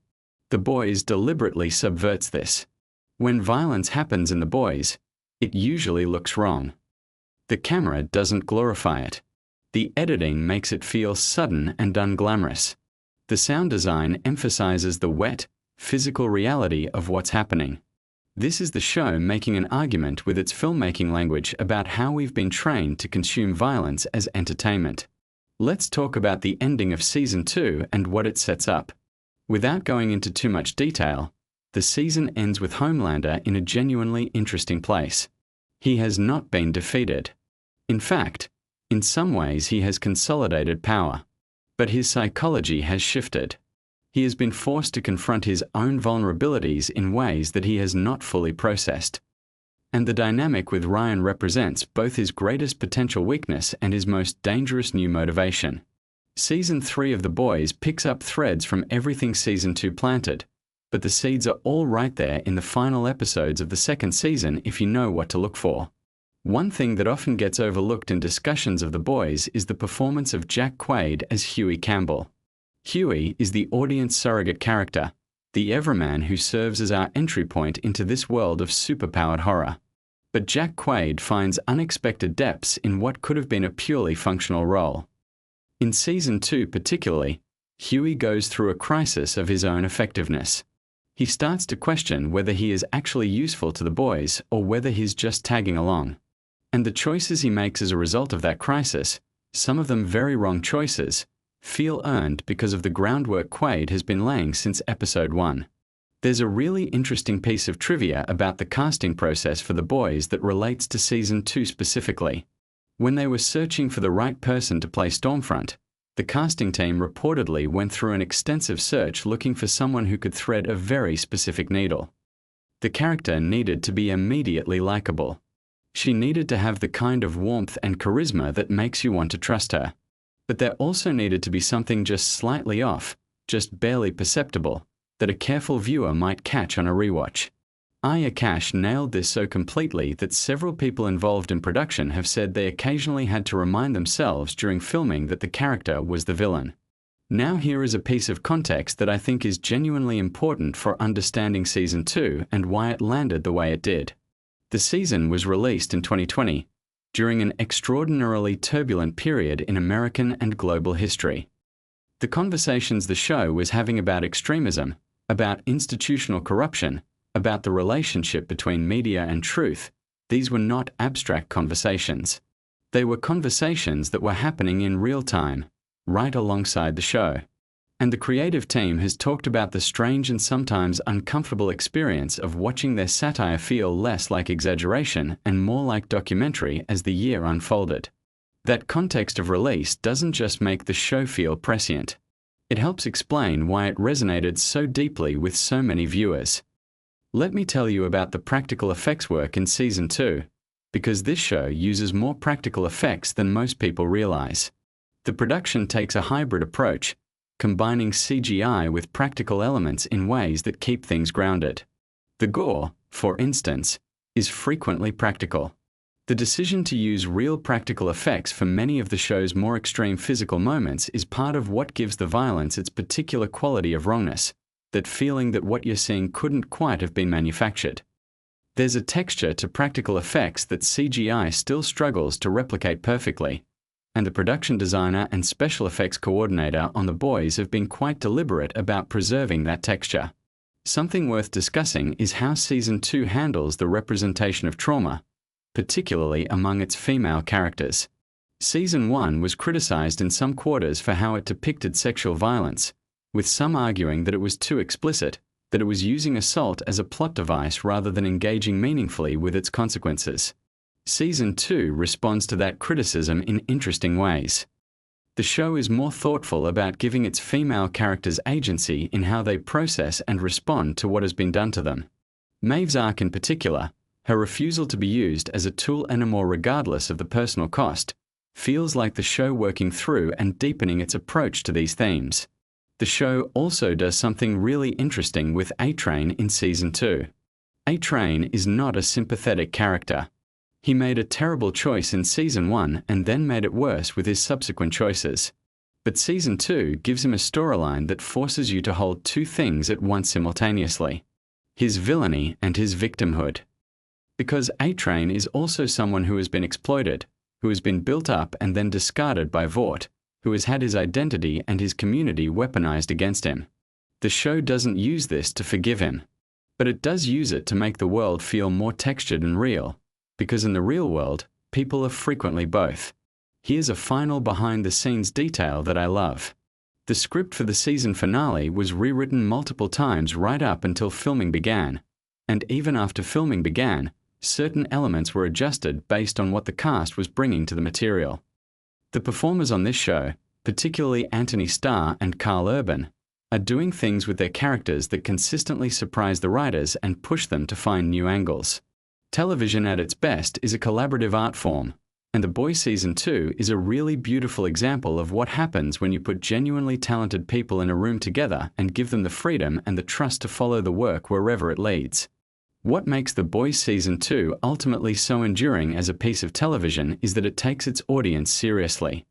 The Boys deliberately subverts this. When violence happens in The Boys, it usually looks wrong. The camera doesn't glorify it. The editing makes it feel sudden and unglamorous. The sound design emphasizes the wet, physical reality of what's happening. This is the show making an argument with its filmmaking language about how we've been trained to consume violence as entertainment. Let's talk about the ending of Season 2 and what it sets up. Without going into too much detail, the season ends with Homelander in a genuinely interesting place. He has not been defeated. In fact, in some ways he has consolidated power. But his psychology has shifted. He has been forced to confront his own vulnerabilities in ways that he has not fully processed. And the dynamic with Ryan represents both his greatest potential weakness and his most dangerous new motivation. Season 3 of The Boys picks up threads from everything Season 2 planted, but the seeds are all right there in the final episodes of the second season if you know what to look for. One thing that often gets overlooked in discussions of The Boys is the performance of Jack Quaid as Huey Campbell. Huey is the audience surrogate character, the everyman who serves as our entry point into this world of superpowered horror. But Jack Quaid finds unexpected depths in what could have been a purely functional role. In Season 2 particularly, Huey goes through a crisis of his own effectiveness. He starts to question whether he is actually useful to the boys or whether he's just tagging along. And the choices he makes as a result of that crisis, some of them very wrong choices, feel earned because of the groundwork Quaid has been laying since episode 1. There's a really interesting piece of trivia about the casting process for The Boys that relates to Season 2 specifically. When they were searching for the right person to play Stormfront, the casting team reportedly went through an extensive search looking for someone who could thread a very specific needle. The character needed to be immediately likable. She needed to have the kind of warmth and charisma that makes you want to trust her. But there also needed to be something just slightly off, just barely perceptible, that a careful viewer might catch on a rewatch. Aya Cash nailed this so completely that several people involved in production have said they occasionally had to remind themselves during filming that the character was the villain. Now here is a piece of context that I think is genuinely important for understanding Season 2 and why it landed the way it did. The season was released in 2020, during an extraordinarily turbulent period in American and global history. The conversations the show was having about extremism, about institutional corruption, about the relationship between media and truth, these were not abstract conversations. They were conversations that were happening in real time, right alongside the show. And the creative team has talked about the strange and sometimes uncomfortable experience of watching their satire feel less like exaggeration and more like documentary as the year unfolded. That context of release doesn't just make the show feel prescient. It helps explain why it resonated so deeply with so many viewers. Let me tell you about the practical effects work in Season 2, because this show uses more practical effects than most people realize. The production takes a hybrid approach, combining CGI with practical elements in ways that keep things grounded. The gore, for instance, is frequently practical. The decision to use real practical effects for many of the show's more extreme physical moments is part of what gives the violence its particular quality of wrongness, that feeling that what you're seeing couldn't quite have been manufactured. There's a texture to practical effects that CGI still struggles to replicate perfectly, and the production designer and special effects coordinator on The Boys have been quite deliberate about preserving that texture. Something worth discussing is how Season 2 handles the representation of trauma, particularly among its female characters. Season 1 was criticized in some quarters for how it depicted sexual violence, with some arguing that it was too explicit, that it was using assault as a plot device rather than engaging meaningfully with its consequences. Season 2 responds to that criticism in interesting ways. The show is more thoughtful about giving its female characters agency in how they process and respond to what has been done to them. Maeve's arc in particular, her refusal to be used as a tool anymore regardless of the personal cost, feels like the show working through and deepening its approach to these themes. The show also does something really interesting with A-Train in Season 2. A-Train is not a sympathetic character. He made a terrible choice in Season 1 and then made it worse with his subsequent choices. But Season 2 gives him a storyline that forces you to hold two things at once simultaneously. his villainy and his victimhood. Because A-Train is also someone who has been exploited, who has been built up and then discarded by Vought, who has had his identity and his community weaponized against him. The show doesn't use this to forgive him, but it does use it to make the world feel more textured and real, because in the real world, people are frequently both. Here's a final behind-the-scenes detail that I love. The script for the season finale was rewritten multiple times right up until filming began, and even after filming began, certain elements were adjusted based on what the cast was bringing to the material. The performers on this show, particularly Anthony Starr and Carl Urban, are doing things with their characters that consistently surprise the writers and push them to find new angles. Television at its best is a collaborative art form, and The Boys Season 2 is a really beautiful example of what happens when you put genuinely talented people in a room together and give them the freedom and the trust to follow the work wherever it leads. What makes The Boys Season 2 ultimately so enduring as a piece of television is that it takes its audience seriously.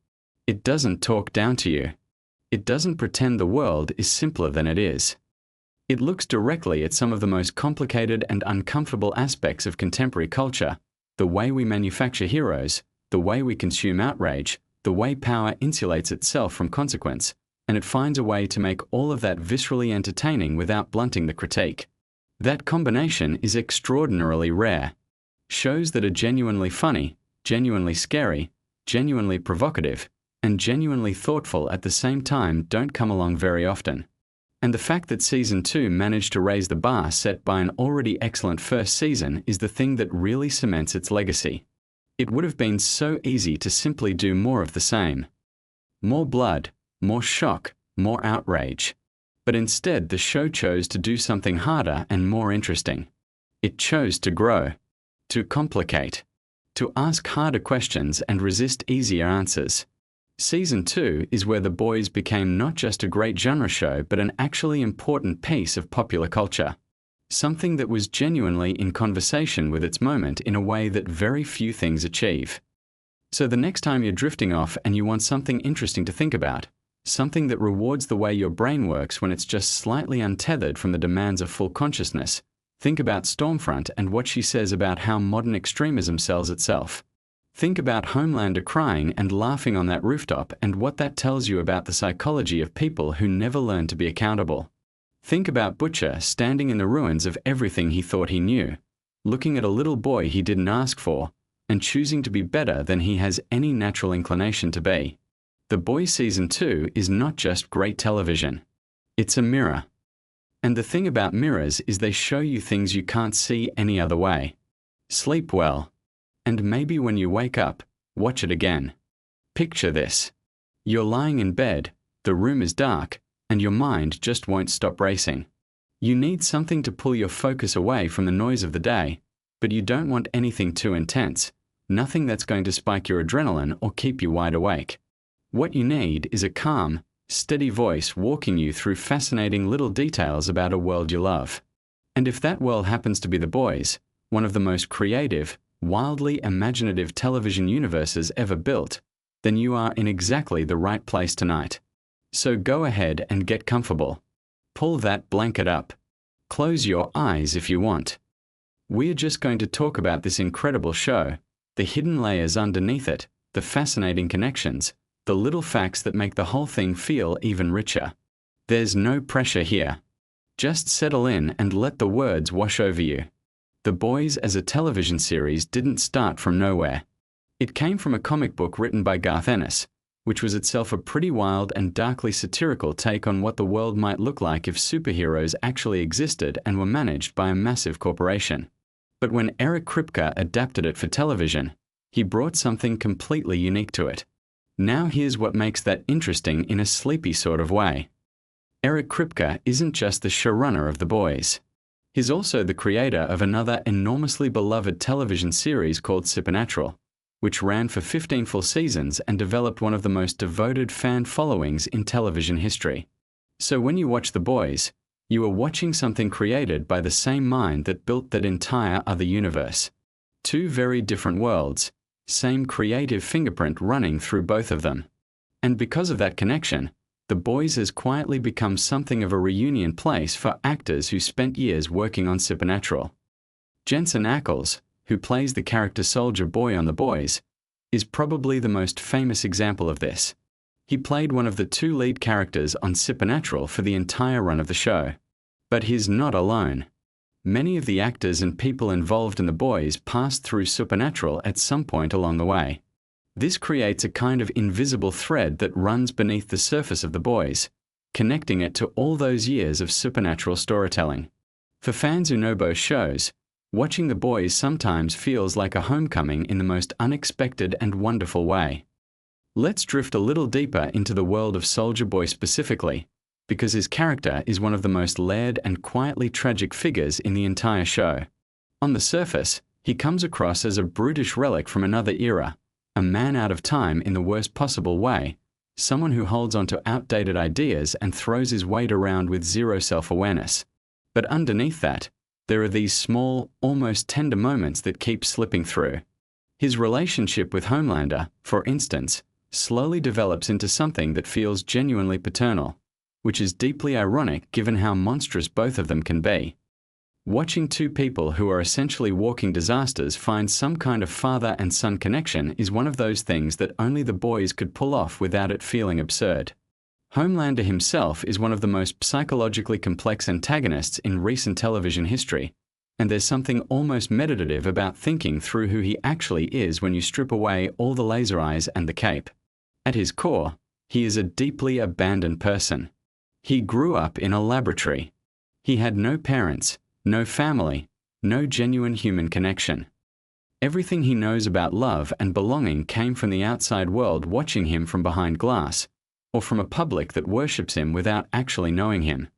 It doesn't talk down to you. It doesn't pretend the world is simpler than it is. It looks directly at some of the most complicated and uncomfortable aspects of contemporary culture, the way we manufacture heroes, the way we consume outrage, the way power insulates itself from consequence, and it finds a way to make all of that viscerally entertaining without blunting the critique. That combination is extraordinarily rare. Shows that are genuinely funny, genuinely scary, genuinely provocative, and genuinely thoughtful at the same time don't come along very often. And the fact that Season 2 managed to raise the bar set by an already excellent first season is the thing that really cements its legacy. It would have been so easy to simply do more of the same. More blood, more shock, more outrage. But instead, the show chose to do something harder and more interesting. It chose to grow, to complicate, to ask harder questions and resist easier answers. Season 2 is where The Boys became not just a great genre show, but an actually important piece of popular culture. Something that was genuinely in conversation with its moment in a way that very few things achieve. So the next time you're drifting off and you want something interesting to think about, something that rewards the way your brain works when it's just slightly untethered from the demands of full consciousness, think about Stormfront and what she says about how modern extremism sells itself. Think about Homelander crying and laughing on that rooftop and what that tells you about the psychology of people who never learn to be accountable. Think about Butcher standing in the ruins of everything he thought he knew, looking at a little boy he didn't ask for, and choosing to be better than he has any natural inclination to be. The Boys Season 2 is not just great television. It's a mirror. And the thing about mirrors is they show you things you can't see any other way. Sleep well. And maybe when you wake up, watch it again. Picture this. You're lying in bed, the room is dark, and your mind just won't stop racing. You need something to pull your focus away from the noise of the day, but you don't want anything too intense, nothing that's going to spike your adrenaline or keep you wide awake. What you need is a calm, steady voice walking you through fascinating little details about a world you love. And if that world happens to be The Boys, one of the most creative, wildly imaginative television universes ever built, then you are in exactly the right place tonight. So go ahead and get comfortable. Pull that blanket up. Close your eyes if you want. We're just going to talk about this incredible show, the hidden layers underneath it, the fascinating connections, the little facts that make the whole thing feel even richer. There's no pressure here. Just settle in and let the words wash over you. The Boys as a television series didn't start from nowhere. It came from a comic book written by Garth Ennis, which was itself a pretty wild and darkly satirical take on what the world might look like if superheroes actually existed and were managed by a massive corporation. But when Eric Kripke adapted it for television, he brought something completely unique to it. Now here's what makes that interesting in a sleepy sort of way. Eric Kripke isn't just the showrunner of The Boys. He's also the creator of another enormously beloved television series called Supernatural, which ran for 15 full seasons and developed one of the most devoted fan followings in television history. So when you watch The Boys, you are watching something created by the same mind that built that entire other universe. Two very different worlds, same creative fingerprint running through both of them. And because of that connection, The The Boys has quietly become something of a reunion place for actors who spent years working on Supernatural. Jensen Ackles, who plays the character Soldier Boy on The Boys, is probably the most famous example of this. He played one of the two lead characters on Supernatural for the entire run of the show. But he's not alone. Many of the actors and people involved in The Boys passed through Supernatural at some point along the way. This creates a kind of invisible thread that runs beneath the surface of The Boys, connecting it to all those years of supernatural storytelling. For fans who know both shows, watching The Boys sometimes feels like a homecoming in the most unexpected and wonderful way. Let's drift a little deeper into the world of Soldier Boy specifically, because his character is one of the most layered and quietly tragic figures in the entire show. On the surface, he comes across as a brutish relic from another era, a man out of time in the worst possible way, someone who holds onto outdated ideas and throws his weight around with zero self-awareness. But underneath that, there are these small, almost tender moments that keep slipping through. His relationship with Homelander, for instance, slowly develops into something that feels genuinely paternal, which is deeply ironic given how monstrous both of them can be. Watching two people who are essentially walking disasters find some kind of father and son connection is one of those things that only The Boys could pull off without it feeling absurd. Homelander himself is one of the most psychologically complex antagonists in recent television history, and there's something almost meditative about thinking through who he actually is when you strip away all the laser eyes and the cape. At his core, he is a deeply abandoned person. He grew up in a laboratory. He had no parents, no family, no genuine human connection. Everything he knows about love and belonging came from the outside world watching him from behind glass, or from a public that worships him without actually knowing him.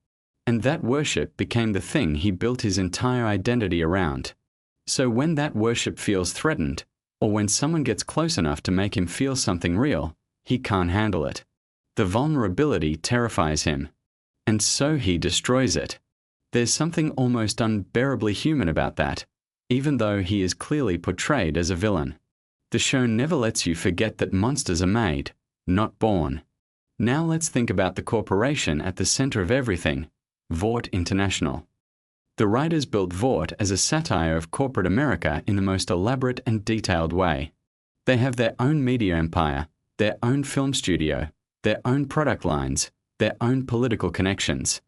And that worship became the thing he built his entire identity around. So when that worship feels threatened, or when someone gets close enough to make him feel something real, he can't handle it. The vulnerability terrifies him, and so he destroys it. There's something almost unbearably human about that, even though he is clearly portrayed as a villain. The show never lets you forget that monsters are made, not born. Now let's think about the corporation at the center of everything, Vought International. The writers built Vought as a satire of corporate America in the most elaborate and detailed way. They have their own media empire, their own film studio, their own product lines, their own political connections.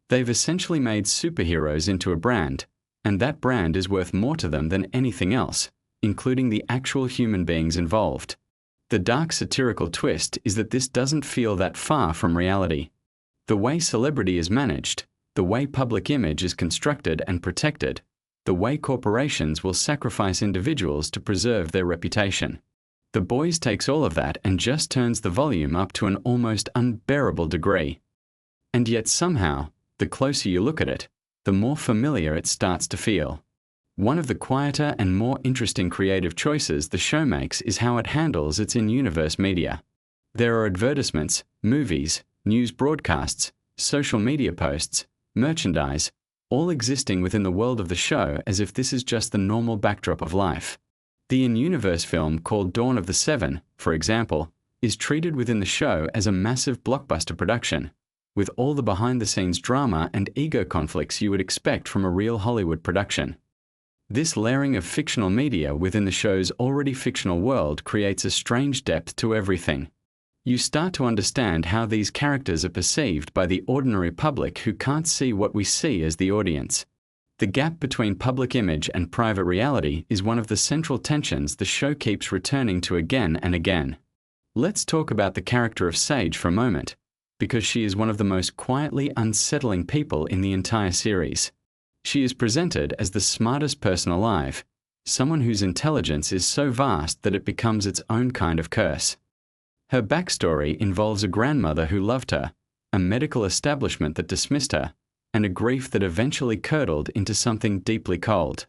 They've essentially made superheroes into a brand, and that brand is worth more to them than anything else, including the actual human beings involved. The dark satirical twist is that this doesn't feel that far from reality. The way celebrity is managed, the way public image is constructed and protected, the way corporations will sacrifice individuals to preserve their reputation. The Boys takes all of that and just turns the volume up to an almost unbearable degree. And yet somehow, the closer you look at it, the more familiar it starts to feel. One of the quieter and more interesting creative choices the show makes is how it handles its in-universe media. There are advertisements, movies, news broadcasts, social media posts, merchandise, all existing within the world of the show as if this is just the normal backdrop of life. The in-universe film called Dawn of the Seven, for example, is treated within the show as a massive blockbuster production, with all the behind-the-scenes drama and ego conflicts you would expect from a real Hollywood production. This layering of fictional media within the show's already fictional world creates a strange depth to everything. You start to understand how these characters are perceived by the ordinary public who can't see what we see as the audience. The gap between public image and private reality is one of the central tensions the show keeps returning to again and again. Let's talk about the character of Sage for a moment, because she is one of the most quietly unsettling people in the entire series. She is presented as the smartest person alive, someone whose intelligence is so vast that it becomes its own kind of curse. Her backstory involves a grandmother who loved her, a medical establishment that dismissed her, and a grief that eventually curdled into something deeply cold.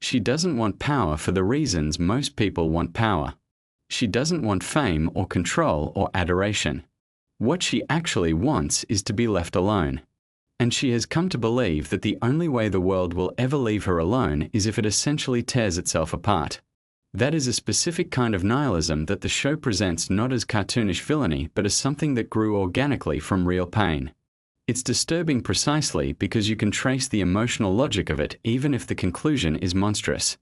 She doesn't want power for the reasons most people want power. She doesn't want fame or control or adoration. What she actually wants is to be left alone. And she has come to believe that the only way the world will ever leave her alone is if it essentially tears itself apart. That is a specific kind of nihilism that the show presents not as cartoonish villainy but as something that grew organically from real pain. It's disturbing precisely because you can trace the emotional logic of it even if the conclusion is monstrous.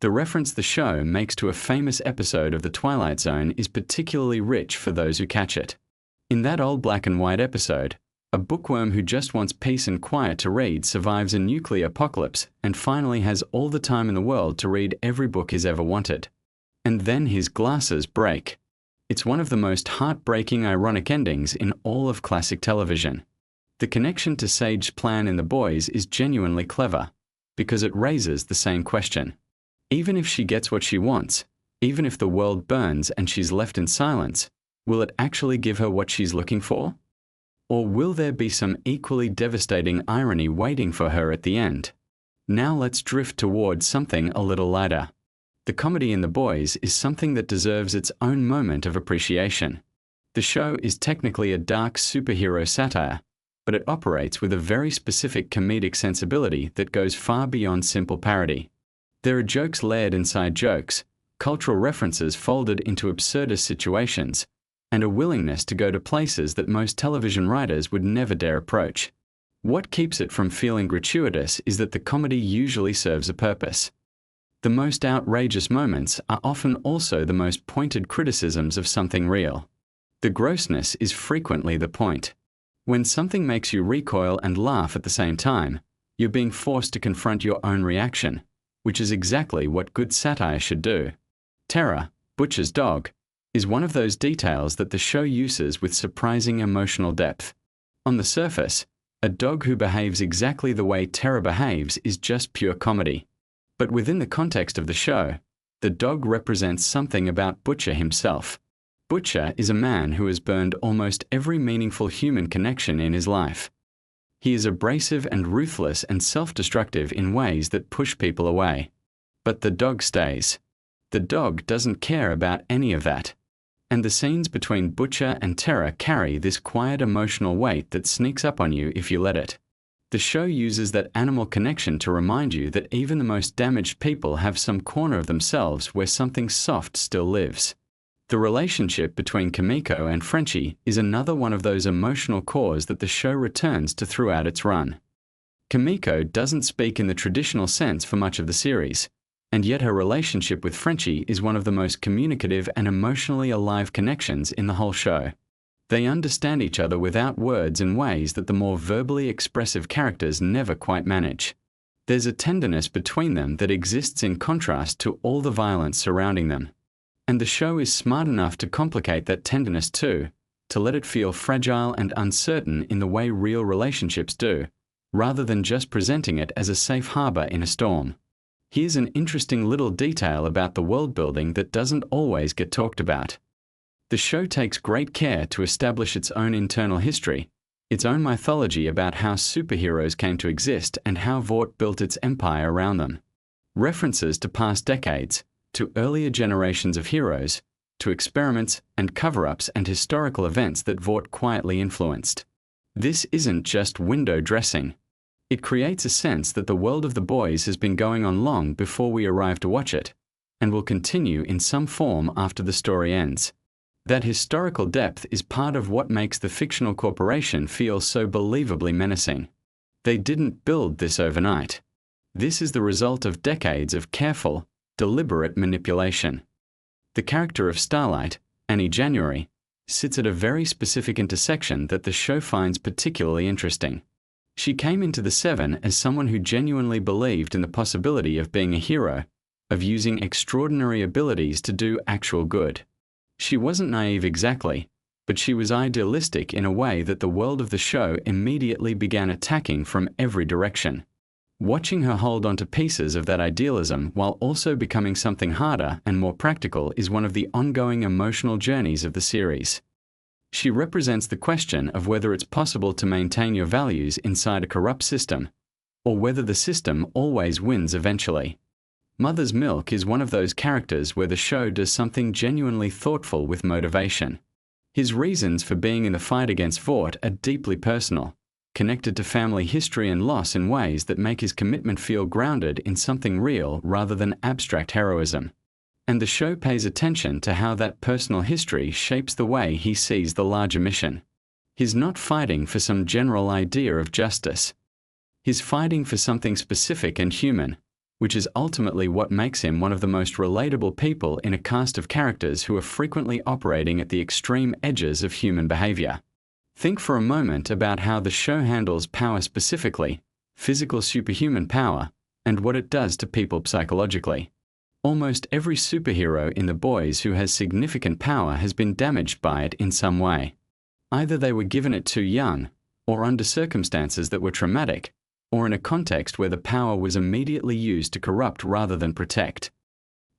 The reference the show makes to a famous episode of The Twilight Zone is particularly rich for those who catch it. In that old black and white episode, a bookworm who just wants peace and quiet to read survives a nuclear apocalypse and finally has all the time in the world to read every book he's ever wanted. And then his glasses break. It's one of the most heartbreaking ironic endings in all of classic television. The connection to Sage's plan in The Boys is genuinely clever, because it raises the same question. Even if she gets what she wants, even if the world burns and she's left in silence, will it actually give her what she's looking for? Or will there be some equally devastating irony waiting for her at the end? Now let's drift towards something a little lighter. The comedy in The Boys is something that deserves its own moment of appreciation. The show is technically a dark superhero satire, but it operates with a very specific comedic sensibility that goes far beyond simple parody. There are jokes layered inside jokes, cultural references folded into absurdist situations, and a willingness to go to places that most television writers would never dare approach. What keeps it from feeling gratuitous is that the comedy usually serves a purpose. The most outrageous moments are often also the most pointed criticisms of something real. The grossness is frequently the point. When something makes you recoil and laugh at the same time, you're being forced to confront your own reaction, which is exactly what good satire should do. Terra, Butcher's dog, is one of those details that the show uses with surprising emotional depth. On the surface, a dog who behaves exactly the way Terra behaves is just pure comedy. But within the context of the show, the dog represents something about Butcher himself. Butcher is a man who has burned almost every meaningful human connection in his life. He is abrasive and ruthless and self-destructive in ways that push people away. But the dog stays. The dog doesn't care about any of that. And the scenes between Butcher and Terra carry this quiet emotional weight that sneaks up on you if you let it. The show uses that animal connection to remind you that even the most damaged people have some corner of themselves where something soft still lives. The relationship between Kimiko and Frenchie is another one of those emotional cores that the show returns to throughout its run. Kimiko doesn't speak in the traditional sense for much of the series, and yet her relationship with Frenchie is one of the most communicative and emotionally alive connections in the whole show. They understand each other without words in ways that the more verbally expressive characters never quite manage. There's a tenderness between them that exists in contrast to all the violence surrounding them. And the show is smart enough to complicate that tenderness too, to let it feel fragile and uncertain in the way real relationships do, rather than just presenting it as a safe harbor in a storm. Here's an interesting little detail about the world building that doesn't always get talked about. The show takes great care to establish its own internal history, its own mythology about how superheroes came to exist and how Vought built its empire around them. References to past decades, to earlier generations of heroes, to experiments and cover-ups and historical events that Vought quietly influenced. This isn't just window dressing. It creates a sense that the world of The Boys has been going on long before we arrive to watch it, and will continue in some form after the story ends. That historical depth is part of what makes the fictional corporation feel so believably menacing. They didn't build this overnight. This is the result of decades of careful, deliberate manipulation. The character of Starlight, Annie January, sits at a very specific intersection that the show finds particularly interesting. She came into the Seven as someone who genuinely believed in the possibility of being a hero, of using extraordinary abilities to do actual good. She wasn't naive exactly, but she was idealistic in a way that the world of the show immediately began attacking from every direction. Watching her hold onto pieces of that idealism while also becoming something harder and more practical is one of the ongoing emotional journeys of the series. She represents the question of whether it's possible to maintain your values inside a corrupt system, or whether the system always wins eventually. Mother's Milk is one of those characters where the show does something genuinely thoughtful with motivation. His reasons for being in the fight against Vought are deeply personal, connected to family history and loss in ways that make his commitment feel grounded in something real rather than abstract heroism. And the show pays attention to how that personal history shapes the way he sees the larger mission. He's not fighting for some general idea of justice. He's fighting for something specific and human, which is ultimately what makes him one of the most relatable people in a cast of characters who are frequently operating at the extreme edges of human behavior. Think for a moment about how the show handles power specifically, physical superhuman power, and what it does to people psychologically. Almost every superhero in The Boys who has significant power has been damaged by it in some way. Either they were given it too young, or under circumstances that were traumatic, or in a context where the power was immediately used to corrupt rather than protect.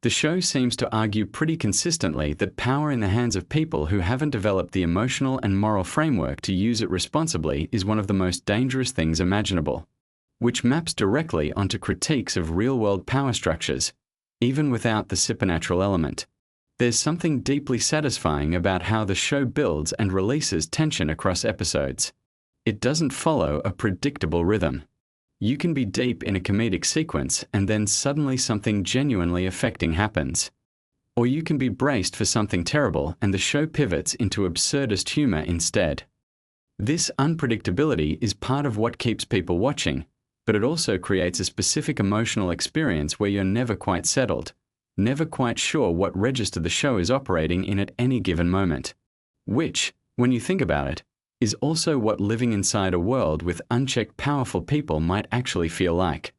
The show seems to argue pretty consistently that power in the hands of people who haven't developed the emotional and moral framework to use it responsibly is one of the most dangerous things imaginable, which maps directly onto critiques of real-world power structures, even without the supernatural element. There's something deeply satisfying about how the show builds and releases tension across episodes. It doesn't follow a predictable rhythm. You can be deep in a comedic sequence and then suddenly something genuinely affecting happens. Or you can be braced for something terrible and the show pivots into absurdist humor instead. This unpredictability is part of what keeps people watching, but it also creates a specific emotional experience where you're never quite settled, never quite sure what register the show is operating in at any given moment. Which, when you think about it, is also what living inside a world with unchecked powerful people might actually feel like.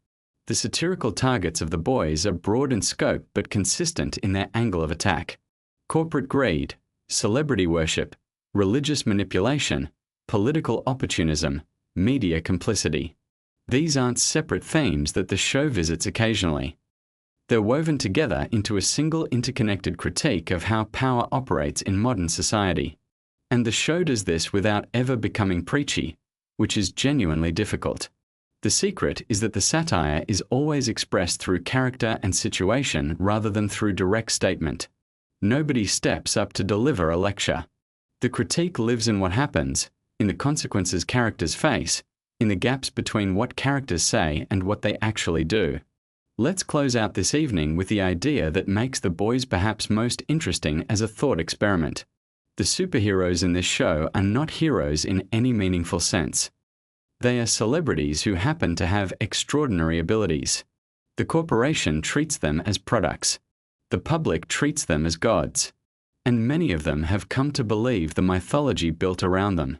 The satirical targets of The Boys are broad in scope but consistent in their angle of attack. Corporate greed, celebrity worship, religious manipulation, political opportunism, media complicity. These aren't separate themes that the show visits occasionally. They're woven together into a single interconnected critique of how power operates in modern society. And the show does this without ever becoming preachy, which is genuinely difficult. The secret is that the satire is always expressed through character and situation rather than through direct statement. Nobody steps up to deliver a lecture. The critique lives in what happens, in the consequences characters face, in the gaps between what characters say and what they actually do. Let's close out this evening with the idea that makes The Boys perhaps most interesting as a thought experiment. The superheroes in this show are not heroes in any meaningful sense. They are celebrities who happen to have extraordinary abilities. The corporation treats them as products. The public treats them as gods. And many of them have come to believe the mythology built around them.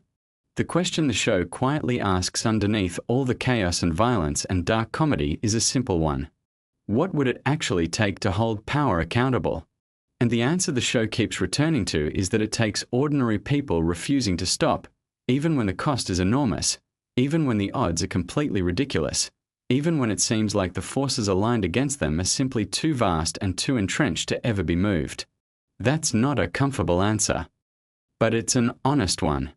The question the show quietly asks underneath all the chaos and violence and dark comedy is a simple one. What would it actually take to hold power accountable? And the answer the show keeps returning to is that it takes ordinary people refusing to stop, even when the cost is enormous, even when the odds are completely ridiculous, even when it seems like the forces aligned against them are simply too vast and too entrenched to ever be moved. That's not a comfortable answer. But it's an honest one.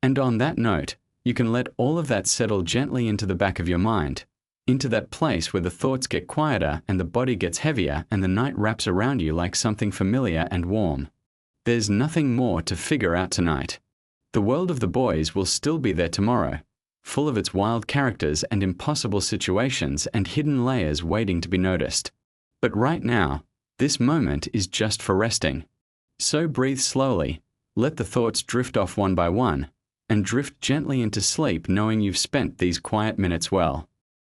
And on that note, you can let all of that settle gently into the back of your mind, into that place where the thoughts get quieter and the body gets heavier and the night wraps around you like something familiar and warm. There's nothing more to figure out tonight. The world of The Boys will still be there tomorrow, full of its wild characters and impossible situations and hidden layers waiting to be noticed. But right now, this moment is just for resting. So breathe slowly, let the thoughts drift off one by one, and drift gently into sleep knowing you've spent these quiet minutes well.